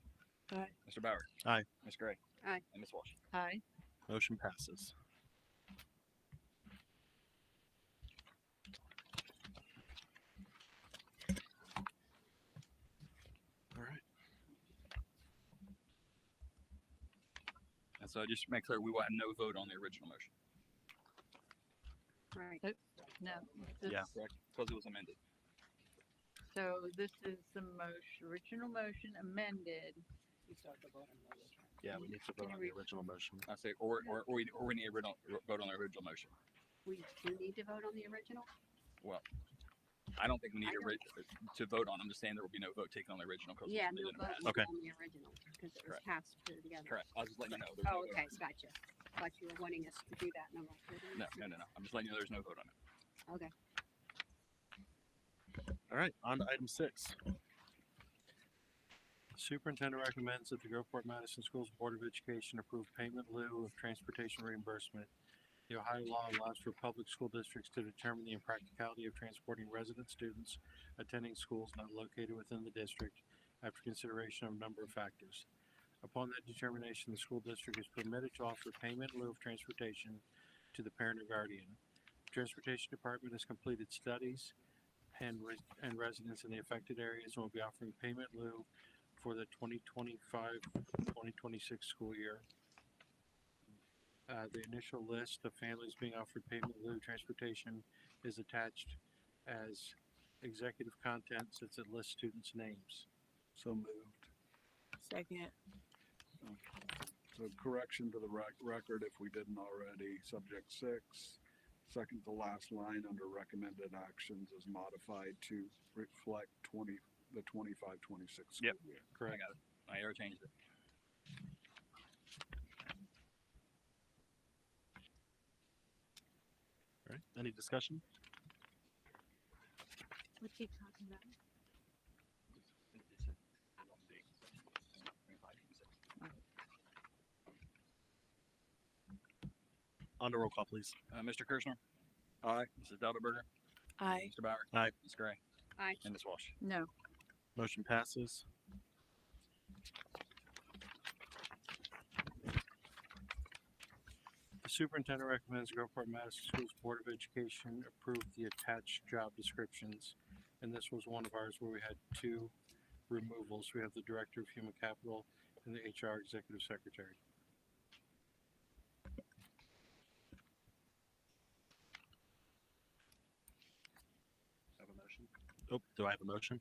Aye. Mr. Bauer. Aye. Ms. Gray. Aye. And Ms. Walsh. Aye. Motion passes. All right. And so just to make clear, we will have no vote on the original motion. Right. No. This, Yeah. Correct? Because it was amended. So this is the original motion amended. Yeah, we need to vote on the original motion. I say, or we need to vote on the original motion. We do need to vote on the original? Well, I don't think we need I to vote on. I'm just saying there will be no vote taken on the original because Yeah, it no was vote amended in the past. Okay. on the original, because it was Correct. passed together. Correct. I was just letting you know. There's no Oh, vote okay, on it. gotcha. Thought you were wanting us to do that, and I'm like, wait a No. minute. I'm just letting you know there's no vote on it. Okay. All right, on to item 6. Superintendent recommends that the Groveport Madison Schools Board of Education approve payment in lieu of transportation reimbursement. The Ohio law allows for public school districts to determine the impracticality of transporting resident students attending schools not located within the district after consideration of a number of factors. Upon that determination, the school district is permitted to offer payment in lieu of transportation to the parent or guardian. The Transportation Department has completed studies and residents in the affected areas and will be offering payment in lieu for the 2025-2026 school year. The initial list of families being offered payment in lieu of transportation is attached as executive content since it lists students' names. So moved. Second. So correction to the record, if we didn't already, subject 6, second to last line under recommended actions is modified to reflect the 25-26 school Yep. year. I got it. I never changed it. All right, any discussion? What's he talking about? On to roll call, please. Mr. Kirschner, Aye. Mrs. Dotterberger, Aye. Mr. Bauer. Aye. Ms. Gray. Aye. And Ms. Walsh. No. Motion passes. The superintendent recommends Groveport Madison Schools Board of Education approve the attached job descriptions. And this was one of ours where we had 2 removals. We have the Director of Human Capital and the HR Executive Secretary. Have a motion? Oh, do I have a motion?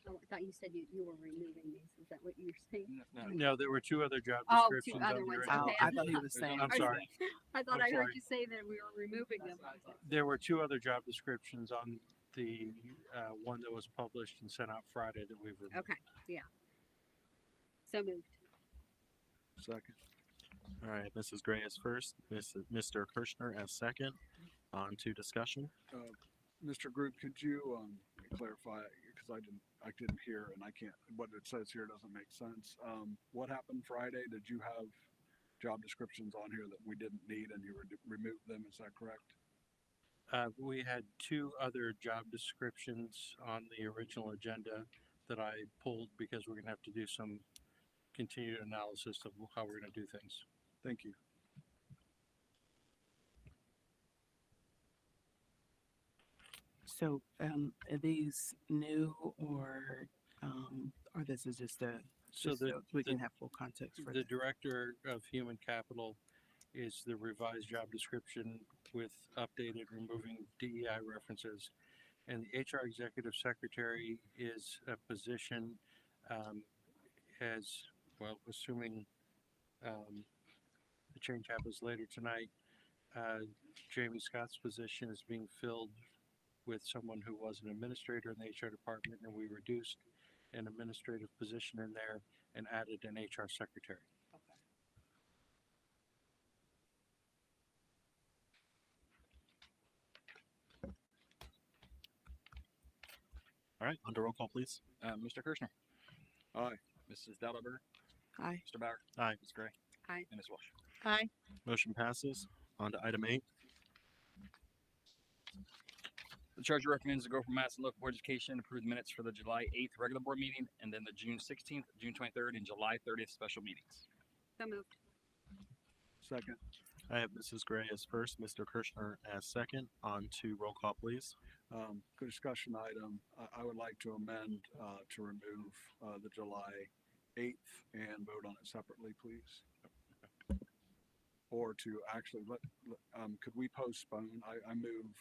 Oh, I thought you said you were removing these. Is that what you're saying? No, there were 2 other job Oh, 2 descriptions. other on the ones. original. Oh, Okay. I thought he was saying. I'm sorry. I thought I'm I heard sorry. you say that we were removing them. I was like, There were 2 other job descriptions on the one that was published and sent out Friday that we've removed. okay, yeah. So moved. Second. All right, Mrs. Gray is first, Mr. Kirschner as second. On to discussion. Mr. Group, could you clarify, because I didn't hear and I can't, what it says here doesn't make sense. What happened Friday? Did you have job descriptions on here that we didn't need and you removed them? Is that correct? We had 2 other job descriptions on the original agenda that I pulled because we're gonna have to do some continued analysis of how we're gonna do things. Thank you. So, are these new or this is just So just the, so we the, can have full context for the this? Director of Human Capital is the revised job description with updated removing DEI references. And the HR Executive Secretary is a position as, well, assuming the change happens later tonight, Jamie Scott's position is being filled with someone who was an administrator in the HR department, and we reduced an administrative position in there and added an HR secretary. All right, under roll call, please. Mr. Kirschner. Aye. Mrs. Dellenberger. Aye. Mr. Bauer. Aye. Ms. Gray. Aye. And Ms. Walsh. Aye. Motion passes. On to item 8. The treasurer recommends the Groveport Madison Local Board of Education approve the minutes for the July 8th regular board meeting and then the June 16th, June 23rd, and July 30th special meetings. So moved. Second. I have Mrs. Gray as first, Mr. Kirschner as second. On to roll call, please. Good discussion item. I would like to amend to remove the July 8th and vote on it separately, please. Or to actually could we postpone? I move,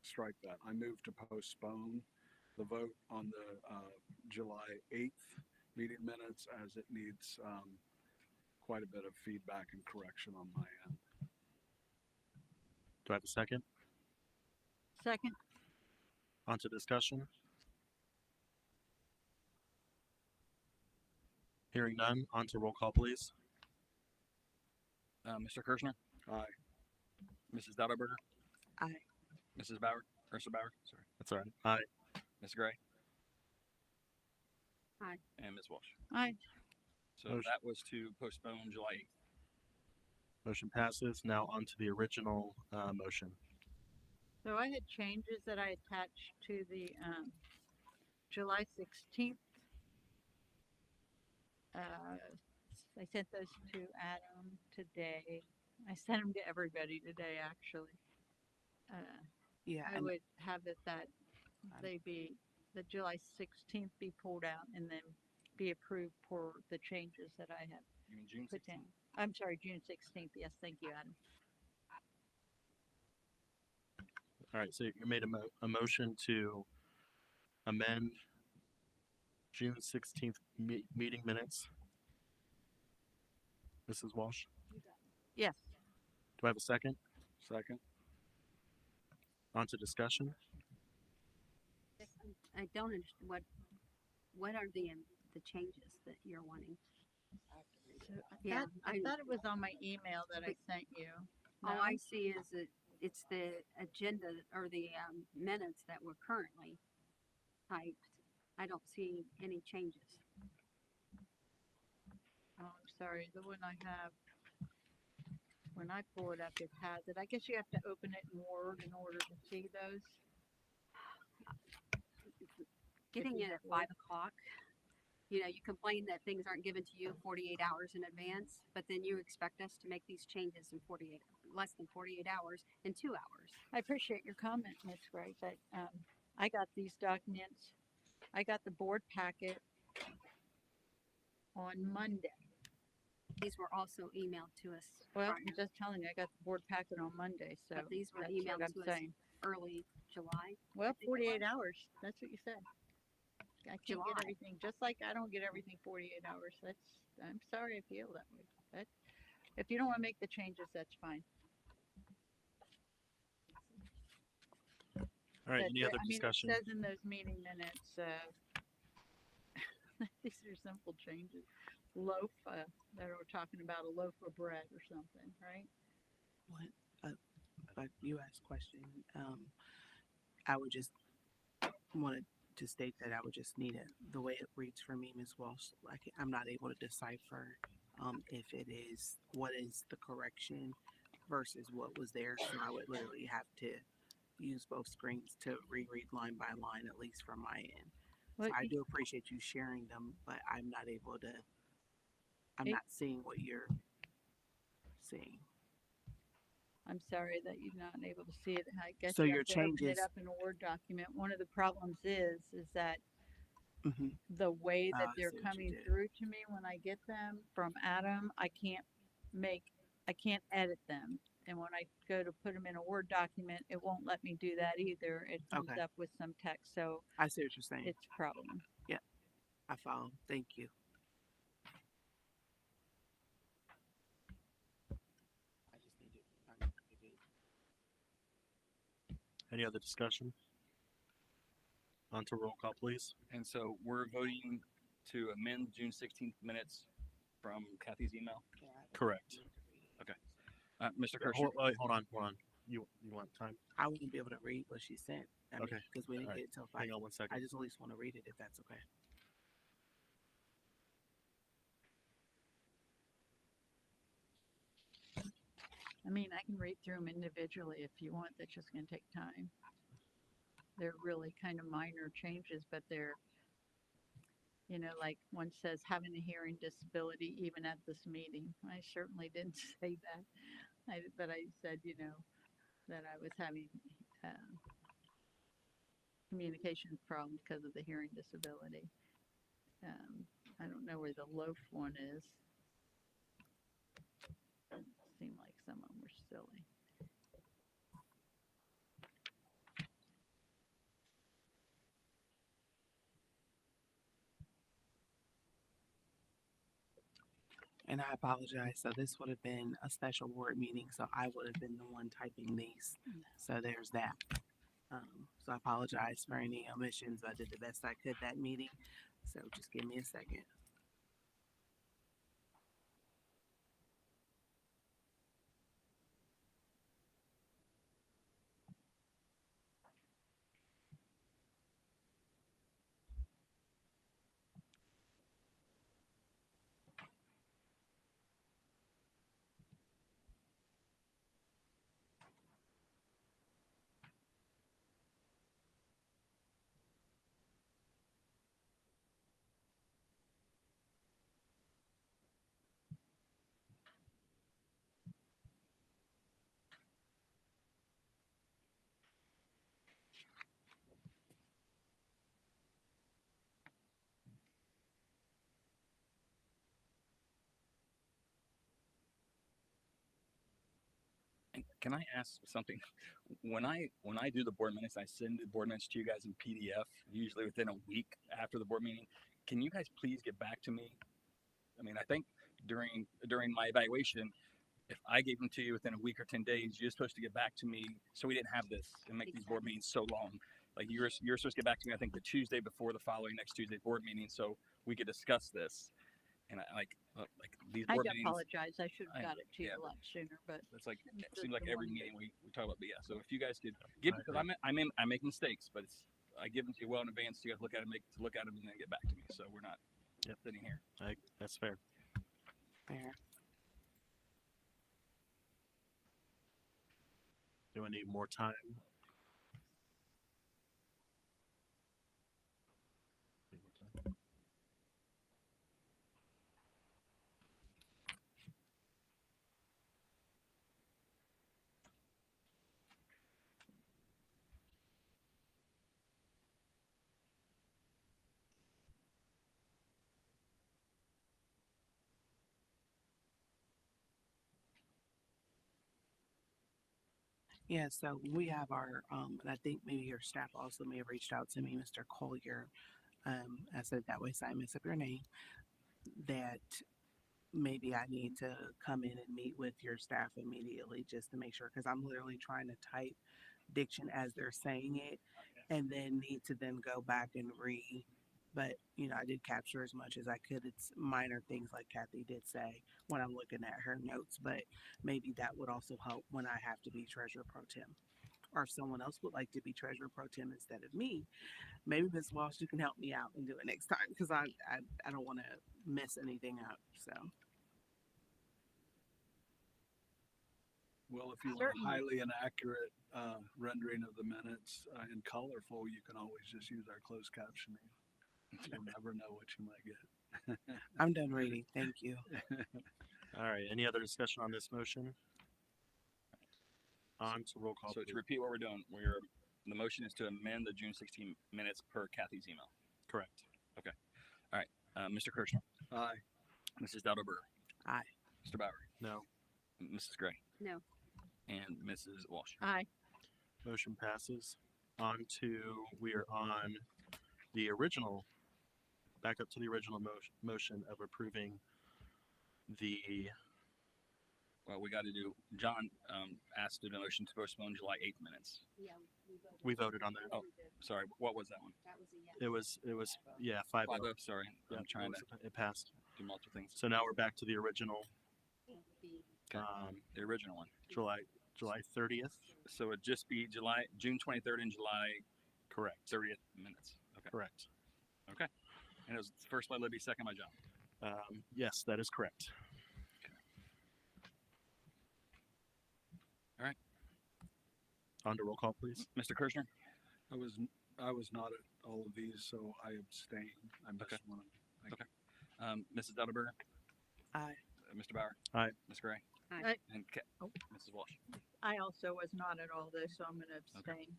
strike that. I move to postpone the vote on the July 8th meeting minutes as it needs quite a bit of feedback and correction on my end. Do I have a second? Second. On to discussion. Hearing none, on to roll call, please. Mr. Kirschner. Aye. Mrs. Dellenberger. Aye. Mrs. Bauer. Or Mr. Bauer. Sorry. That's all right. Aye. Ms. Gray. Aye. And Ms. Walsh. Aye. So Motion. that was to postpone July 8th. Motion passes. Now on to the original motion. So I had changes that I attached to the July 16th. I sent those to Adam today. I sent them to everybody today, actually. Yeah. I And would have it that they be, the July 16th be pulled out and then be approved for the changes that I have You mean June put 16th? in. I'm sorry, June 16th. Yes, thank you, Adam. All right, so you made a motion to amend June 16th meeting minutes. Mrs. Walsh, Yes. do I have a second? Second. On to discussion. I don't understand what are the changes that you're wanting? So Yeah, I I- thought it was on my email that I sent you. All No? I see is that it's the agenda or the minutes that were currently typed. I don't see any changes. Oh, I'm sorry, the one I have, when I pull it up, it has it. I guess you have to open it in Word in order to see those. Getting you it have at Word. 5 o'clock, you complain that things aren't given to you 48 hours in advance, but then you expect us to make these changes in less than 48 hours in 2 hours. I appreciate your comment, Ms. Gray, but I got these documents. I got the board packet on Monday. These were also emailed to us. Well, prior, I'm just telling you, I got the board packet on Monday, so but these were that's emailed what I'm to us saying. early July. Well, think it 48 was. hours. That's what you said. I can't July. get everything, just like I don't get everything 48 hours. I'm sorry I feel that way. But if you don't want to make the changes, that's fine. All right, But any there- other discussion? It says in those meeting minutes, these are simple changes. Loaf, that we're talking about a loaf of bread or something, right? what? You asked question. I would just wanted to state that I would just need it the way it reads for me, Ms. Walsh. Like I'm not able to decipher if it is what is the correction versus what was there. So I would literally have to use both screens to reread line by line, at least from my end. So Well, I do appreciate you sharing them, but I'm not able to. I'm Hey. not seeing what you're seeing. I'm sorry that you're not able to see it. I guess So you your have to open changes- it up in a Word document. One of the problems is that Mm-hmm. the way that I they're see what you coming did. through to me when I get them from Adam, I can't edit them. And when I go to put them in a Word document, it won't let me do that either. It comes Okay. up with some text, so I see what you're saying. it's a problem. I follow. Thank you. I just need it. Any other discussion? On to roll call, please. And so we're voting to amend June 16th minutes from Kathy's email. Correct. Mr. Kirschner. Hold on. You want time? I wouldn't be able to read what she sent. Okay. Because we didn't All right. get it till five. Hang on 1 second. I just at least want to read it if that's okay. I mean, I can read through them individually if you want. That's just gonna take time. They're really kind of minor changes, but they're, like one says, having a hearing disability even at this meeting. I certainly didn't say that. But I said, that I was having communication problems because of the hearing disability. I don't know where the loaf one is. It seemed like some of them were silly. And I apologize. So this would have been a special board meeting, so I would have been the one typing these. So there's that. So I apologize for any omissions. I did the best I could that meeting. So just give me a second. And can I ask something? When I do the board minutes, I send the board minutes to you guys in PDF, usually within a week after the board meeting. Can you guys please get back to me? I mean, I think during my evaluation, if I gave them to you within a week or 10 days, you're supposed to get back to me so we didn't have this and make these board meetings so long. Like you're supposed to get back to me, I think the Tuesday before the following next Tuesday board meeting so we could discuss this. And like these I board meetings. apologize. I should have I- got it to you yeah, a lot sooner, but It's like it the- seems like the every one meeting we talk about. But yeah, so if you guys could give, because I make mistakes, but I give them to you well in advance. So you guys look at them, and then get back to me. So we're not sitting here. That's fair. Fair. Do I need more time? Yeah, so we have our, and I think maybe your staff also may have reached out to me, Mr. Collier. I said it that way so I mess up your name. That maybe I need to come in and meet with your staff immediately just to make sure, because I'm literally trying to type diction as they're saying it and then need to then go back and but I did capture as much as I could. It's minor things like Kathy did say when I'm looking at her notes, but maybe that would also help when I have to be treasurer pro tem. Or if someone else would like to be treasurer pro tem instead of me, maybe Ms. Walsh, you can help me out and do it next time because I don't want to mess anything up. So Well, if you want Certainly. a highly inaccurate rendering of the minutes in colorful, you can always just use our closed captioning. You'll never know what you might get. I'm done reading. Thank you. All right. Any other discussion on this motion? On to roll call. So to please. repeat what we're doing, the motion is to amend the June 16 minutes per Kathy's email. Correct. Mr. Kirschner, Aye. Mrs. Dauberberger, Aye. Mr. Bauer, No. Mrs. Gray, No. and Mrs. Walsh. Aye. Motion passes. We are on the original, back up to the original motion of approving the Well, we got to do, John, asked the motion to postpone July 8th minutes. Yeah, We voted on that. Oh, sorry, what was that one? that was a yes. It was, yeah, 5-0. 5-0, sorry. I'm trying to It passed. do multiple things. So now we're back to the original, Okay. The original one. July 30th. So it'd just be June 23rd and July Correct. 30th minutes. Okay. Correct. Okay. And it was first by Libby, second by John. Yes, that is correct. All right. On to roll call, please. Mr. Kirschner? I was not at all of these, so I abstain. I missed Okay. one. Mrs. Duttelberger? Aye. Mr. Bauer? Aye. Ms. Gray? Aye. And Mrs. Walsh? I also was not at all this, so I'm gonna abstain.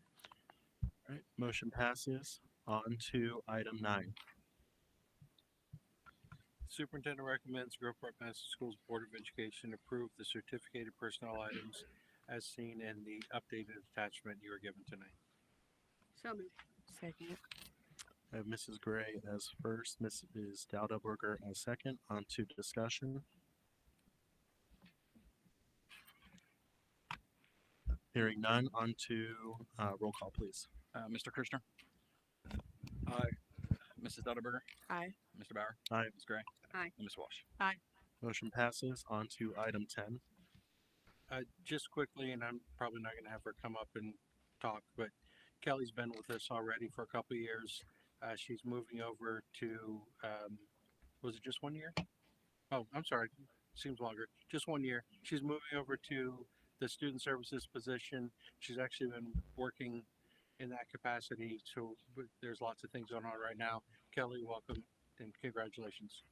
All right. Motion passes. On to item 9. Superintendent recommends Groveport Madison Schools Board of Education approve the certificated personnel items as seen in the updated attachment you are given tonight. So moved. Second. I have Mrs. Gray as first, Mrs. Dowdelberger as second. On to discussion. Hearing none, on to roll call, please. Mr. Kirschner? Aye. Mrs. Duttelberger? Aye. Mr. Bauer? Aye. Ms. Gray? Aye. And Ms. Walsh? Motion passes. On to item 10. Just quickly, and I'm probably not going to have her come up and talk, but Kelly's been with us already for a couple of years. She's moving over to, was it just 1 year? Oh, I'm sorry. Seems longer. Just 1 year. She's moving over to the student services position. She's actually been working in that capacity. So there's lots of things going on right now. Kelly, welcome and congratulations.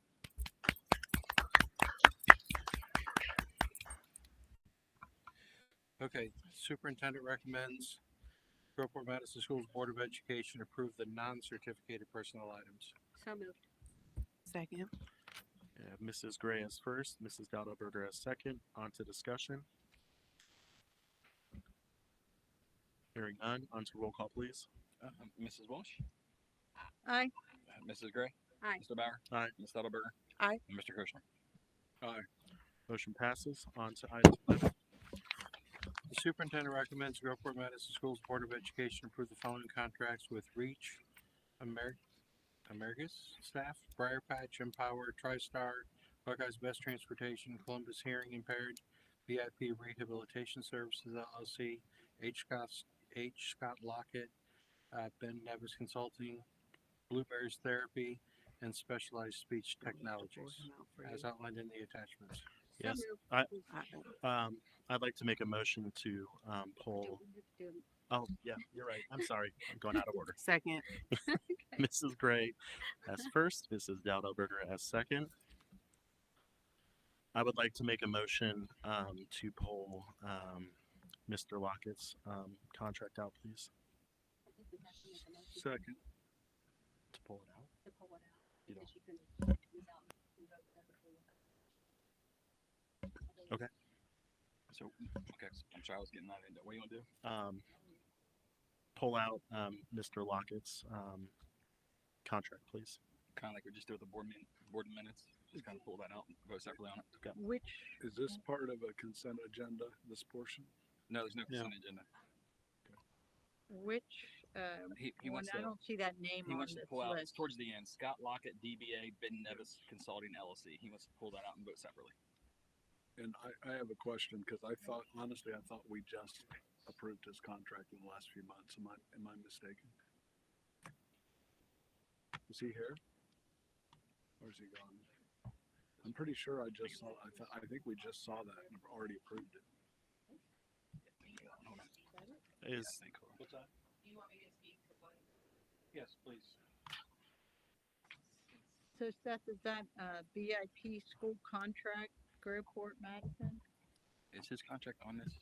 Okay, superintendent recommends Groveport Madison Schools Board of Education approve the non-certificated personnel items. So moved. Second. I have Mrs. Gray as first, Mrs. Dowdelberger as second. On to discussion. Hearing none, on to roll call, please. Mrs. Walsh? Aye. Mrs. Gray? Aye. Mr. Bauer? Aye. Ms. Duttelberger? Aye. And Mr. Kirschner? Aye. Motion passes. On to item 11. The superintendent recommends Groveport Madison Schools Board of Education approve the following contracts with Reach, Amerigus staff, Briar Patch, Empower, TriStar, Buckeyes Best Transportation, Columbus Hearing Impaired, VIP Rehabilitation Services LLC, H. Scott Lockett, Ben Nevis Consulting, Blueberries Therapy, and Specialized Speech Technologies, as outlined in the attachments. Yes. So moved. I'd like to make a motion to pull. Oh, yeah, you're right. I'm sorry. I'm going out of order. Second. Mrs. Gray as first, Mrs. Dowdelberger as second. I would like to make a motion to pull Mr. Lockett's contract out, please. Second. To pull it out. To pull it out. You don't. Because you can use out and vote separately. Okay. So, okay, I'm sorry, I was getting that into, what do you want to do? Pull out Mr. Lockett's contract, please. Kind of like we just did with the board minutes, just kind of pull that out and vote separately on it. Okay. Which, Is this part of a consent agenda, this portion? No, there's no No. consent agenda. which, He one, wants I to, don't see that name he on wants to this pull out, list. towards the end, Scott Lockett, DBA, Ben Nevis Consulting LLC. He wants to pull that out and vote separately. And I have a question, because I thought, honestly, I thought we just approved his contract in the last few months. Am I mistaken? Is he here? Or is he gone? I'm pretty sure I just saw, I think we just saw that and already approved it. Is What's that? Yes, please. So Seth, is that VIP school contract, Groveport Madison? Is his contract on this?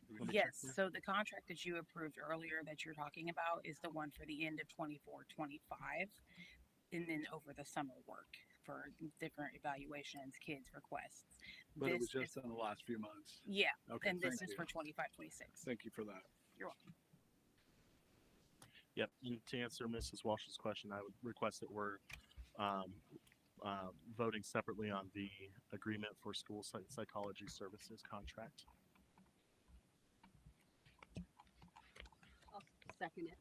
Do we have a Yes, check so the contract that you approved earlier that you're talking about is the one for the end of 24-25, and then over the summer work for different evaluations, kids requests. But it was This just in the last few months. Yeah, Okay, and this thank is you. for 25-26. Thank you for that. You're welcome. Yep. And to answer Mrs. Walsh's question, I would request that we're voting separately on the agreement for school psychology services contract. I'll second it.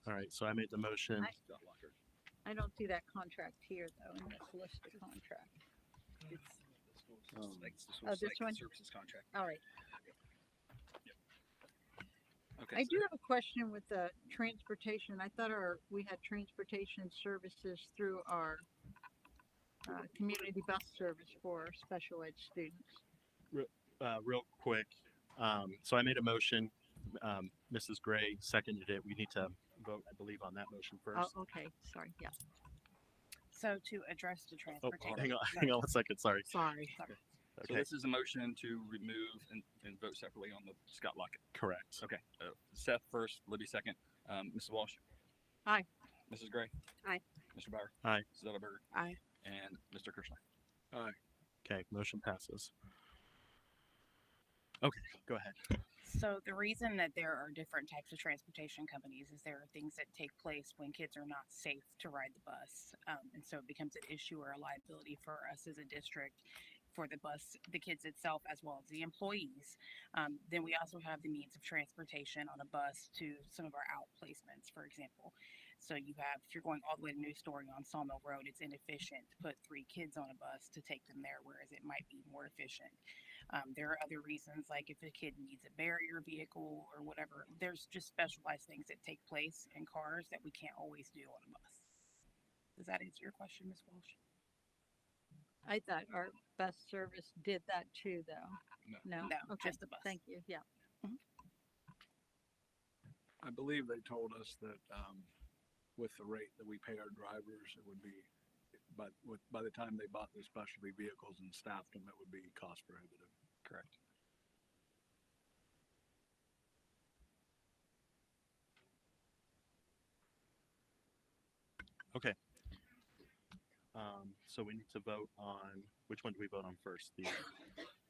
All right, so I made the motion. I don't see that contract here though, in this list of contract. Oh, this one? Services contract. All right. Okay. I do have a question with the transportation. I thought we had transportation services through our community bus service for special ed students. Real quick, so I made a motion. Mrs. Gray seconded it. We need to vote, I believe, on that motion first. Oh, okay. Sorry. Yeah. So to address the Oh, transportation. hang on 1 second. Sorry. Sorry. So this is a motion to remove and vote separately on the Scott Lockett. Correct. Okay. Seth first, Libby second. Mrs. Walsh. Aye. Mrs. Gray. Aye. Mr. Bauer. Aye. Mrs. Edelberger. Aye. And Mr. Kirschner. Okay, motion passes. Okay, go ahead. So the reason that there are different types of transportation companies is there are things that take place when kids are not safe to ride the bus. And so it becomes an issue or a liability for us as a district, for the bus, the kids itself, as well as the employees. Then we also have the means of transportation on a bus to some of our out placements, for example. So you have, if you're going all the way to New Story on Sawmill Road, it's inefficient to put 3 kids on a bus to take them there, whereas it might be more efficient. There are other reasons, like if a kid needs a barrier vehicle or whatever, there's just specialized things that take place in cars that we can't always do on a bus. Does that answer your question, Ms. Walsh? I thought our bus service did that too, though. No. No, Okay. just the bus. Thank you. Yeah. I believe they told us that with the rate that we pay our drivers, it would be, but by the time they bought the specialty vehicles and staffed them, it would be cost prohibitive. Correct. Okay. So we need to vote on, which one do we vote on first?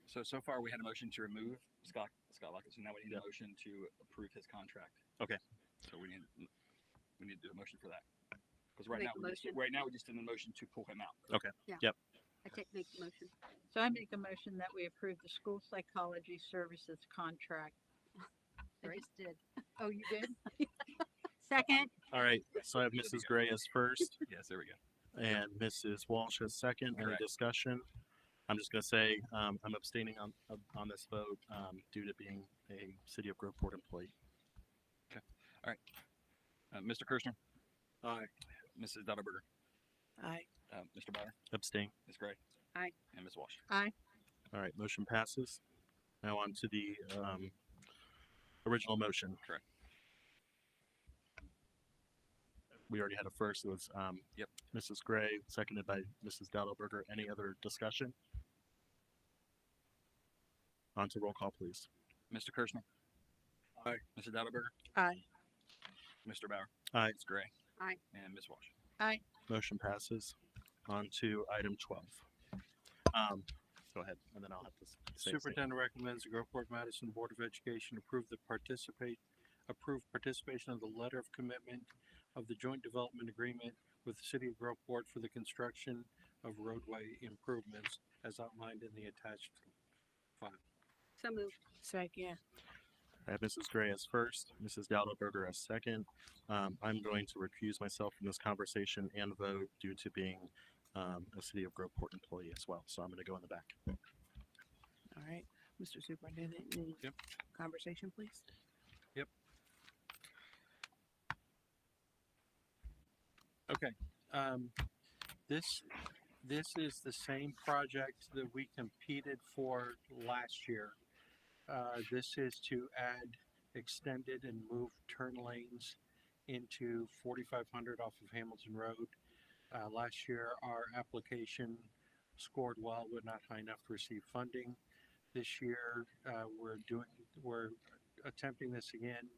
So far we had a motion to remove Scott Lockett. So now we need a motion to approve his contract. Okay. So we need to do a motion for that. Because right Make now a motion. we just did a motion to pull him out. Okay. Yeah. Yep. Make the motion. So I make a motion that we approve the school psychology services contract. I Right. just did. Oh, you did? Second. All right. So I have Mrs. Gray as first Yes, there we go. and Mrs. Walsh as second. Any Correct. discussion? I'm just going to say I'm abstaining on this vote due to being a City of Groveport employee. Mr. Kirschner. Aye. Mrs. Edelberger. Aye. Mr. Bauer. Abstain. Ms. Gray. Aye. And Ms. Walsh. Aye. All right. Motion passes. Now on to the original motion. Correct. We already had a first. It was Yep. Mrs. Gray, seconded by Mrs. Dadelberger. Any other discussion? On to roll call, please. Mr. Kirschner. Aye. Mrs. Edelberger. Aye. Mr. Bauer. Aye. Ms. Gray. Aye. And Ms. Walsh. Aye. Motion passes. On to item 12. Go ahead, and then I'll have to say. Superintendent recommends the Groveport Madison Board of Education approve participation of the letter of commitment of the joint development agreement with the City of Groveport for the construction of roadway improvements as outlined in the attached file. So moved. Second. I have Mrs. Gray as first, Mrs. Dadelberger as second. I'm going to recuse myself from this conversation and vote due to being a City of Groveport employee as well. So I'm going to go in the back. All right. Mr. Superintendent, any Yep. conversation, please? Okay, this is the same project that we competed for last year. This is to add extended and move turn lanes into 4500 off of Hamilton Road. Last year, our application scored well, but not high enough to receive funding. This year, we're attempting this again.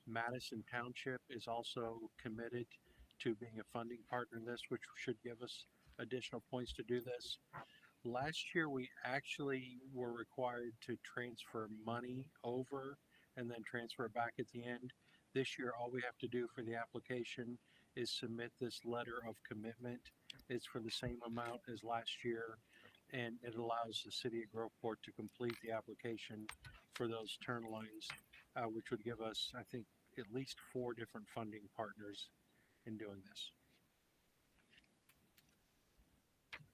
Madison Township is also committed to being a funding partner in this, which should give us additional points to do this. Last year, we actually were required to transfer money over and then transfer it back at the end. This year, all we have to do for the application is submit this letter of commitment. It's for the same amount as last year, and it allows the city of Groveport to complete the application for those turn lanes, which would give us, I think, at least 4 different funding partners in doing this.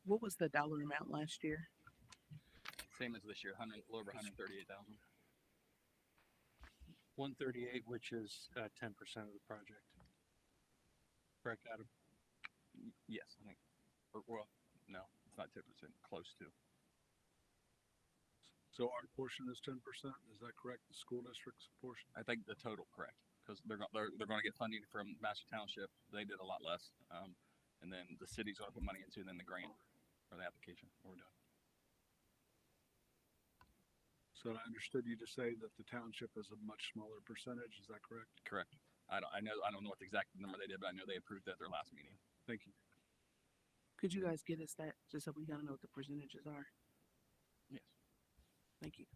What was the dollar amount last year? Same as this year, 100, a little over 138,000. 138, which is 10% of the project. Correct, Adam? Yes, I think. Or, well, no, it's not 10%. Close to. So our portion is 10%. Is that correct? The school district's portion? I think the total correct because they're going to get funding from Madison Township. They did a lot less, and then the city's going to put money into then the grant or the application. What we're doing. So I understood you to say that the township is a much smaller percentage. Is that correct? Correct. I don't know what the exact number they did, but I know they approved that at their last meeting. Thank you. Could you guys get us that just so we kind of know what the percentages are? Yes. Thank you.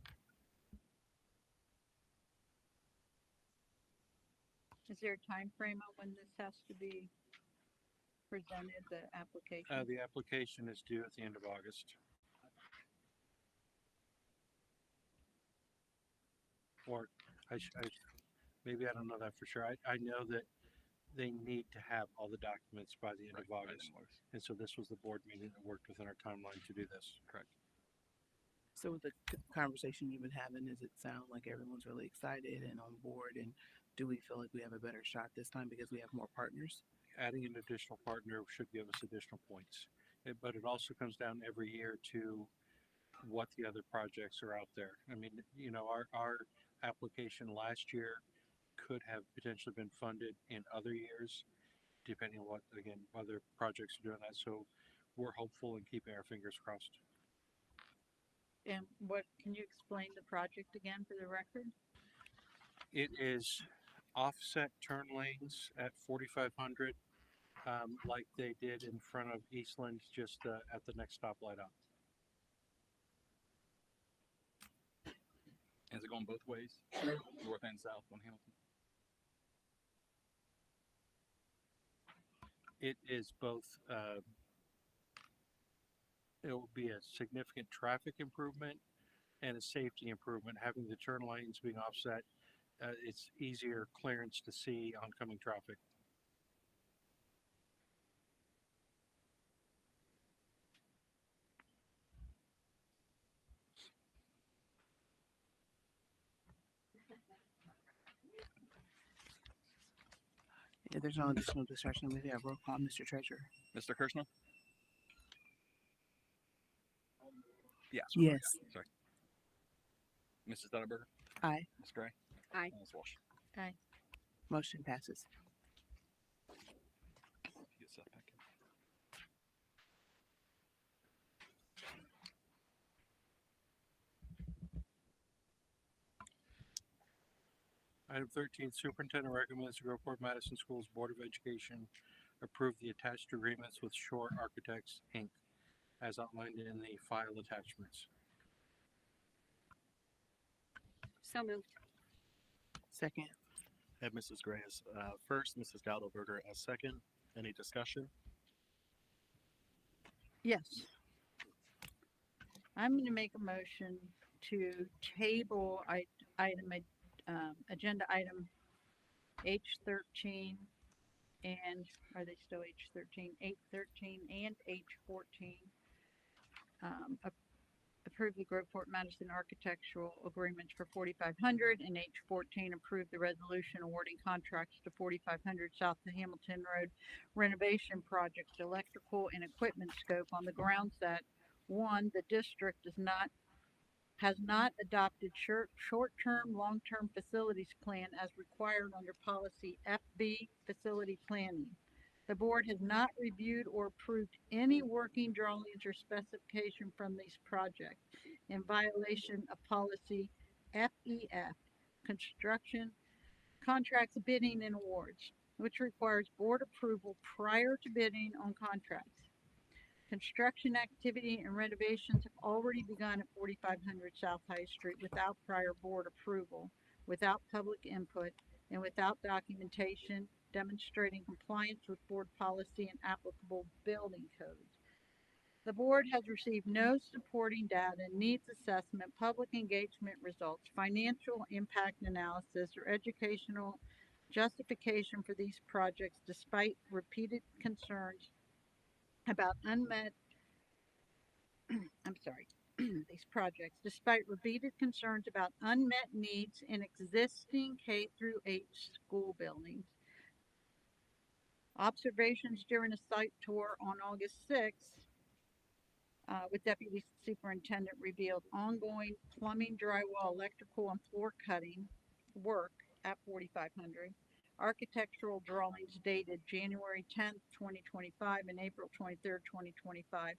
Is there a time frame on when this has to be presented, the application? The application is due at the end of August. Or maybe I don't know that for sure. I know that they need to have all the documents by the end of August. And so this was the board meeting that worked within our timeline to do this. Correct. So with the conversation you've been having, does it sound like everyone's really excited and on board? And do we feel like we have a better shot this time because we have more partners? Adding an additional partner should give us additional points. But it also comes down every year to what the other projects are out there. I mean, you know, our application last year could have potentially been funded in other years, depending on what, again, other projects are doing that. So we're hopeful and keeping our fingers crossed. And what, can you explain the project again for the record? It is offset turn lanes at 4,500, like they did in front of Eastland, just at the next stoplight up. Is it going both ways, north and south on Hamilton? It is both. It will be a significant traffic improvement and a safety improvement. Having the turn lanes being offset, it's easier clearance to see oncoming traffic. If there's no additional discussion, we have roll call. Mr. Treasurer. Mr. Kirschner? Yes. Yes. Sorry. Mrs. Dutterberger? Aye. Ms. Gray? Aye. Ms. Walsh? Aye. Motion passes. Get set back in. Item 13, Superintendent recommends the Groveport Madison Schools Board of Education approve the attached agreements with Shore Architects, Inc., as outlined in the file attachments. So moved. Second. Have Mrs. Gray as first, Mrs. Dowdleberger as second. Any discussion? Yes. I'm going to make a motion to table agenda item H13 and are they still H13? H13 and H14. Approve the Groveport Madison architectural agreements for 4,500 and H14 approve the resolution awarding contracts to 4,500 South to Hamilton Road renovation projects, electrical and equipment scope on the grounds that one, the district has not adopted short-term, long-term facilities plan as required under policy FB facility planning. The board has not reviewed or approved any working drawings or specification from these projects in violation of policy FEF, construction, contracts, bidding, and awards, which requires board approval prior to bidding on contracts. Construction activity and renovations have already begun at 4,500 South High Street without prior board approval, without public input, and without documentation demonstrating compliance with board policy and applicable building codes. The board has received no supporting data, needs assessment, public engagement results, financial impact analysis, or educational justification for these projects despite repeated concerns about unmet I'm sorry, these projects, despite repeated concerns about unmet needs in existing K through 8 school buildings. Observations during a site tour on August 6th with Deputy Superintendent revealed ongoing plumbing, drywall, electrical, and floor cutting work at 4500. Architectural drawings dated January 10th, 2025 and April 23rd, 2025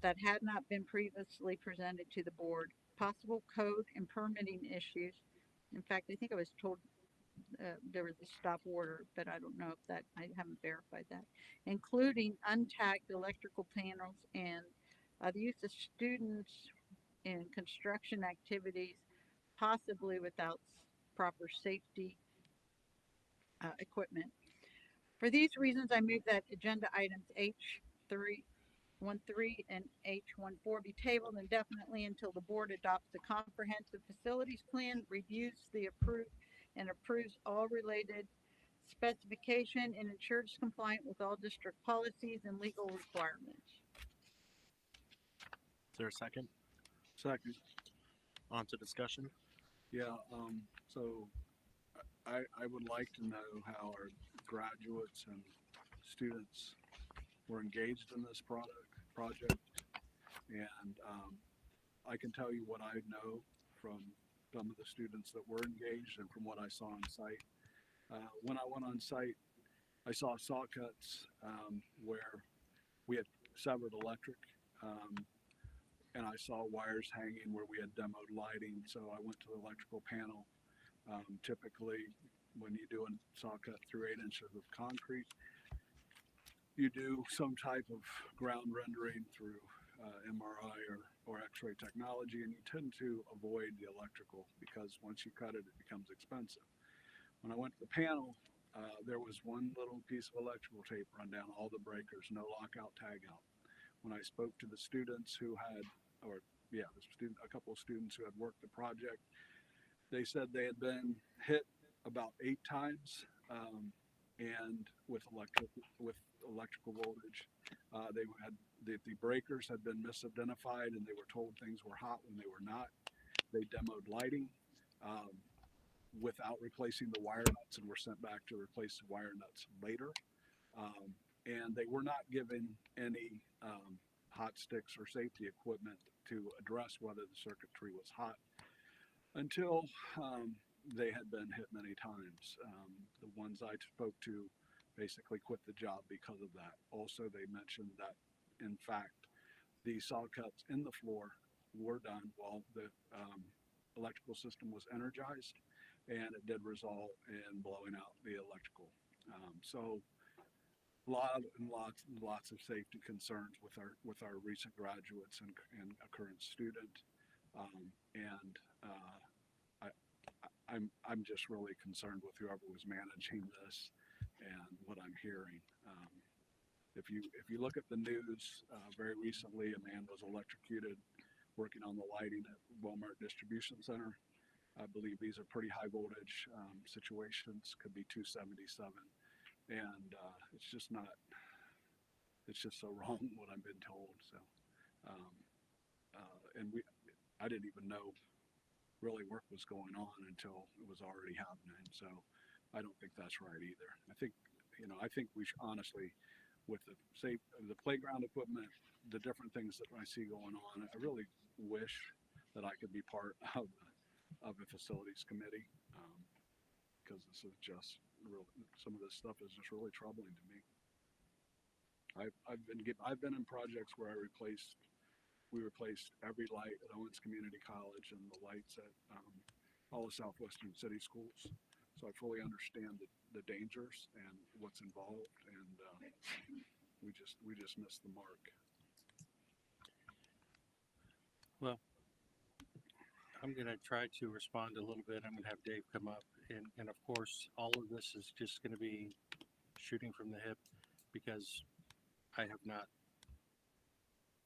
that had not been previously presented to the board. Possible code and permitting issues. In fact, I think I was told there was a stop order, but I don't know if that, I haven't verified that. Including untagged electrical panels and the use of students in construction activities, possibly without proper safety equipment. For these reasons, I move that agenda items H3 13 and H14 be tabled indefinitely until the board adopts a comprehensive facilities plan, reviews the approved and approves all related specification and ensures compliant with all district policies and legal requirements. Is there a second? Second. On to discussion. Yeah, so I would like to know how our graduates and students were engaged in this project. And I can tell you what I know from some of the students that were engaged and from what I saw on site. When I went on site, I saw saw cuts where we had severed electric, and I saw wires hanging where we had demoed lighting. So I went to the electrical panel. Typically, when you do a saw cut through 8 inches of concrete, you do some type of ground rendering through MRI or X-ray technology, and you tend to avoid the electrical because once you cut it, it becomes expensive. When I went to the panel, there was one little piece of electrical tape run down all the breakers, no lockout, tag out. When I spoke to the students who had, a couple of students who had worked the project, they said they had been hit about 8 times, and with electrical voltage. They had the breakers had been misidentified, and they were told things were hot when they were not. They demoed lighting without replacing the wire nuts, and were sent back to replace the wire nuts later. And they were not given any hot sticks or safety equipment to address whether the circuitry was hot until they had been hit many times. The ones I spoke to basically quit the job because of that. Also, they mentioned that, in fact, the saw cuts in the floor were done while the electrical system was energized, and it did result in blowing out the electrical. So lots of safety concerns with our recent graduates and a current student. I'm just really concerned with whoever was managing this and what I'm hearing. If you look at the news, very recently a man was electrocuted working on the lighting at Walmart Distribution Center. I believe these are pretty high voltage situations, could be 277, and it's just so wrong what I've been told. So, I didn't even know really work was going on until it was already happening. So I don't think that's right either. I think we should honestly, with the playground equipment, the different things that I see going on, I really wish that I could be part of a facilities committee, because this is just some of this stuff is just really troubling to me. I've been in projects where we replaced every light at Owens Community College and the lights at all the southwestern city schools. So I fully understand the dangers and what's involved, and we just missed the mark. Well, I'm gonna try to respond a little bit. I'm gonna have Dave come up, and of course, all of this is just gonna be shooting from the hip because I have not,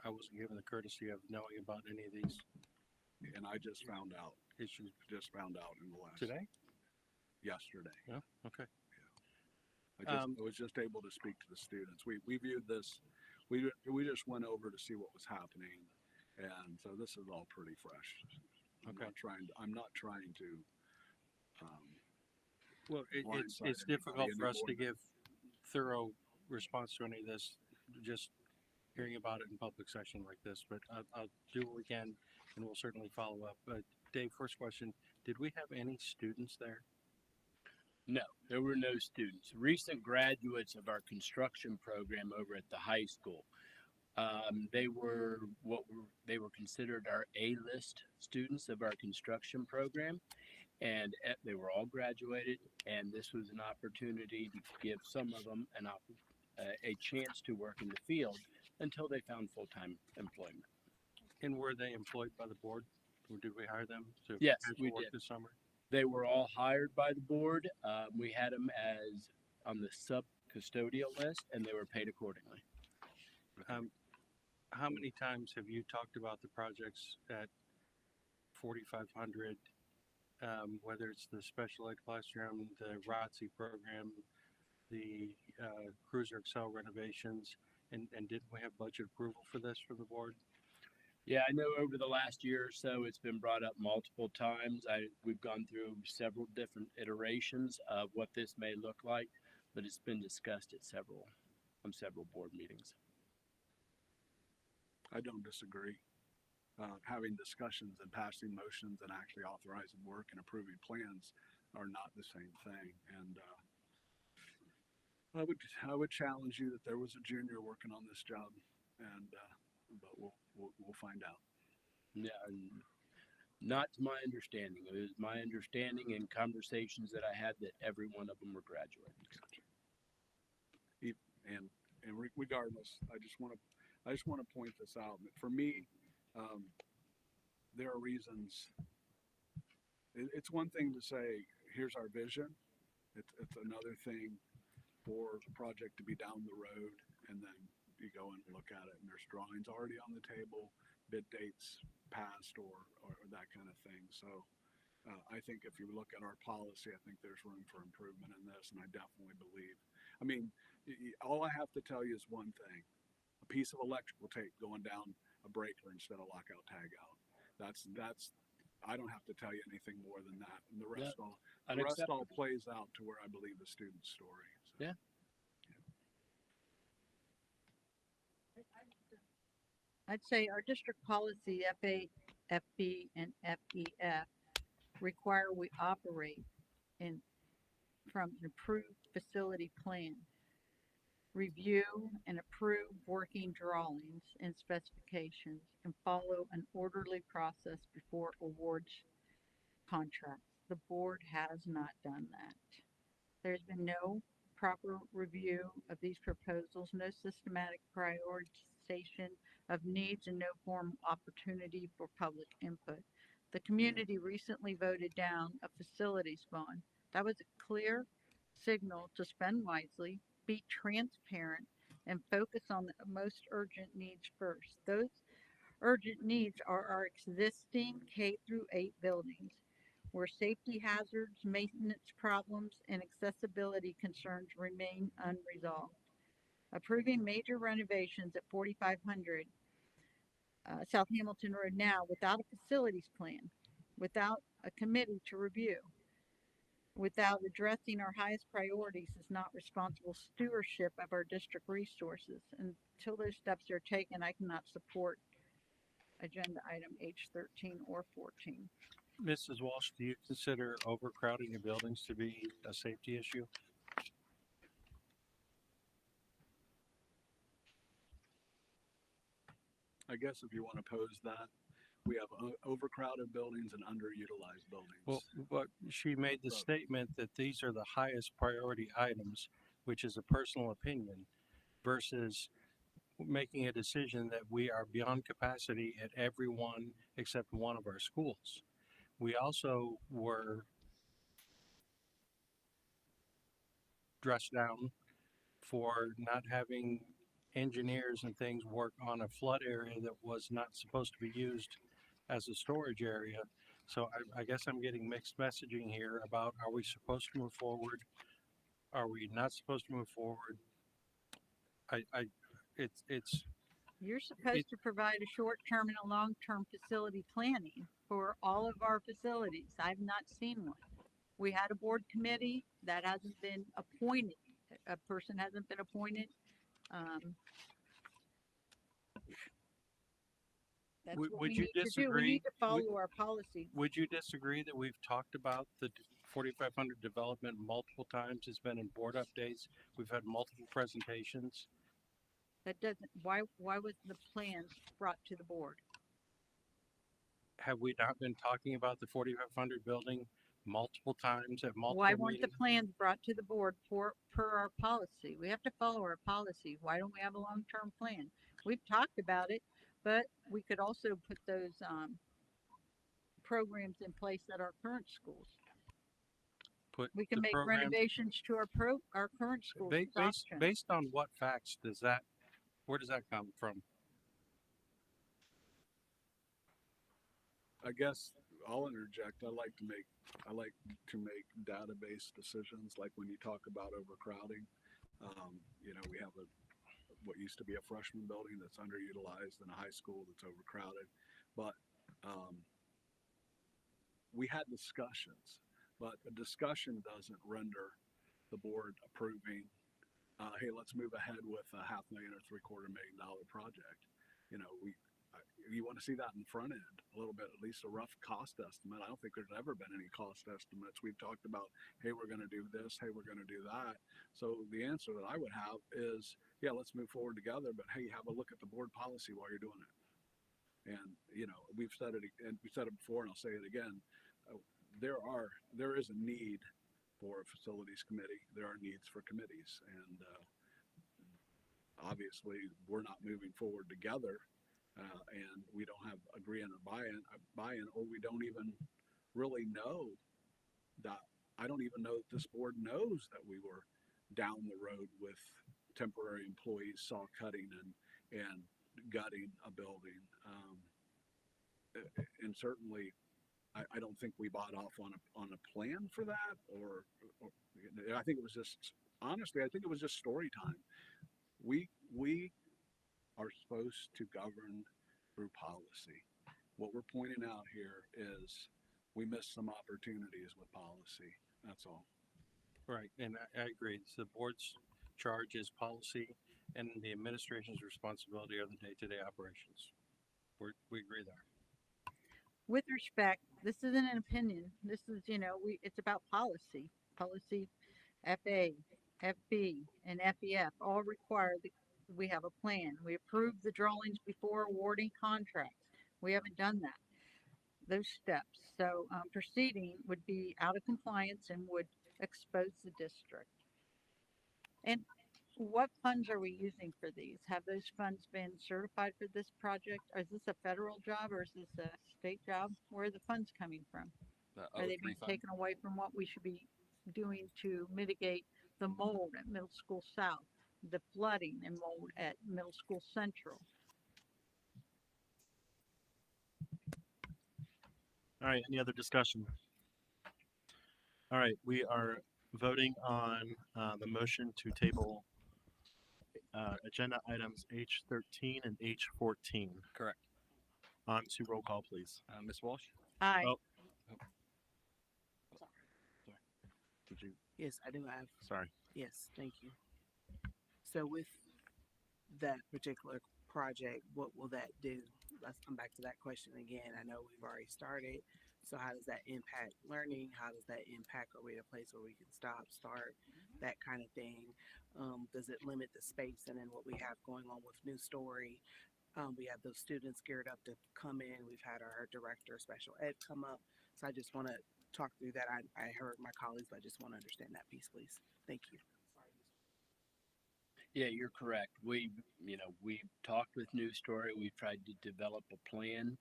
I wasn't given the courtesy of knowing about any of these And I just found out, issues in the last, today. yesterday. Oh, okay. I was just able to speak to the students. We viewed this, we just went over to see what was happening. And so this is all pretty fresh. Okay. I'm not trying to, Well, it's blindside difficult anybody for us to anymore. give thorough response to any of this, just hearing about it in public session like this, but I'll do what we can and we'll certainly follow up. But Dave, first question, did we have any students there? No, there were no students. Recent graduates of our construction program over at the high school. They were they were considered our A-list students of our construction program, and they were all graduated. And this was an opportunity to give some of them a chance to work in the field until they found full-time employment. And were they employed by the board? Or did we hire them to Yes, casual we work did. this summer? They were all hired by the board. We had them as on the sub-custodial list, and they were paid accordingly. How many times have you talked about the projects at 4,500? Whether it's the special ed classroom, the ROTC program, the Cruiser Excel renovations, and didn't we have budget approval for this from the board? Yeah, I know over the last year or so, it's been brought up multiple times. We've gone through several different iterations of what this may look like, but it's been discussed at several board meetings. I don't disagree. Having discussions and passing motions and actually authorizing work and approving plans are not the same thing. And I would challenge you that there was a junior working on this job, and but we'll find out. Yeah, not to my understanding. It was my understanding in conversations that I had that every one of them were graduating. And regardless, I just want to point this out. For me, there are reasons. It's one thing to say, "Here's our vision." It's another thing for the project to be down the road, and then you go and look at it, and there's drawings already on the table, bid dates passed, or that kind of thing. So. I think if you look at our policy, I think there's room for improvement in this, and I definitely believe. I mean, all I have to tell you is one thing: a piece of electrical tape going down a breaker instead of lockout tagout. That's. I don't have to tell you anything more than that, and the rest all plays out to where I believe the student's story. So. Yeah. I'd say our district policy F8, FB, and FEF require we operate from an approved facility plan, review and approve working drawings and specifications, and follow an orderly process before awards contracts. The board has not done that. There's been no proper review of these proposals, no systematic prioritization of needs, and no formal opportunity for public input. The community recently voted down a facilities bond. That was a clear signal to spend wisely, be transparent, and focus on the most urgent needs first. Those urgent needs are our existing K through 8 buildings, where safety hazards, maintenance problems, and accessibility concerns remain unresolved. Approving major renovations at 4,500 South Hamilton Road now without a facilities plan, without a committee to review, without addressing our highest priorities is not responsible stewardship of our district resources. Until those steps are taken, I cannot support agenda item H13 or 14. Mrs. Walsh, do you consider overcrowding in buildings to be a safety issue? I guess if you want to pose that, we have overcrowded buildings and underutilized buildings. Well, but she made the statement that these are the highest priority items, which is a personal opinion, versus making a decision that we are beyond capacity at every one except one of our schools. We also were dressed down for not having engineers and things work on a flood area that was not supposed to be used as a storage area. So I guess I'm getting mixed messaging here about, are we supposed to move forward? Are we not supposed to move forward? It's You're supposed to provide a short-term and a long-term facility planning for all of our facilities. I've not seen one. We had a board committee that hasn't been appointed. A person hasn't been appointed. That's what would we you need to do. We disagree? need to follow our policies. Would you disagree that we've talked about the 4500 development multiple times? It's been in board updates. We've had multiple presentations. That doesn't, why was the plan brought to the board? Have we not been talking about the 4500 building multiple times at multiple Why weren't the meetings? plans brought to the board per our policy? We have to follow our policy. Why don't we have a long-term plan? We've talked about it, but we could also put those, programs in place at our current schools. Put We can the make programs renovations to our current schools. as options. based on what facts does that? Where does that come from? I guess I'll interject. I like to make database decisions. Like when you talk about overcrowding, we have what used to be a freshman building that's underutilized and a high school that's overcrowded. But we had discussions, but a discussion doesn't render the board approving. Hey, let's move ahead with a $500,000 or $750,000 project. You want to see that in front end a little bit, at least a rough cost estimate. I don't think there's ever been any cost estimates. We've talked about, hey, we're going to do this, hey, we're going to do that. So the answer that I would have is, yeah, let's move forward together, but hey, have a look at the board policy while you're doing it. And we've said it, and we said it before, and I'll say it again. There is a need for a facilities committee. There are needs for committees, and obviously we're not moving forward together. And we don't have agreement or buy-in, or we don't even really know that. I don't even know that this board knows that we were down the road with temporary employees saw cutting and gutting a building. And certainly, I don't think we bought off on a plan for that, or I think it was just, honestly, I think it was just story time. We are supposed to govern through policy. What we're pointing out here is we missed some opportunities with policy. That's all. Right, and I agree. It's the board's charge is policy, and the administration's responsibility are the day-to-day operations. We agree there. With respect, this isn't an opinion. This is, it's about policy. Policy FA, FB, and FEF all require that we have a plan. We approve the drawings before awarding contracts. We haven't done that, those steps. So proceeding would be out of compliance and would expose the district. And what funds are we using for these? Have those funds been certified for this project? Is this a federal job or is this a state job? Where are the funds coming from? Are they being taken away from what we should be doing to mitigate the mold at Middle School South, the flooding and mold at Middle School Central? All right, any other discussion? All right, we are voting on the motion to table agenda items H13 and H14. Correct. On to roll call, please. Ms. Walsh? Aye. Oh. Sorry. Did you? Yes, I do have. Sorry. Yes, thank you. So with that particular project, what will that do? Let's come back to that question again. I know we've already started. So how does that impact learning? How does that impact, are we at a place where we can stop, start, that kind of thing? Does it limit the space? And then what we have going on with New Story, we have those students geared up to come in. We've had our director of special ed come up. So I just want to talk through that. I heard my colleagues, but I just want to understand that piece, please. Thank you. Yeah, you're correct. We've talked with New Story. We've tried to develop a plan.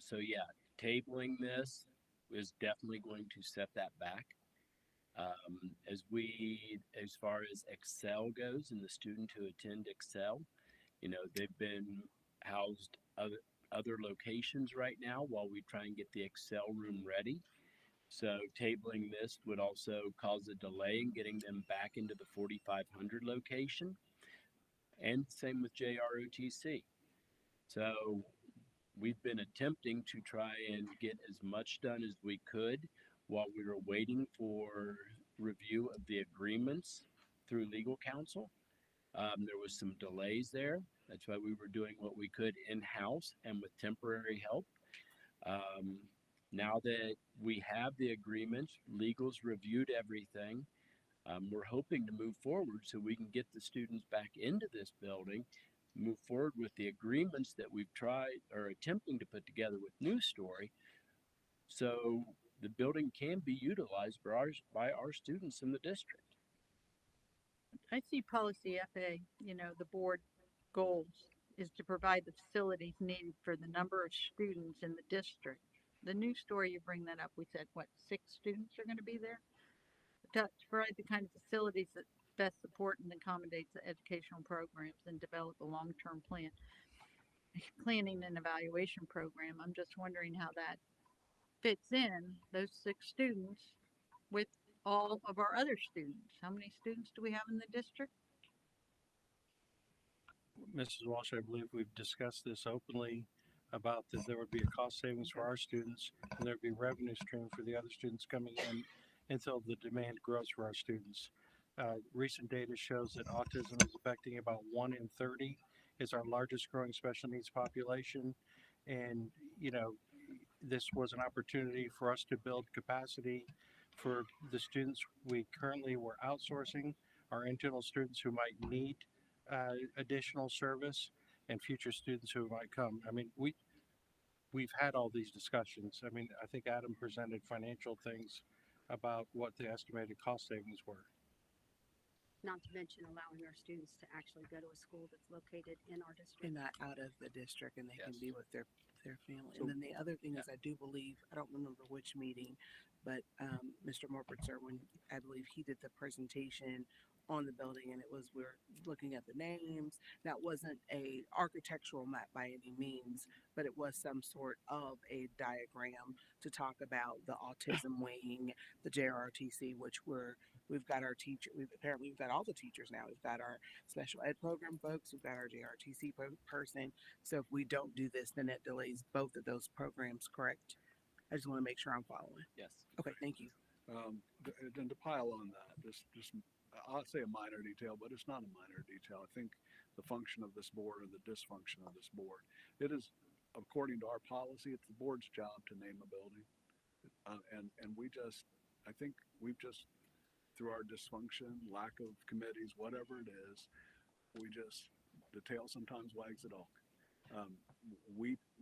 So yeah, tabling this is definitely going to set that back. As far as Excel goes and the student who attend Excel, you know, they've been housed other locations right now while we try and get the Excel room ready. So tabling this would also cause a delay in getting them back into the 4500 location. And same with JROTC. So we've been attempting to try and get as much done as we could while we were waiting for review of the agreements through legal counsel. There was some delays there. That's why we were doing what we could in-house and with temporary help. Now that we have the agreements, legal's reviewed everything, we're hoping to move forward so we can get the students back into this building, move forward with the agreements that we've tried or attempting to put together with News Story, so the building can be utilized by our students in the district. I see policy FA, the board goals is to provide the facilities needed for the number of students in the district. The News Story, you bring that up, we said, what, 6 students are going to be there? To provide the kind of facilities that best support and accommodates the educational programs and develop a long-term planning and evaluation program. I'm just wondering how that fits in, those 6 students, with all of our other students. How many students do we have in the district? Mrs. Walsh, I believe we've discussed this openly about that there would be a cost savings for our students and there'd be revenue stream for the other students coming in until the demand grows for our students. Recent data shows that autism is affecting about 1 in 30. It's our largest growing special needs population. And, you know, this was an opportunity for us to build capacity for the students we currently were outsourcing, our internal students who might need additional service, and future students who might come. I mean, we've had all these discussions. I mean, I think Adam presented financial things about what the estimated cost savings were. Not to mention allowing our students to actually go to a school that's located in our district. And not out of the district, and they can Yes. be with their family. So- And then the other thing is, I do believe, I don't remember which meeting, but Mr. Morpitzer, when I believe he did the presentation on the building, and it was, we're looking at the names. That wasn't a architectural map by any means, but it was some sort of a diagram to talk about the autism wing, the JROTC, which we've got our teacher, we've got all the teachers now. We've got our special ed program folks, we've got our JRTC person. So if we don't do this, then it delays both of those programs, correct? I just want to make sure I'm following. Yes. Okay, thank you. And to pile on that, just I'll say a minor detail, but it's not a minor detail. I think the function of this board or the dysfunction of this board, it is, according to our policy, it's the board's job to name a building. And I think we've just, through our dysfunction, lack of committees, whatever it is, the tail sometimes wags the dog.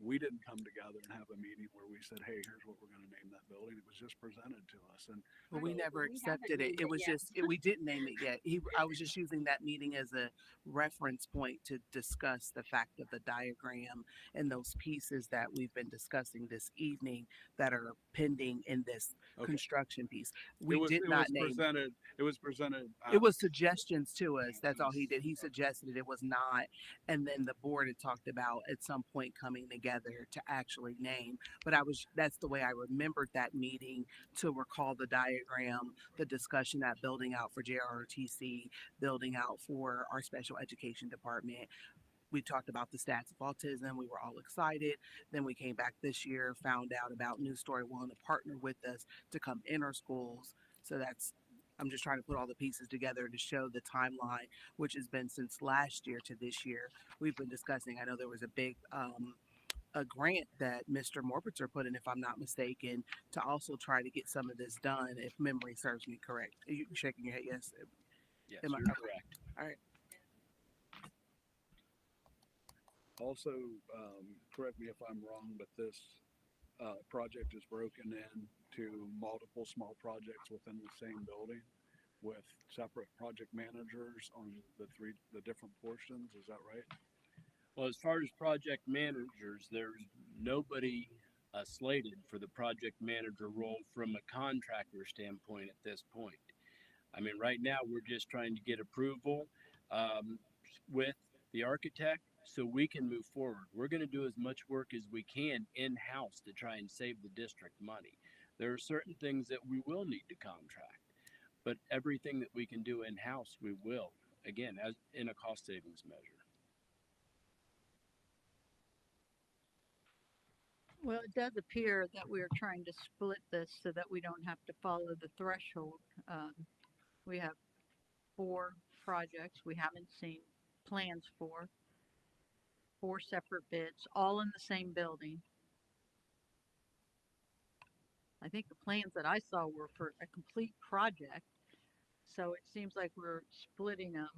We didn't come together and have a meeting where we said, hey, here's what we're going to name that building. It was just presented to us. And But we never We haven't accepted it. named It it was yet. just, we didn't name it yet. I was just using that meeting as a reference point to discuss the fact of the diagram and those pieces that we've been discussing this evening that are pending in this Okay. construction piece. it We was, did it not was name. presented. It was presented. It was suggestions to us. That's all he did. He suggested it was not. And then the board had talked about at some point coming together to actually name. But that's the way I remembered that meeting, to recall the diagram, the discussion, that building out for JROTC, building out for our special education department. We talked about the stats of autism. We were all excited. Then we came back this year, found out about News Story willing to partner with us to come in our schools. So I'm just trying to put all the pieces together to show the timeline, which has been since last year to this year. We've been discussing, I know there was a big, a grant that Mr. Morpitzer put in, if I'm not mistaken, to also try to get some of this done, if memory serves me correct. Are you shaking your head? Yes. Yes, Am I- you're okay. correct. All right. Also, correct me if I'm wrong, but this project is broken into multiple small projects within the same building with separate project managers on the different portions. Is that right? Well, as far as project managers, there's nobody slated for the project manager role from a contractor standpoint at this point. I mean, right now we're just trying to get approval with the architect so we can move forward. We're going to do as much work as we can in-house to try and save the district money. There are certain things that we will need to contract, but everything that we can do in-house, we will, again, as in a cost savings measure. Well, it does appear that we are trying to split this so that we don't have to follow the threshold. We have 4 projects we haven't seen plans for, 4 separate bids, all in the same building. I think the plans that I saw were for a complete project. So it seems like we're splitting them,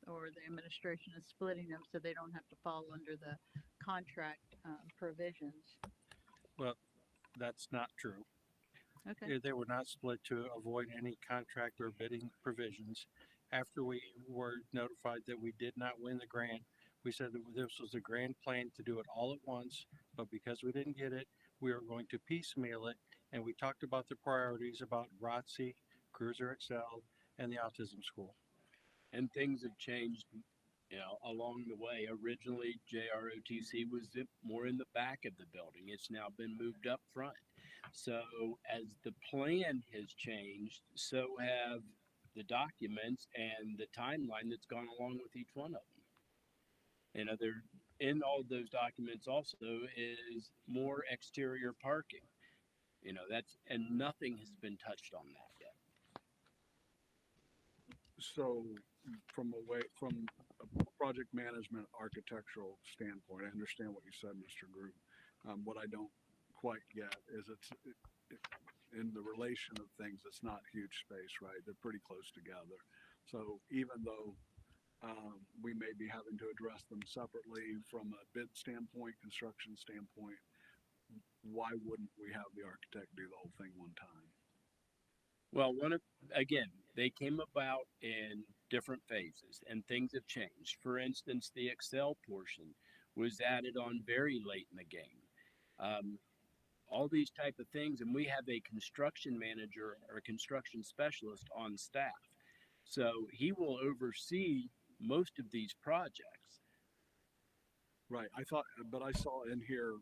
or the administration is splitting them so they don't have to fall under the contract provisions. Well, that's not true. Okay. They were not split to avoid any contract or bidding provisions. After we were notified that we did not win the grant, we said that this was a grand plan to do it all at once, but because we didn't get it, we were going to piecemeal it, and we talked about the priorities about ROTC, Cruiser Excel, and the autism school. And things have changed, you know, along the way. Originally, JROTC was more in the back of the building. It's now been moved up front. So as the plan has changed, so have the documents and the timeline that's gone along with each one of them. You know, there in all those documents also is more exterior parking. You know, and nothing has been touched on that yet. So from a project management architectural standpoint, I understand what you said, Mr. Group. What I don't quite get is in the relation of things, it's not huge space, right? They're pretty close together. So even though we may be having to address them separately from a bid standpoint, construction standpoint, why wouldn't we have the architect do the whole thing one time? Well, again, they came about in different phases and things have changed. For instance, the Excel portion was added on very late in the game. All these type of things, and we have a construction manager or a construction specialist on staff. So he will oversee most of these projects. Right. I saw in here,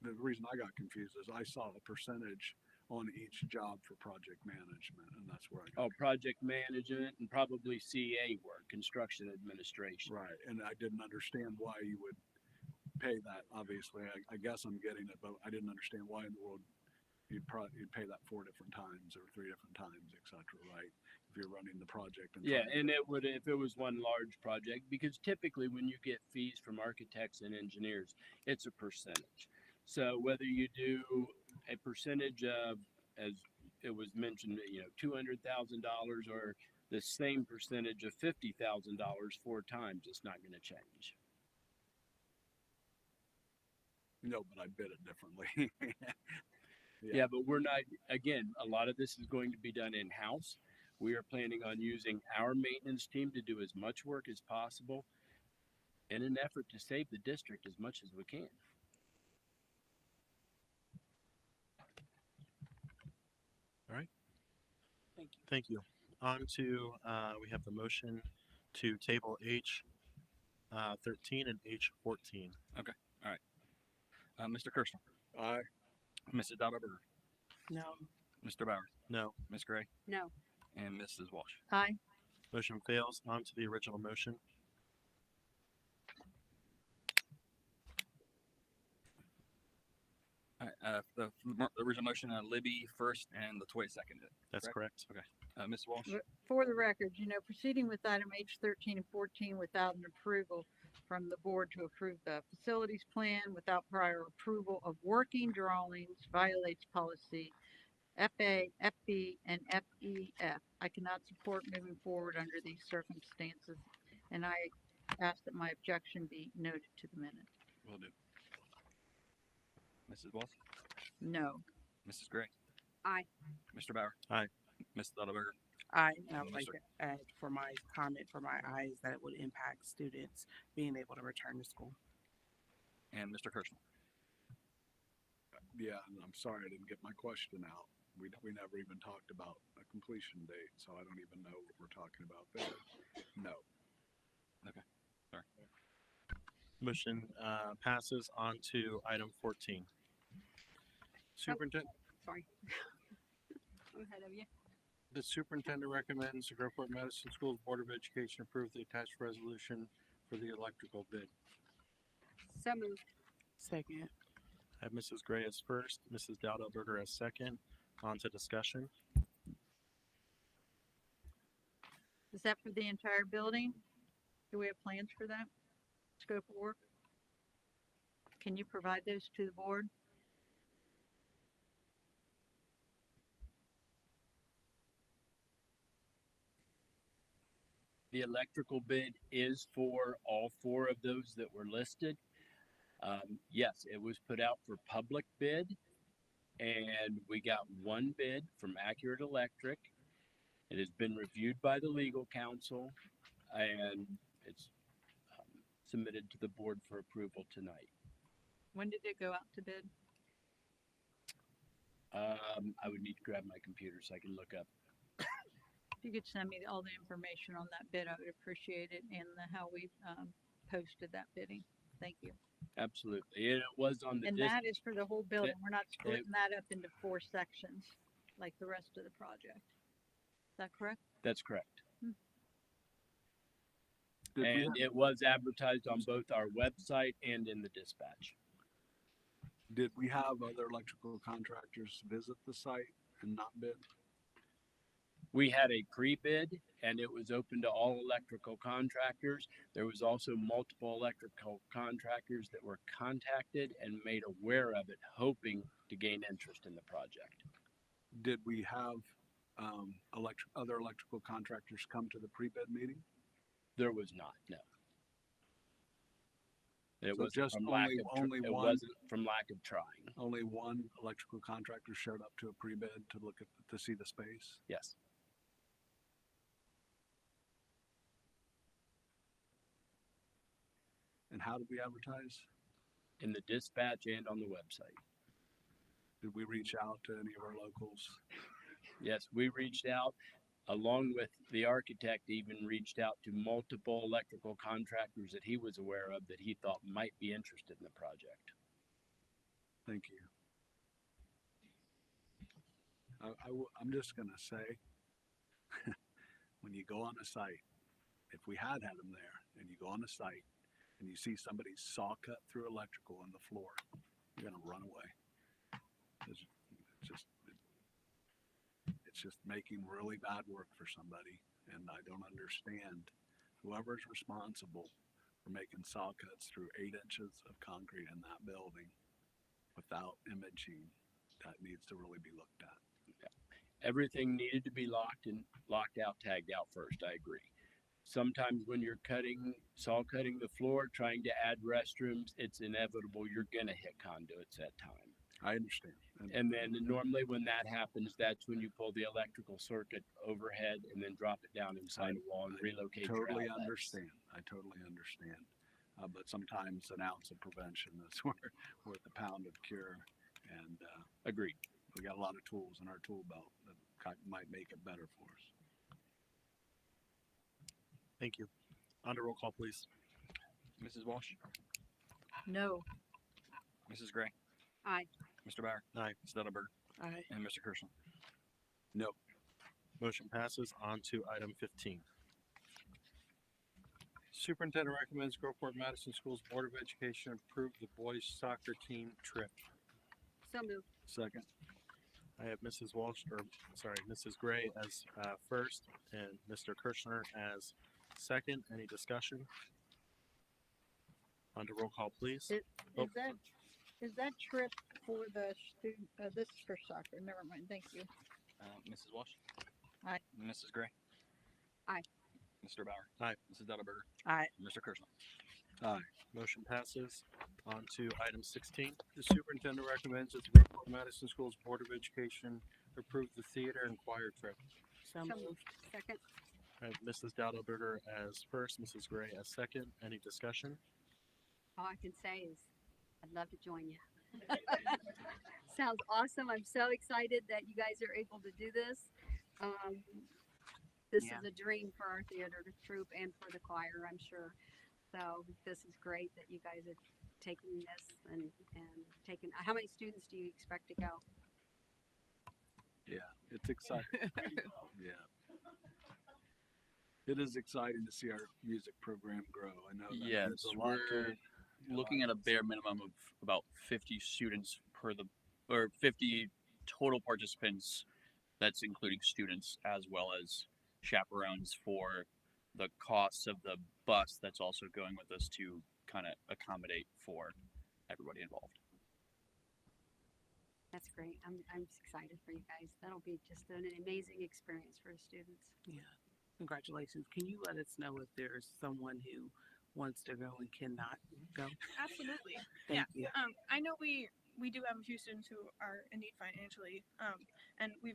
the reason I got confused is I saw a percentage on each job for project management, and that's where I got project management and probably CA work, construction administration. right. And I didn't understand why you would pay that. Obviously, I guess I'm getting it, but I didn't understand why in the world you'd pay that 4 different times or 3 different times, etc. Right? If you're running the project. And yeah, and it would if it was one large project, because typically when you get fees from architects and engineers, it's a percentage. So whether you do a percentage of, as it was mentioned, you know, $200,000 or the same percentage of $50,000 4 times, it's not going to change. No, but I bid it differently. Yeah, but we're not, again, a lot of this is going to be done in-house. We are planning on using our maintenance team to do as much work as possible in an effort to save the district as much as we can. All right. Thank you. Thank you. On to, we have the motion to table H 13 and H 14. Okay. All right. Mr. Kirschner, Aye. Mrs. Dauberberger, No. Mr. Bauer, No. Ms. Gray, No. and Mrs. Walsh. Aye. Motion fails. On to the original motion. All right, the original motion, Libby first and Latoya seconded. That's correct. Okay. Ms. Walsh. For the record, proceeding with item H 13 and 14 without an approval from the board to approve the facilities plan without prior approval of working drawings violates policy FA, FB, and FEF. I cannot support moving forward under these circumstances, and I ask that my objection be noted to the minute. Will do. Mrs. Walsh. No. Mrs. Gray. Aye. Mr. Bauer. Aye. Mrs. Dauberberger. And I would Yes, like sir. to add for my comment for my eyes that it would impact students being able to return to school. And Mr. Kirschner. Yeah, and I'm sorry I didn't get my question out. We never even talked about a completion date, so I don't even know what we're talking about there. No. Motion passes on to item 14. Superintendent, Sorry. I'm ahead of you. The superintendent recommends the Groveport Madison Schools Board of Education approve the attached resolution for the electrical bid. So moved. Second. I have Mrs. Gray as first, Mrs. Dowdell-Berger as second. On to discussion. Is that for the entire building? Do we have plans for that? Scope of work? Can you provide those to the board? The electrical bid is for all four of those that were listed. Yes, it was put out for public bid, and we got one bid from Accurate Electric. It has been reviewed by the legal counsel, and it's submitted to the board for approval tonight. When did it go out to bid? I would need to grab my computer so I can look up. If you could send me all the information on that bid, I would appreciate it, and how we posted that bidding. Thank you. Absolutely. And it was on the And that is for the whole building. We're not splitting that up into 4 sections like the rest of the project. Is that correct? That's correct. Did we And it was advertised on both our website and in the dispatch. Did we have other electrical contractors visit the site and not bid? We had a pre-bid and it was open to all electrical contractors. There was also multiple electrical contractors that were contacted and made aware of it, hoping to gain interest in the project. Did we have other electrical contractors come to the pre-bid meeting? There was not, no. It So was just from lack of only it one- wasn't from lack of trying. Only one electrical contractor showed up to a pre-bid to see the space? Yes. And how did we advertise? In the dispatch and on the website. Did we reach out to any of our locals? Yes, we reached out, along with the architect, even reached out to multiple electrical contractors that he was aware of that he thought might be interested in the project. Thank you. I'm just gonna say, when you go on a site, if we had them there, and you go on a site, and you see somebody saw cut through electrical on the floor, you're gonna run away. It's just making really bad work for somebody, and I don't understand whoever's responsible for making saw cuts through 8 inches of concrete in that building without imaging. That needs to really be looked at. Everything needed to be locked out, tagged out first. I agree. Sometimes when you're saw cutting the floor, trying to add restrooms, it's inevitable you're gonna hit conduits at time. I understand. And then normally when that happens, that's when you pull the electrical circuit overhead and then drop it down inside a wall and relocate your Totally outlets. understand. I totally understand. But sometimes an ounce of prevention is worth a pound of cure. And Agreed. we got a lot of tools in our tool belt that might make it better for us. Thank you. On to roll call, please. Mrs. Walsh, No. Mrs. Gray, Aye. Mr. Bauer, Aye. Mrs. Dettelberg, Aye. and Mr. Kirschner. No. Motion passes on to item 15. Superintendent recommends Groveport Madison Schools Board of Education approve the boys soccer team trip. So moved. Second. I have Mrs. Mrs. Gray as first and Mr. Kirschner as second. Any discussion? On to roll call, please. Oh. Is that trip for the student, this is for soccer, never mind, thank you. Mrs. Walsh. Aye. Mrs. Gray. Aye. Mr. Bauer. Aye. Mrs. Dettelberger. Aye. Mr. Kirschner. Motion passes on to item 16. The superintendent recommends that the Groveport Madison Schools Board of Education approve the theater and choir trip. So So moved. moved. Second. I have Mrs. Dowdell-Berger as first, Mrs. Gray as second. Any discussion? All I can say is I'd love to join you. Sounds awesome. I'm so excited that you guys are able to do this. Um, this Yeah. is a dream for our theater troupe and for the choir, I'm sure. So this is great that you guys are taking this and taking, how many students do you expect to go? Yeah, it's exciting. Yeah. It is exciting to see our music program grow. I know that Yes, there's a lot we're looking at a bare minimum of about 50 students or 50 total participants. That's including students as well as chaperones for the costs of the bus that's also going with us to kind of accommodate for everybody involved. That's great. I'm just excited for you guys. That'll be just an amazing experience for the students. Yeah. Congratulations. Can you let us know if there's someone who wants to go and cannot go? Absolutely. Thank you. I know we do have a few students who are in need financially, and we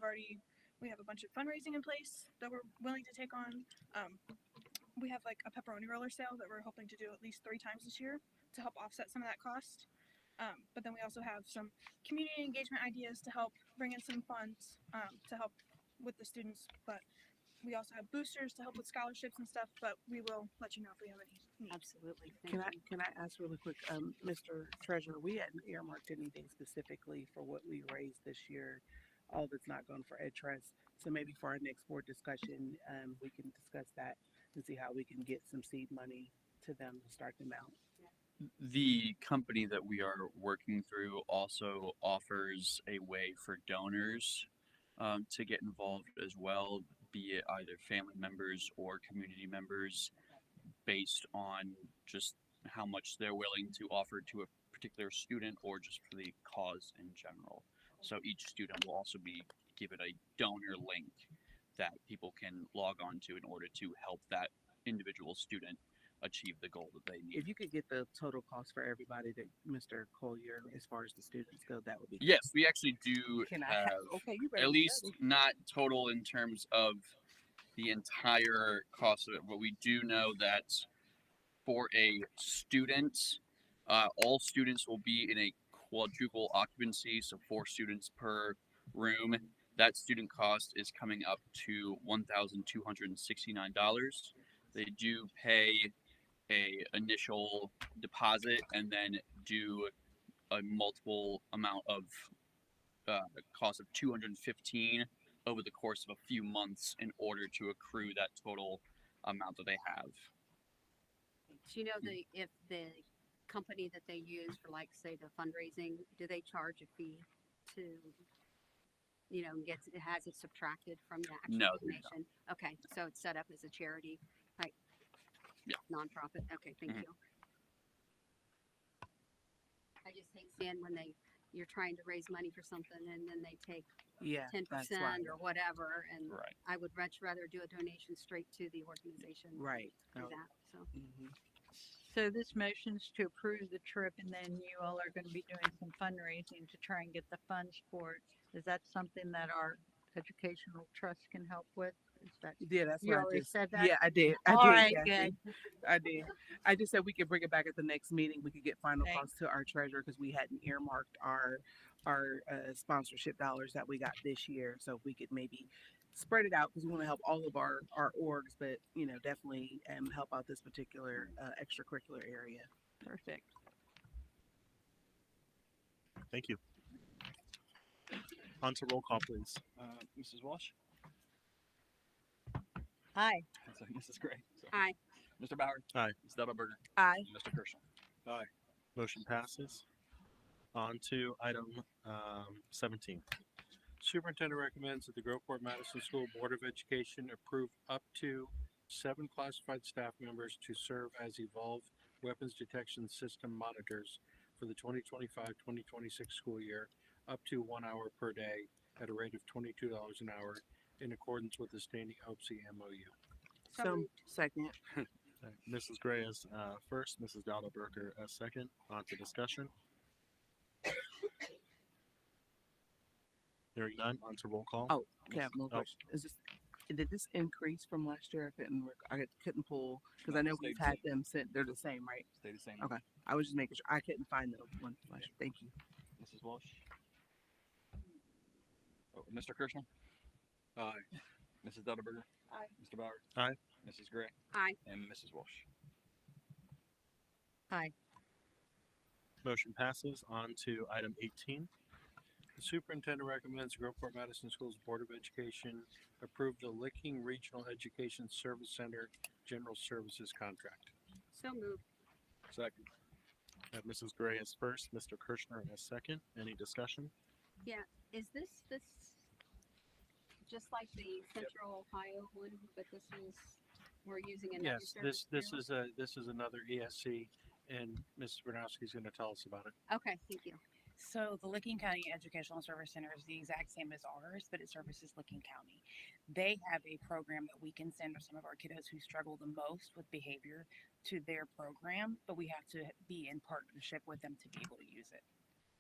have a bunch of fundraising in place that we're willing to take on. We have like a pepperoni roller sale that we're hoping to do at least 3 times this year to help offset some of that cost. But then we also have some community engagement ideas to help bring in some funds to help with the students. But we also have boosters to help with scholarships and stuff. But we will let you know if we have any needs. Absolutely. Can I ask really quick, Mr. Treasurer, we hadn't earmarked anything specifically for what we raised this year. All of it's not going for Ed Trust. So maybe for our next board discussion, we can discuss that and see how we can get some seed money to them to start them out. The company that we are working through also offers a way for donors to get involved as well, be it either family members or community members, based on just how much they're willing to offer to a particular student or just for the cause in general. So each student will also be given a donor link that people can log on to in order to help that individual student achieve the goal that they need. If you could get the total cost for everybody that Mr. Collier, as far as the students go, that would be great. Yes, we actually do Can I have, okay, you better at be least ready. not total in terms of the entire cost of it, but we do know that for a student, all students will be in a quadruple occupancy, so 4 students per room. That student cost is coming up to $1,269. They do pay a initial deposit and then do a multiple amount of cost of 215 over the course of a few months in order to accrue that total amount that they have. Do you know if the company that they use for, like, say, the fundraising, do they charge a fee to, has it subtracted from the actual No, they donation? Okay, so it's set up as a charity, like, yeah, nonprofit. Okay, thank Mhm. you. I just hate seeing when you're trying to raise money for something and then they take Yeah, 10% that's right. or whatever, and Right. I would much rather do a donation straight to the organization. than Right. Do No. that. So Mhm. So this motion's to approve the trip and then you all are gonna be doing some fundraising to try and get the funds for it. Is that something that our educational trust can help with? Is that, Yeah, that's you what I already just said that? Yeah, I did. I All did, right, Kathy. good. I did. I just said we could bring it back at the next meeting. We could get final Thanks. costs to our treasurer because we hadn't earmarked our sponsorship dollars that we got this year. So if we could maybe spread it out because we want to help all of our orgs, but definitely help out this particular extracurricular area. Perfect. Thank you. On to roll call, please. Mrs. Walsh? Hi. Mrs. Gray? Aye. Mr. Bauer? Aye. Ms. Dettelberger? Aye. Mr. Kershaw? Aye. Motion passes. On to item 17. Superintendent recommends that the Groveport Madison School Board of Education approve up to 7 classified staff members to serve as Evolve Weapons Detection System monitors for the 2025-2026 school year, up to 1 hour per day at a rate of $22 an hour in accordance with the standing OPSI MOU. So second. Mrs. Gray is first, Mrs. Dowdleberger as second. On to discussion. Hearing none, on to roll call. Oh, okay. I have no question. Did this increase from last year? I couldn't pull because I know Stayed we've the had them sent. They're the same, right? Stay the same. Okay. I was just making sure. I couldn't find the one from last year. Thank you. Mrs. Walsh. Oh, Mr. Kirschner. Aye. Mrs. Dutterberger. Aye. Mr. Bauer. Aye. Mrs. Gray. Aye. And Mrs. Walsh. Aye. Motion passes. On to item 18. The superintendent recommends the Groveport Madison Schools Board of Education approve the Licking Regional Education Service Center General Services Contract. So moved. Second. I have Mrs. Gray as first, Mr. Kirschner as second. Any discussion? Yeah, is this just like the Central Ohio one, but this is, we're using another Yes, service this bureau? is another ESC, and Mrs. Bernowski is going to tell us about it. Okay, thank you. So the Licking County Educational Service Center is the exact same as ours, but it services Licking County. They have a program that we can send some of our kiddos who struggle the most with behavior to their program, but we have to be in partnership with them to be able to use it.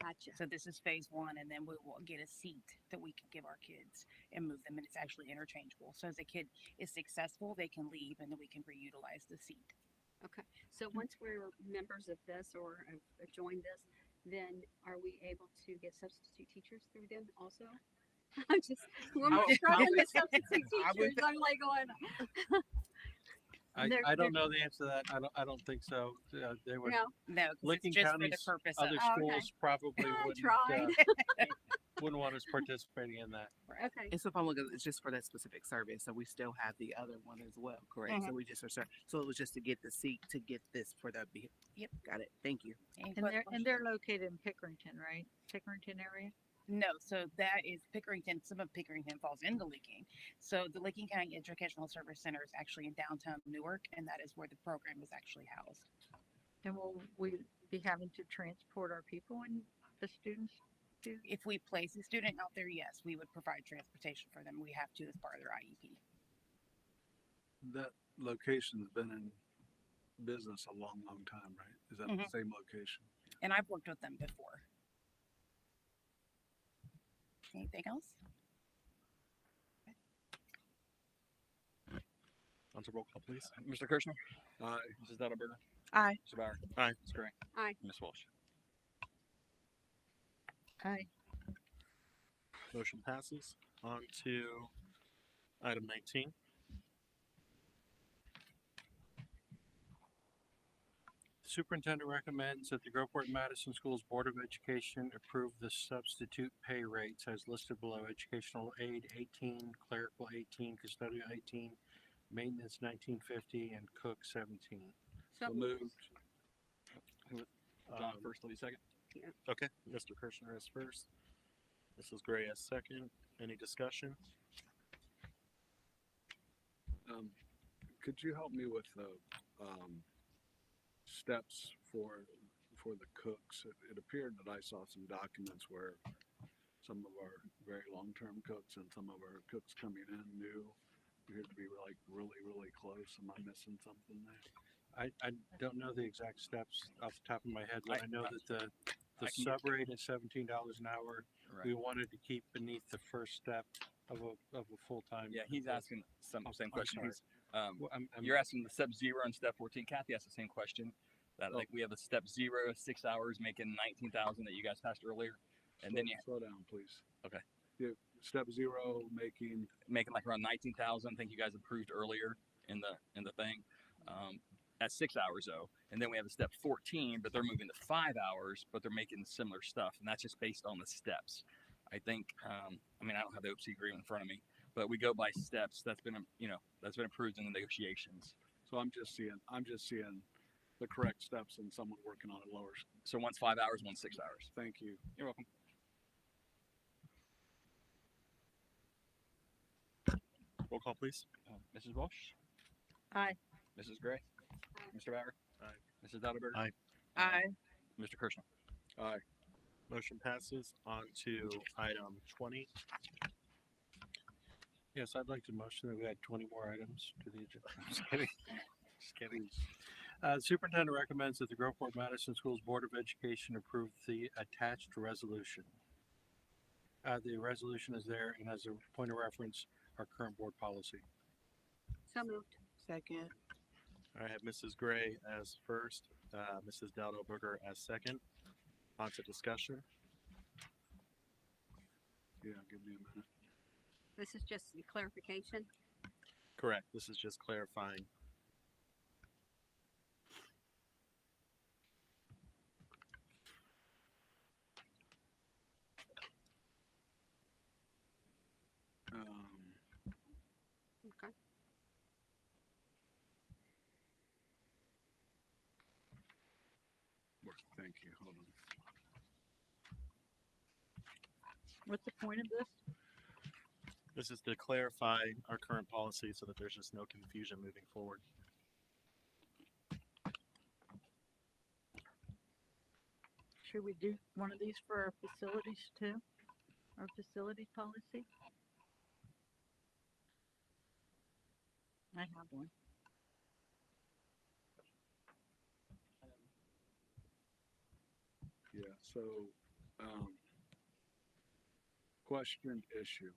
Gotcha. So this is phase one, and then we will get a seat that we can give our kids and move them, and it's actually interchangeable. So as a kid is successful, they can leave, and then we can reutilize the seat. Okay, so once we're members of this or have joined this, then are we able to get substitute teachers through them also? I'm just, we're struggling with substitute teachers. I'm like going. I don't know the answer to that. I don't think so. They would. No, 'cause Licking it's just for County's the purpose other of. schools probably wouldn't, tried. wouldn't want us participating in that. Okay. And so if I'm looking, it's just for that specific service. So we still have the other one as well, correct? So we just are, so it was just to get the seat to get this for the. Yep. Got it. Thank you. Any And further they're located in Pickerington, right? Pickerington area? No, so that is Pickerington. Some of Pickerington falls into Licking. So the Licking County Educational Service Center is actually in downtown Newark, and that is where the program is actually housed. And will we be having to transport our people and the students to? If we place a student out there, yes, we would provide transportation for them. We have to as part of their IEP. That location's been in business a long, long time, right? Is that the same location? And I've worked with them before. Anything else? On to roll call, please. Mr. Kirschner. Aye. Mrs. Dutterberger. Aye. Mr. Bauer. Aye. Ms. Gray. Aye. Ms. Walsh. Aye. Motion passes. On to item 19. Superintendent recommends that the Groveport Madison Schools Board of Education approve the substitute pay rates as listed below: educational aid 18, clerical 18, custodial 18, maintenance 1950, and cook 17. So Moved. John first, Lee second. Okay, Mr. Kirschner is first. Mrs. Gray as second. Any discussion? Could you help me with the steps for the cooks? It appeared that I saw some documents where some of our very long-term cooks and some of our cooks coming in new appeared to be like really close. Am I missing something there? I don't know the exact steps off the top of my head, but I know that the I can sub rate is $17 an hour. Right. We wanted to keep beneath the first step of a full-time. Yeah, he's asking same I'm question. sorry. He's, Well, I'm- you're asking the step 0 and step 14. Kathy asked the same question. That like we have a step 0, 6 hours making 19,000 that you guys passed earlier, and then you Slow down, please. Okay. Yeah, step 0 making making like around 19,000. I think you guys approved earlier in the thing. At 6 hours though, and then we have a step 14, but they're moving to 5 hours, but they're making similar stuff, and that's just based on the steps. I think. I mean, I don't have the OPC agreement in front of me, but we go by steps. That's been that's been approved in the negotiations. So I'm just seeing the correct steps and someone working on it lower. So one's 5 hours, one's 6 hours. Thank you. You're welcome. Roll call, please. Mrs. Walsh. Aye. Mrs. Gray. Mr. Bauer. Aye. Mrs. Dutterberger. Aye. Aye. Mr. Kirschner. Aye. Motion passes. On to item 20. Yes, I'd like to motion that we add 20 more items to the agenda. Just kidding. Just kidding. Superintendent recommends that the Groveport Madison Schools Board of Education approve the attached resolution. The resolution is there, and as a point of reference, our current board policy. So moved. Second. I have Mrs. Gray as first, Mrs. Dowdleberger as second. On to discussion. Yeah, give me a minute. This is just clarification. Correct. This is just clarifying. Okay. Thank you. Hold on. What's the point of this? This is to clarify our current policy so that there's just no confusion moving forward. Should we do one of these for our facilities too? Our facilities policy? I have one. Yeah, so, question issue.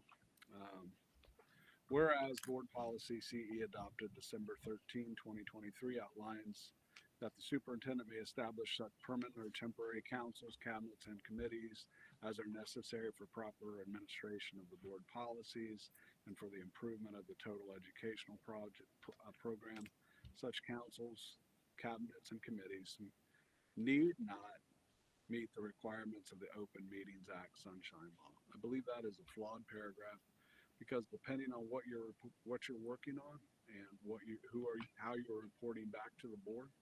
Whereas Board Policy CE adopted December 13, 2023 outlines that the superintendent may establish such permanent or temporary councils, cabinets, and committees as are necessary for proper administration of the board policies and for the improvement of the total educational program. Such councils, cabinets, and committees need not meet the requirements of the Open Meetings Act Sunshine Law. I believe that is a flawed paragraph because depending on what you're working on and how you're reporting back to the board,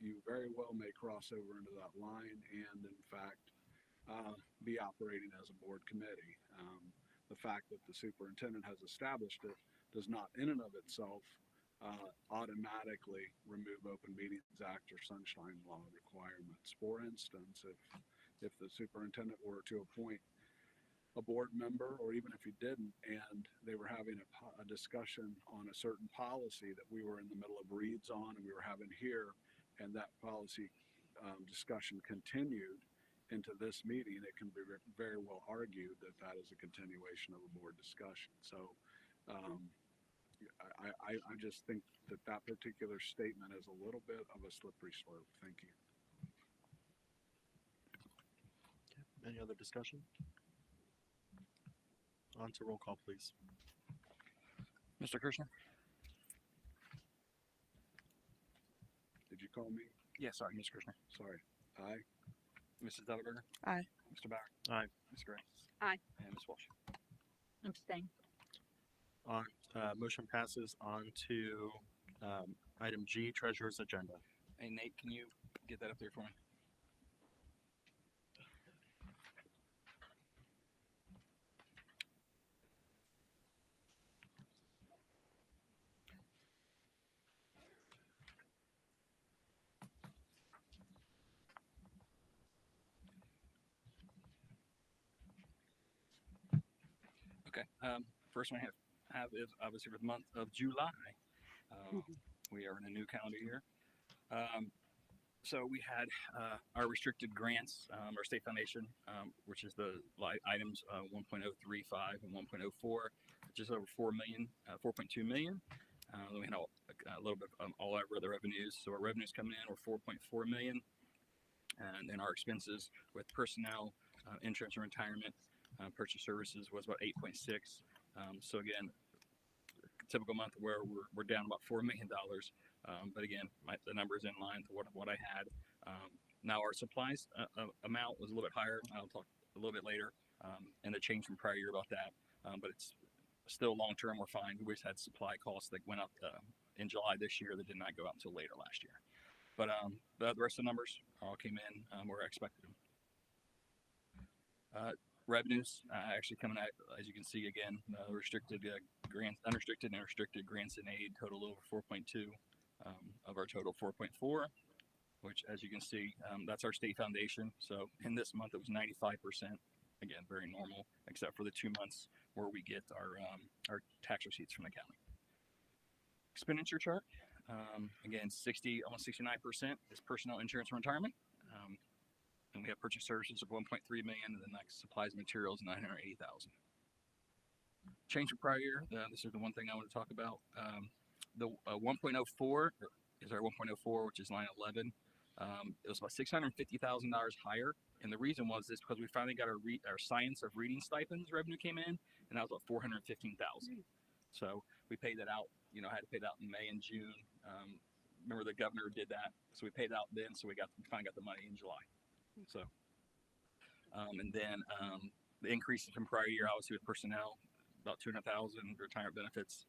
you very well may cross over into that line and in fact be operating as a board committee. The fact that the superintendent has established it does not in and of itself automatically remove Open Meetings Act or Sunshine Law requirements. For instance, if the superintendent were to appoint a board member, or even if he didn't, and they were having a discussion on a certain policy that we were in the middle of reads on and we were having here, and that policy discussion continued into this meeting, it can be very well argued that that is a continuation of a board discussion. So I just think that that particular statement is a little bit of a slippery slope. Thank you. Any other discussion? On to roll call, please. Mr. Kirschner? Did you call me? Yeah, sorry, Mr. Kirschner. Sorry. Aye. Mrs. Dellenberger? Aye. Mr. Bauer? Aye. Ms. Gray? Aye. And Ms. Walsh? Abstain. On motion passes on to item G, Treasurer's Agenda. Hey, Nate, can you get that up there for me? Okay. First one I have is obviously for the month of July. We are in a new calendar year. So we had our restricted grants, our state foundation, which is the items 1.035 and 1.04, just over 4.2 million. Then we had a little bit of all our other revenues. So our revenues coming in were 4.4 million. And then our expenses with personnel, insurance and retirement, purchase services was about 8.6. So again, typical month where we're down about $4 million. But again, the number is in line with what I had. Now our supplies amount was a little bit higher. I'll talk a little bit later, and the change from prior year about that. But it's still long term. We're fine. We always had supply costs that went up in July this year that did not go up until later last year. But the rest of the numbers all came in where I expected them. Revenues actually coming out, as you can see again, restricted grants, unrestricted and restricted grants and aid total over 4.2 of our total 4.4, which as you can see, that's our state foundation. So in this month it was 95%. Again, very normal, except for the 2 months where we get our tax receipts from the county. Expenditure chart, again, almost 69% is personnel, insurance, and retirement. And we have purchase services of 1.3 million, and then next supplies and materials 980,000. Change from prior year. This is the one thing I want to talk about. The 1.04 is our 1.04, which is line 11. It was about $650,000 higher And the reason was this because we finally got our science of reading stipends revenue came in, and that was about 415,000. So we paid that out. You know, I had to pay that out in May and June. Remember the governor did that, so we paid it out then. So we finally got the money in July. So, and then the increases from prior year, obviously with personnel, about 200,000, retirement benefits.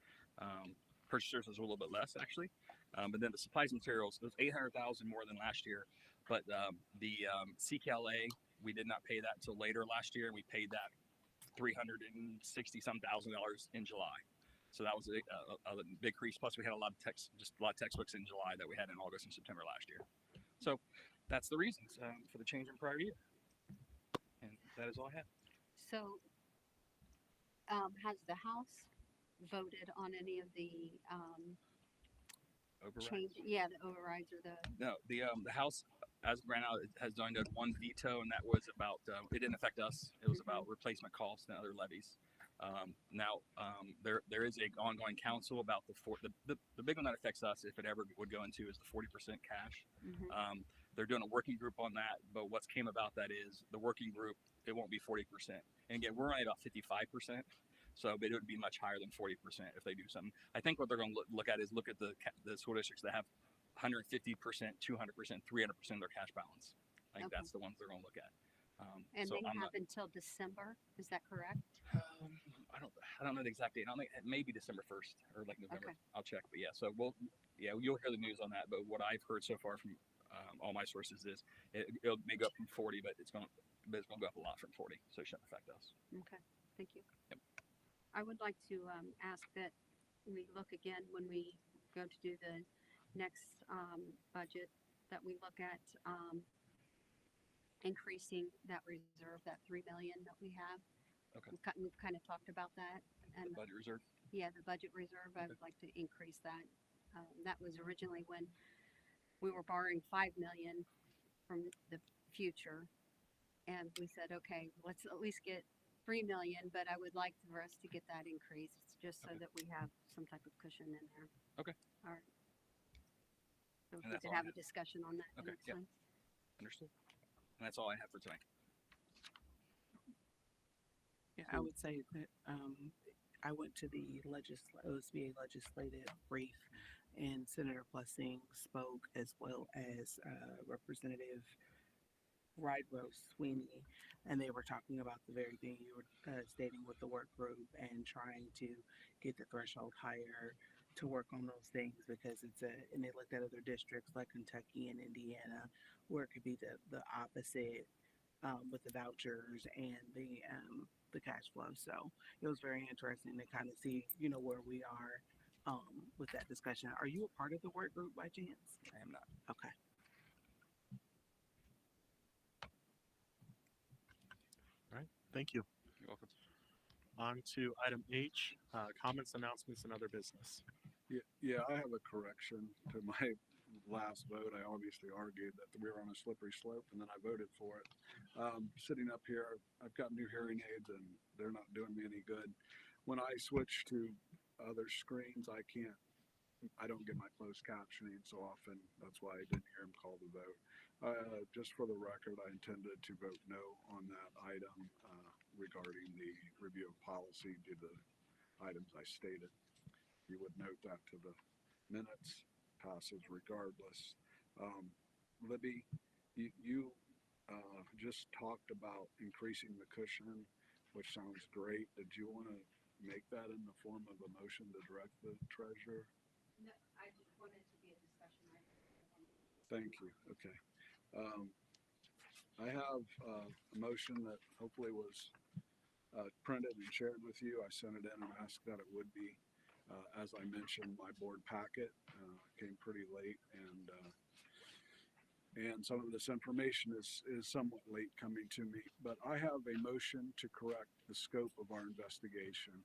Purchasers was a little bit less actually, but then the supplies and materials it was 800,000 more than last year. But the CKLA we did not pay that till later last year, and we paid that $360 some thousand in July. So that was a big increase. Plus, we had a lot of textbooks in July that we had in August and September last year. So that's the reasons for the change in prior year. And that is all I have. So, has the House voted on any of the Override. Yeah, the overrides or the. No, the House, as of right now, has done one veto, and that was about it didn't affect us. It was about replacement costs and other levies. Now there is a ongoing council about the big one that affects us if it ever would go into is the 40% cash. They're doing a working group on that, but what's came about that is the working group, it won't be 40%. And again, we're only about 55%. So, but it would be much higher than 40% if they do something. I think what they're going to look at is look at the school districts that have 150%, 200%, 300% of their cash balance. I think that's the ones they're going to look at. And so they have until December. Is that correct? I don't know the exact date. I think it may be December 1st or like November. Okay. I'll check. But yeah, so you'll hear the news on that. But what I've heard so far from all my sources is it may go up from 40, but it's going to go up a lot from 40, so it shouldn't affect us. Okay, thank you. Yep. I would like to ask that we look again when we go to do the next budget, that we look at increasing that reserve, that 3 million that we have. Okay. We've kind of talked about that. And The budget reserve? Yeah, the budget reserve. I would like to increase that. That was originally when we were borrowing 5 million from the future, and we said, okay, let's at least get 3 million, but I would like for us to get that increased just so that we have some type of cushion in there. Okay. All right. So if And we that's could all I have a have. discussion on that Okay, next yeah. time. Understood. And that's all I have for tonight. Yeah, I would say that I went to the OSBA legislative brief, and Senator Blessing spoke, as well as Representative Rose Sweeney, and they were talking about the very thing you were stating with the work group and trying to get the threshold higher to work on those things, because and they looked at other districts like Kentucky and Indiana where it could be the opposite with the vouchers and the cash flow. So it was very interesting to kind of see, where we are with that discussion. Are you a part of the work group by chance? I am not. Okay. All right, thank you. You're welcome. On to item H, comments, announcements, and other business. Yeah, I have a correction to my last vote. I obviously argued that we were on a slippery slope, and then I voted for it. Sitting up here, I've got new hearing aids, and they're not doing me any good. When I switch to other screens, I don't get my closed captioning so often. That's why I didn't hear him call the vote. Just for the record, I intended to vote no on that item regarding the review of policy due to the items I stated. You would note that to the minutes. Passes regardless. Libby, you just talked about increasing the cushion, which sounds great. Did you want to make that in the form of a motion to direct the treasurer? No, I just wanted to be a discussion item. Thank you. Okay. I have a motion that hopefully was printed and shared with you. I sent it in and asked that it would be. As I mentioned, my board packet came pretty late, and some of this information is somewhat late coming to me. But I have a motion to correct the scope of our investigation.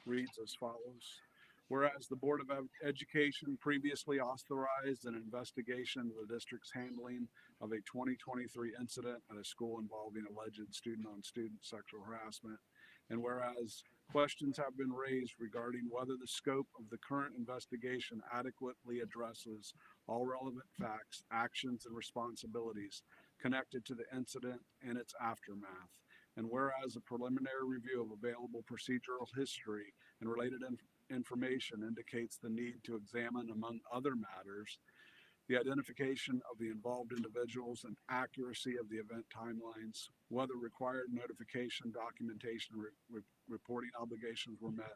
Reads as follows. Whereas the Board of Education previously authorized an investigation into the district's handling of a 2023 incident at a school involving alleged student-on-student sexual harassment, and whereas questions have been raised regarding whether the scope of the current investigation adequately addresses all relevant facts, actions, and responsibilities, connected to the incident and its aftermath. And whereas a preliminary review of available procedural history and related information indicates the need to examine, among other matters, the identification of the involved individuals and accuracy of the event timelines, whether required notification, documentation, reporting obligations were met,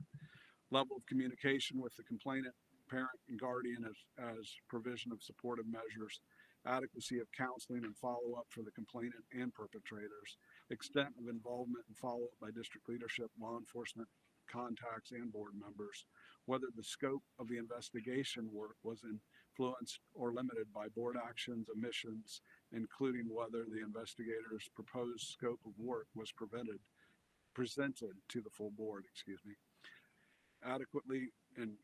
level of communication with the complainant, parent, and guardian as provision of supportive measures, adequacy of counseling and follow-up for the complainant and perpetrators, extent of involvement and follow-up by district leadership, law enforcement contacts, and board members, whether the scope of the investigation work was influenced or limited by board actions, omissions, including whether the investigator's proposed scope of work was presented to the full board, adequately and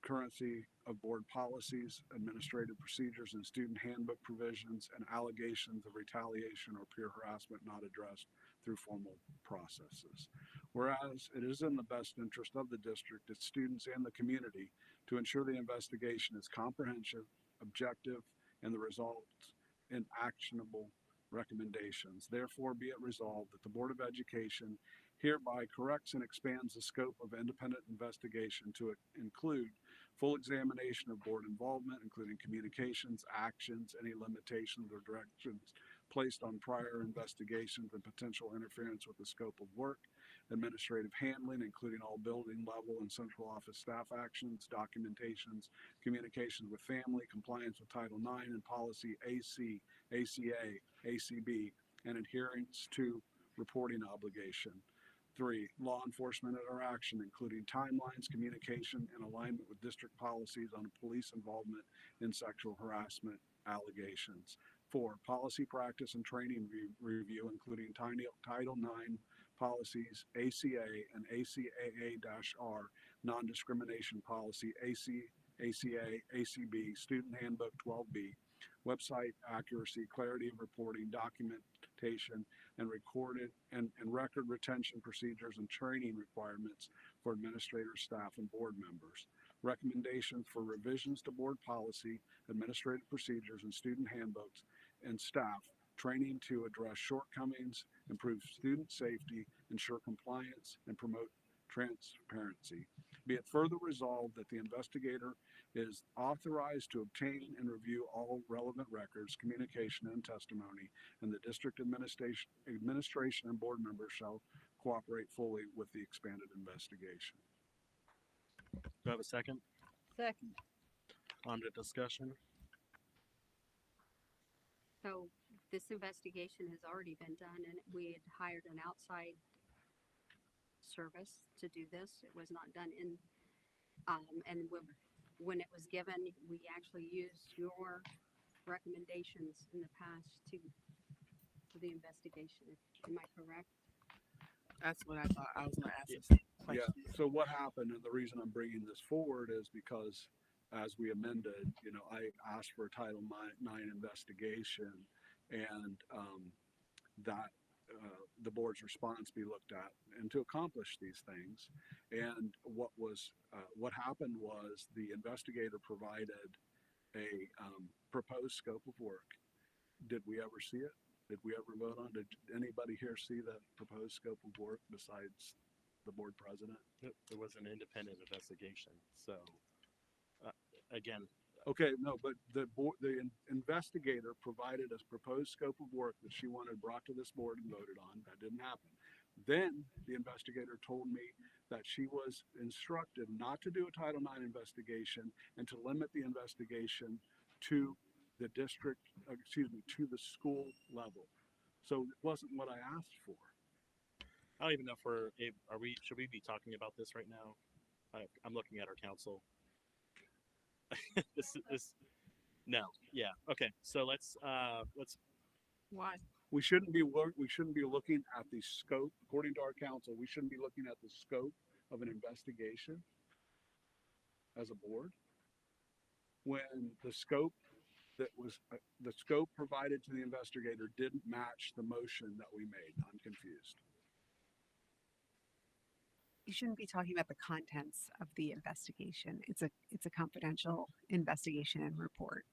currency of board policies, administrative procedures, and student handbook provisions, and allegations of retaliation or peer harassment not addressed through formal processes. Whereas it is in the best interest of the district, its students, and the community to ensure the investigation is comprehensive, objective, and the results in actionable recommendations. Therefore, be it resolved that the Board of Education hereby corrects and expands the scope of independent investigation to include full examination of board involvement, including communications, actions, any limitations or directions placed on prior investigations and potential interference with the scope of work, administrative handling, including all building level and central office staff actions, documentations, communications with family, compliance with Title IX and policy AC, ACA, ACB, and adherence to reporting obligation. 3, law enforcement interaction, including timelines, communication, and alignment with district policies on police involvement in sexual harassment allegations. 4, policy, practice, and training review, including Title IX policies, ACA and ACAA-R, non-discrimination policy, ACA, ACB, student handbook 12B, website accuracy, clarity of reporting, documentation, and record retention procedures and training requirements for administrators, staff, and board members. Recommendations for revisions to board policy, administrative procedures, and student handbooks and staff training to address shortcomings, improve student safety, ensure compliance, and promote transparency. Be it further resolved that the investigator is authorized to obtain and review all relevant records, communication, and testimony, and the district administration and board members shall cooperate fully with the expanded investigation. Do I have a second? Second. On to discussion. So this investigation has already been done, and we had hired an outside service to do this. It was not done in, and when it was given, we actually used your recommendations in the past to the investigation. Am I correct? That's what I thought. I was going to ask this question. Yeah. So what happened, and the reason I'm bringing this forward is because as we amended, I asked for a Title IX investigation, and that the board's response be looked at, and to accomplish these things. And what happened was the investigator provided a proposed scope of work. Did we ever see it? Did we ever vote on? Did anybody here see the proposed scope of work besides the board president? It was an independent investigation. So, again. Okay, no, but the investigator provided a proposed scope of work that she wanted brought to this board and voted on. That didn't happen. Then the investigator told me that she was instructed not to do a Title IX investigation and to limit the investigation to the district, to the school level. So it wasn't what I asked for. I don't even know if should we be talking about this right now? I'm looking at our council. No. Yeah. Okay. So let's. Why? We shouldn't be looking at the scope, according to our council, we shouldn't be looking at the scope of an investigation as a board when the scope provided to the investigator didn't match the motion that we made. I'm confused. You shouldn't be talking about the contents of the investigation. It's a confidential investigation and report.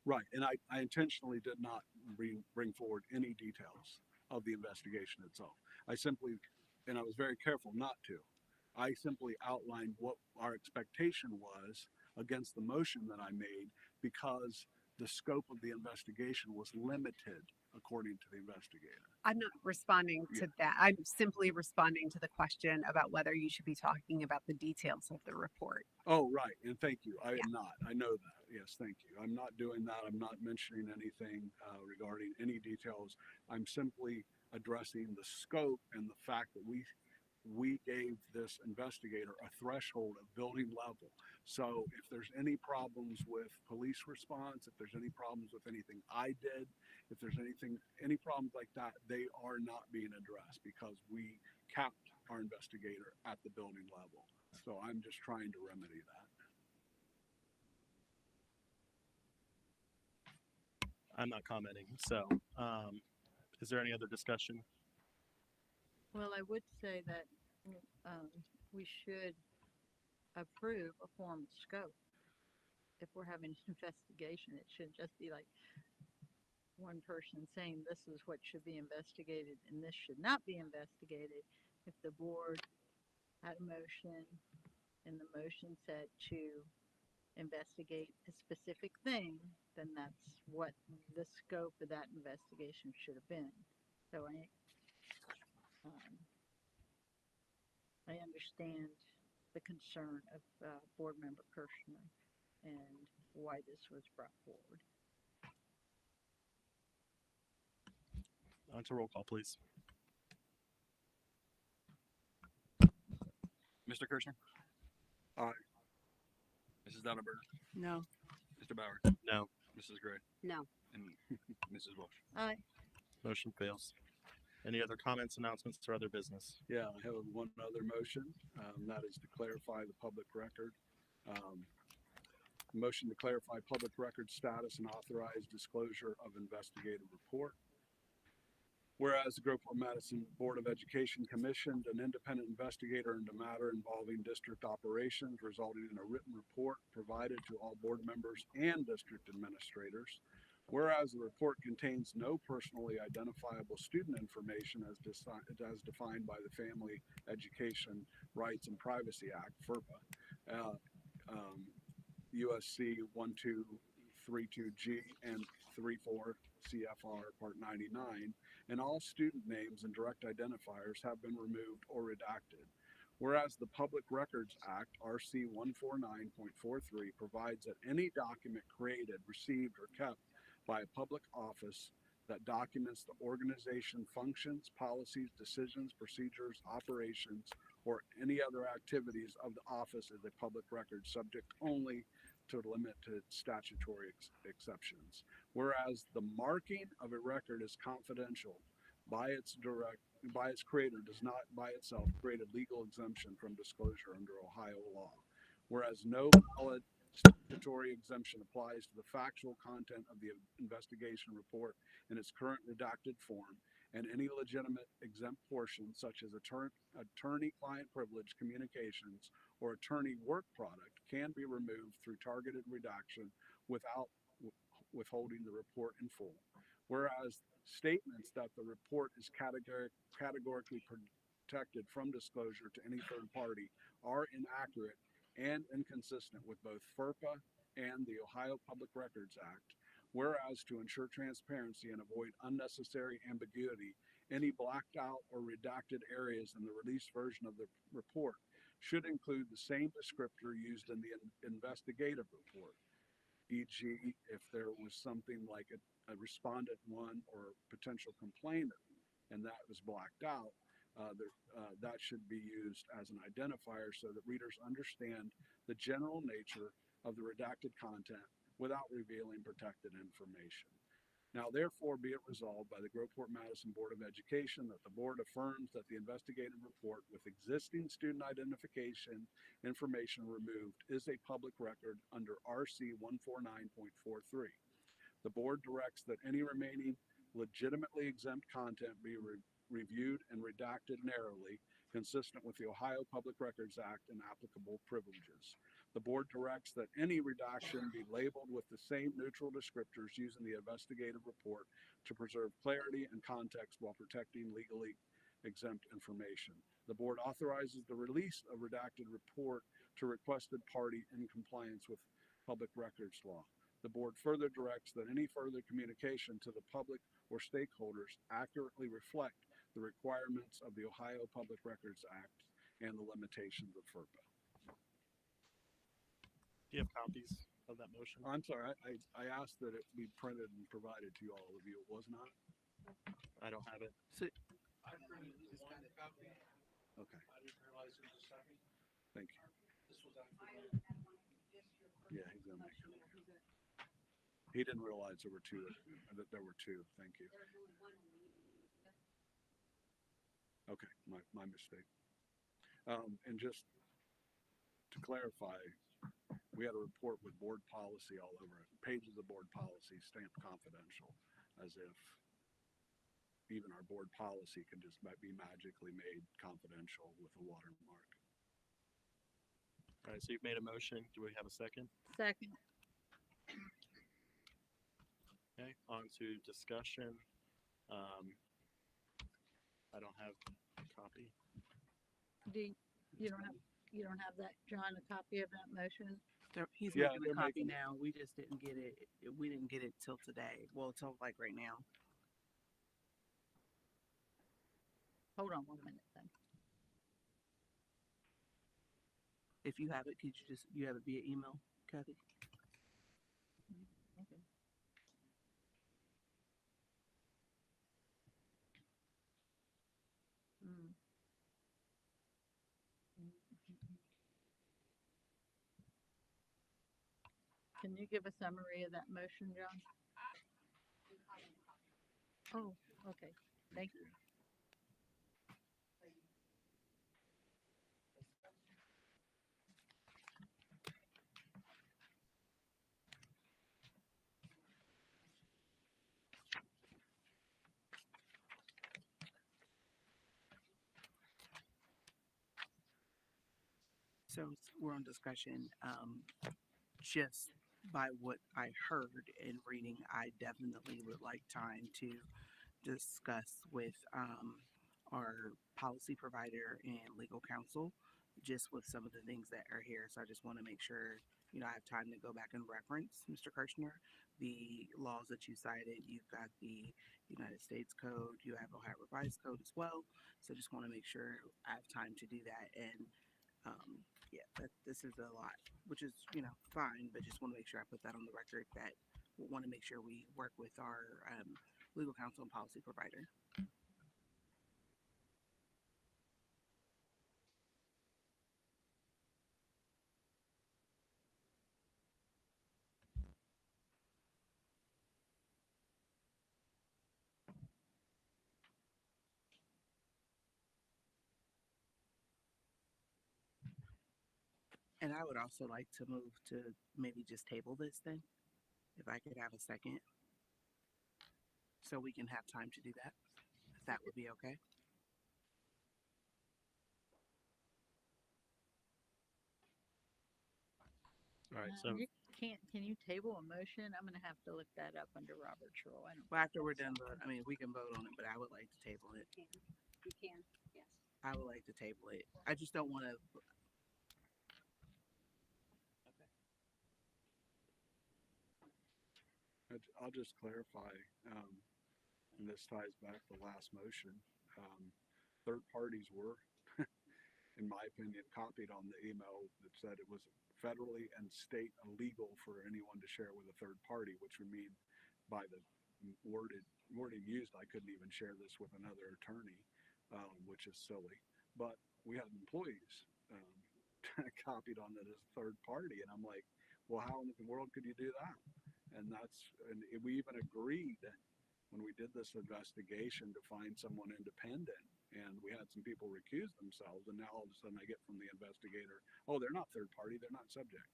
Right, and I intentionally did not bring forward any details of the investigation itself. I simply, and I was very careful not to. I simply outlined what our expectation was against the motion that I made because the scope of the investigation was limited according to the investigator. I'm not responding to that. I'm simply responding to the question about whether you should be talking about the details of the report. Oh, right. And thank you. I am not. I know that. Yes, thank you. I'm not doing that. I'm not mentioning anything regarding any details. I'm simply addressing the scope and the fact that we gave this investigator a threshold of building level. So if there's any problems with police response, if there's any problems with anything I did, if there's any problems like that, they are not being addressed because we capped our investigator at the building level. So I'm just trying to remedy that. I'm not commenting. So, is there any other discussion? Well, I would say that we should approve a formal scope. If we're having an investigation, it shouldn't just be like one person saying this is what should be investigated and this should not be investigated. If the board had a motion and the motion said to investigate a specific thing, then that's what the scope of that investigation should have been. So I understand the concern of board member Kirshner and why this was brought forward. On to roll call, please. Mr. Kirshner? Aye. Mrs. Donenberg? No. Mr. Bauer? No. Mrs. Gray? No. And Mrs. Walsh? Aye. Motion fails. Any other comments, announcements, or other business? Yeah, I have one other motion. That is to clarify the public record. Motion to clarify public record status and authorize disclosure of investigative report. Whereas the Groveport Madison Board of Education commissioned an independent investigator into matter involving district operations, resulting in a written report provided to all board members and district administrators. Whereas the report contains no personally identifiable student information as defined by the Family Education Rights and Privacy Act, FERPA, USC 1232G and 34 CFR Part 99, and all student names and direct identifiers have been removed or redacted. Whereas the Public Records Act, RC 149.43, provides that any document created, received, or kept by a public office that documents the organization functions, policies, decisions, procedures, operations, or any other activities of the office is a public record, subject only to limited statutory exceptions. Whereas the marking of a record is confidential by its creator does not by itself create a legal exemption from disclosure under Ohio law. Whereas no valid statutory exemption applies to the factual content of the investigation report in its current redacted form, and any legitimate exempt portion, such as attorney-client privilege communications or attorney work product, can be removed through targeted redaction without withholding the report in full. Whereas statements that the report is categorically protected from disclosure to any third party are inaccurate and inconsistent with both FERPA and the Ohio Public Records Act. Whereas to ensure transparency and avoid unnecessary ambiguity, any blacked out or redacted areas in the released version of the report should include the same descriptor used in the investigative report. E.g., if there was something like a respondent one or potential complainant and that was blacked out, that should be used as an identifier so that readers understand the general nature of the redacted content without revealing protected information. Now, therefore, be it resolved by the Groveport Madison Board of Education that the board affirms that the investigative report with existing student identification information removed is a public record under RC 149.43. The board directs that any remaining legitimately exempt content be reviewed and redacted narrowly, consistent with the Ohio Public Records Act and applicable privileges. The board directs that any redaction be labeled with the same neutral descriptors used in the investigative report to preserve clarity and context while protecting legally exempt information. The board authorizes the release of redacted report to requested party in compliance with public records law. The board further directs that any further communication to the public or stakeholders accurately reflect the requirements of the Ohio Public Records Act and the limitations of FERPA. Do you have copies of that motion? I'm sorry, I asked that it be printed and provided to all of you. It was not? I don't have it. Okay. I didn't realize it was a second. Thank you. This was yeah, he's gonna make it. He didn't realize there were two. That there were two. Thank you. Okay, my mistake. And just to clarify, we had a report with board policy all over it. Pages of board policy stamped confidential, as if even our board policy can just be magically made confidential with a watermark. All right, so you've made a motion. Do we have a second? Second. Okay, on to discussion. I don't have a copy. You don't have that, John, a copy of that motion? He's Yeah, making they're a copy making- now. We just didn't get it. We didn't get it till today. Well, till like right now. Hold on 1 minute then. If you have it, could you have it via email, Kathy? Okay. Mm. Can you give a summary of that motion, John? Oh, okay. Thank you. So we're on discussion. Just by what I heard in reading, I definitely would like time to discuss with our policy provider and legal counsel, just with some of the things that are here. So I just want to make sure, I have time to go back and reference, Mr. Kirshner, the laws that you cited. You've got the United States Code, you have Ohio Revised Code as well. So just want to make sure I have time to do that. And this is a lot, which is, fine, but just want to make sure I put that on the record that we want to make sure we work with our legal counsel and policy provider. And I would also like to move to maybe just table this then, if I could have a second. So we can have time to do that, if that would be okay. All right, so Can you table a motion? I'm gonna have to look that up under Robert's rule. I don't. Well, after we're done, we can vote on it, but I would like to table it. You can, yes. I would like to table it. I just don't want to. I'll just clarify, and this ties back to the last motion. Third parties were, in my opinion, copied on the email that said it was federally and state illegal for anyone to share with a third party, which would mean by the wording used, I couldn't even share this with another attorney, which is silly. But we had employees copied on it as a third party, and I'm like, well, how in the world could you do that? And we even agreed when we did this investigation to find someone independent, and we had some people recuse themselves, and now all of a sudden I get from the investigator, oh, they're not third party, they're not subject.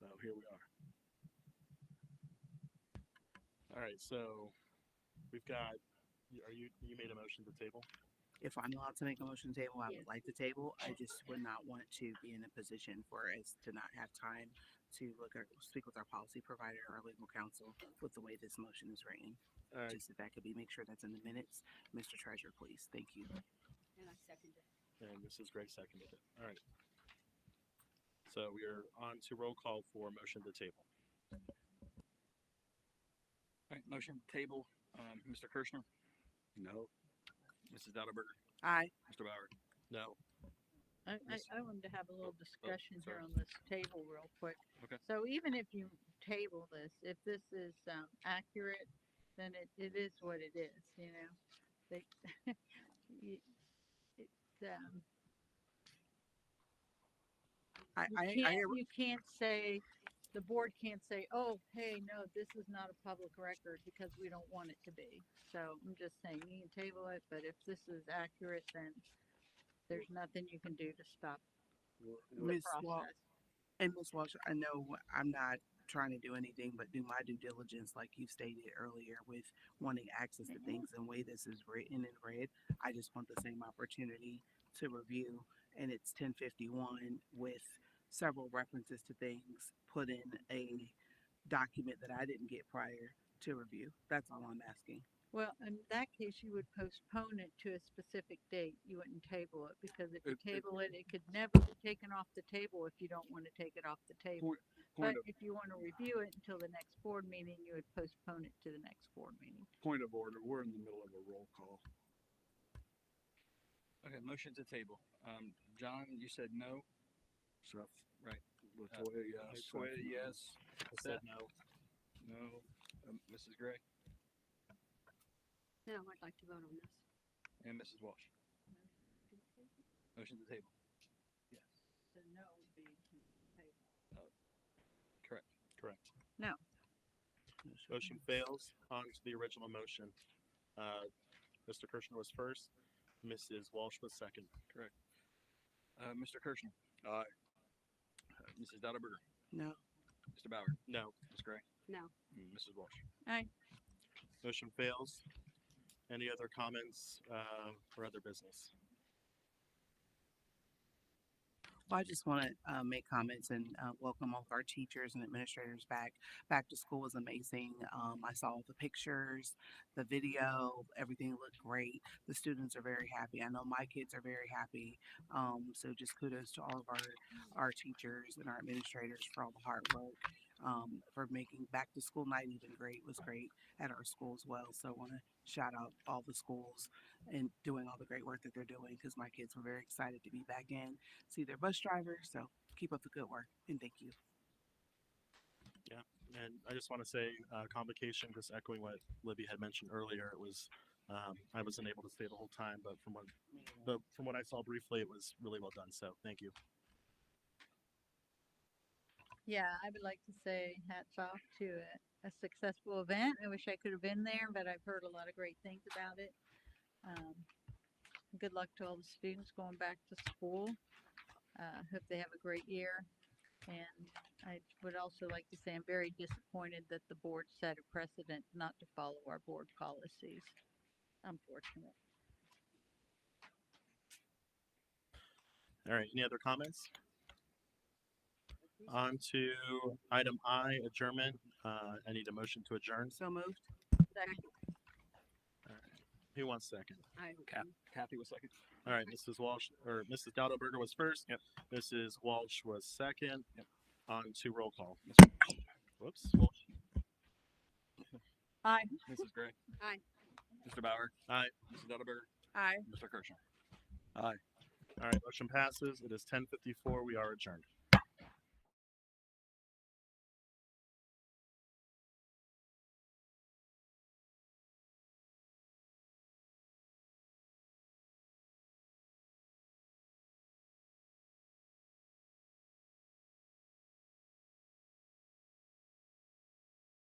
So here we are. all right, so we've got. You made a motion to table? If I'm allowed to make a motion to table, I Yes. would like to table. I just would not want to be in a position for us to not have time to speak with our policy provider or our legal counsel with the way this motion is written. All right. Just if that could be, make sure that's in the minutes. Mr. Treasurer, please. Thank you. And I second it. And Mrs. Gray seconded it. All right. So we are on to roll call for motion to table. All right, motion table, Mr. Kirschner, No. Mrs. Dowderberger, Aye. Mr. Bauer. No. I wanted to have a little discussion here sorry. on this table real quick. Okay. So even if you table this, if this is accurate, then it is what it is, you know? They, it's, you can't say, the board can't say, oh, hey, no, this is not a public record because we don't want it to be. So I'm just saying, you can table it, but if this is accurate, then there's nothing you can do to stop the Ms. Walsh, process. and Ms. Walsh, I know I'm not trying to do anything but do my due diligence, like you stated earlier, with wanting access to things and the way this is written and read. I just want the same opportunity to review, and it's 1051 with several references to things put in a document that I didn't get prior to review. That's all I'm asking. Well, in that case, you would postpone it to a specific date. You wouldn't table it because if you table it, it could never be taken off the table if you don't want to take it off the table. But if you want to review it until the next board meeting, you would postpone it to the next board meeting. Point of order. We're in the middle of a roll call. Okay, motion to table. John, you said no. Seth. Right. Latoya, yes. Latoya, yes. I said no. No. Mrs. Gray No, I'd like to vote on this. and Mrs. Walsh. Motion to table. Yes. So no would be table. Correct. Correct. No. Motion fails. On to the original motion. Mr. Kirshner was first. Mrs. Walsh was second. Correct. Mr. Kirschner. Aye. Mrs. Dowderberger. No. Mr. Bauer. No. Ms. Gray. No. Mrs. Walsh. Aye. Motion fails. Any other comments or other business? Well, I just want to make comments and welcome all of our teachers and administrators back. Back to school was amazing. I saw the pictures, the video, everything looked great. The students are very happy. I know my kids are very happy. So just kudos to all of our teachers and our administrators for all the hard work. For making back to school night even great. It was great at our school as well. So I want to shout out all the schools and doing all the great work that they're doing because my kids were very excited to be back in, see their bus driver. So keep up the good work and thank you. Yeah, and I just want to say convocation, just echoing what Libby had mentioned earlier. It was I wasn't able to stay the whole time, but from what I saw briefly, it was really well done. So thank you. Yeah, I would like to say hats off to a successful event. I wish I could have been there, but I've heard a lot of great things about it. Good luck to all the students going back to school. Hope they have a great year. And I would also like to say I'm very disappointed that the board set a precedent not to follow our board policies. Unfortunate. All right, any other comments? On to item I, adjournment. I need a motion to adjourn. So moved. Second. All right. Who wants second? Kathy was second. All right, Mrs. Walsh or Mrs. Dowdelberger was first. Yep. Mrs. Walsh was second. Yep. On to roll call. Whoops. Aye. Mrs. Gray. Aye. Mr. Bauer. Aye. Mrs. Dowderberger. Aye. Mr. Kirschner. Aye. All right, motion passes. It is 10:54. We are adjourned.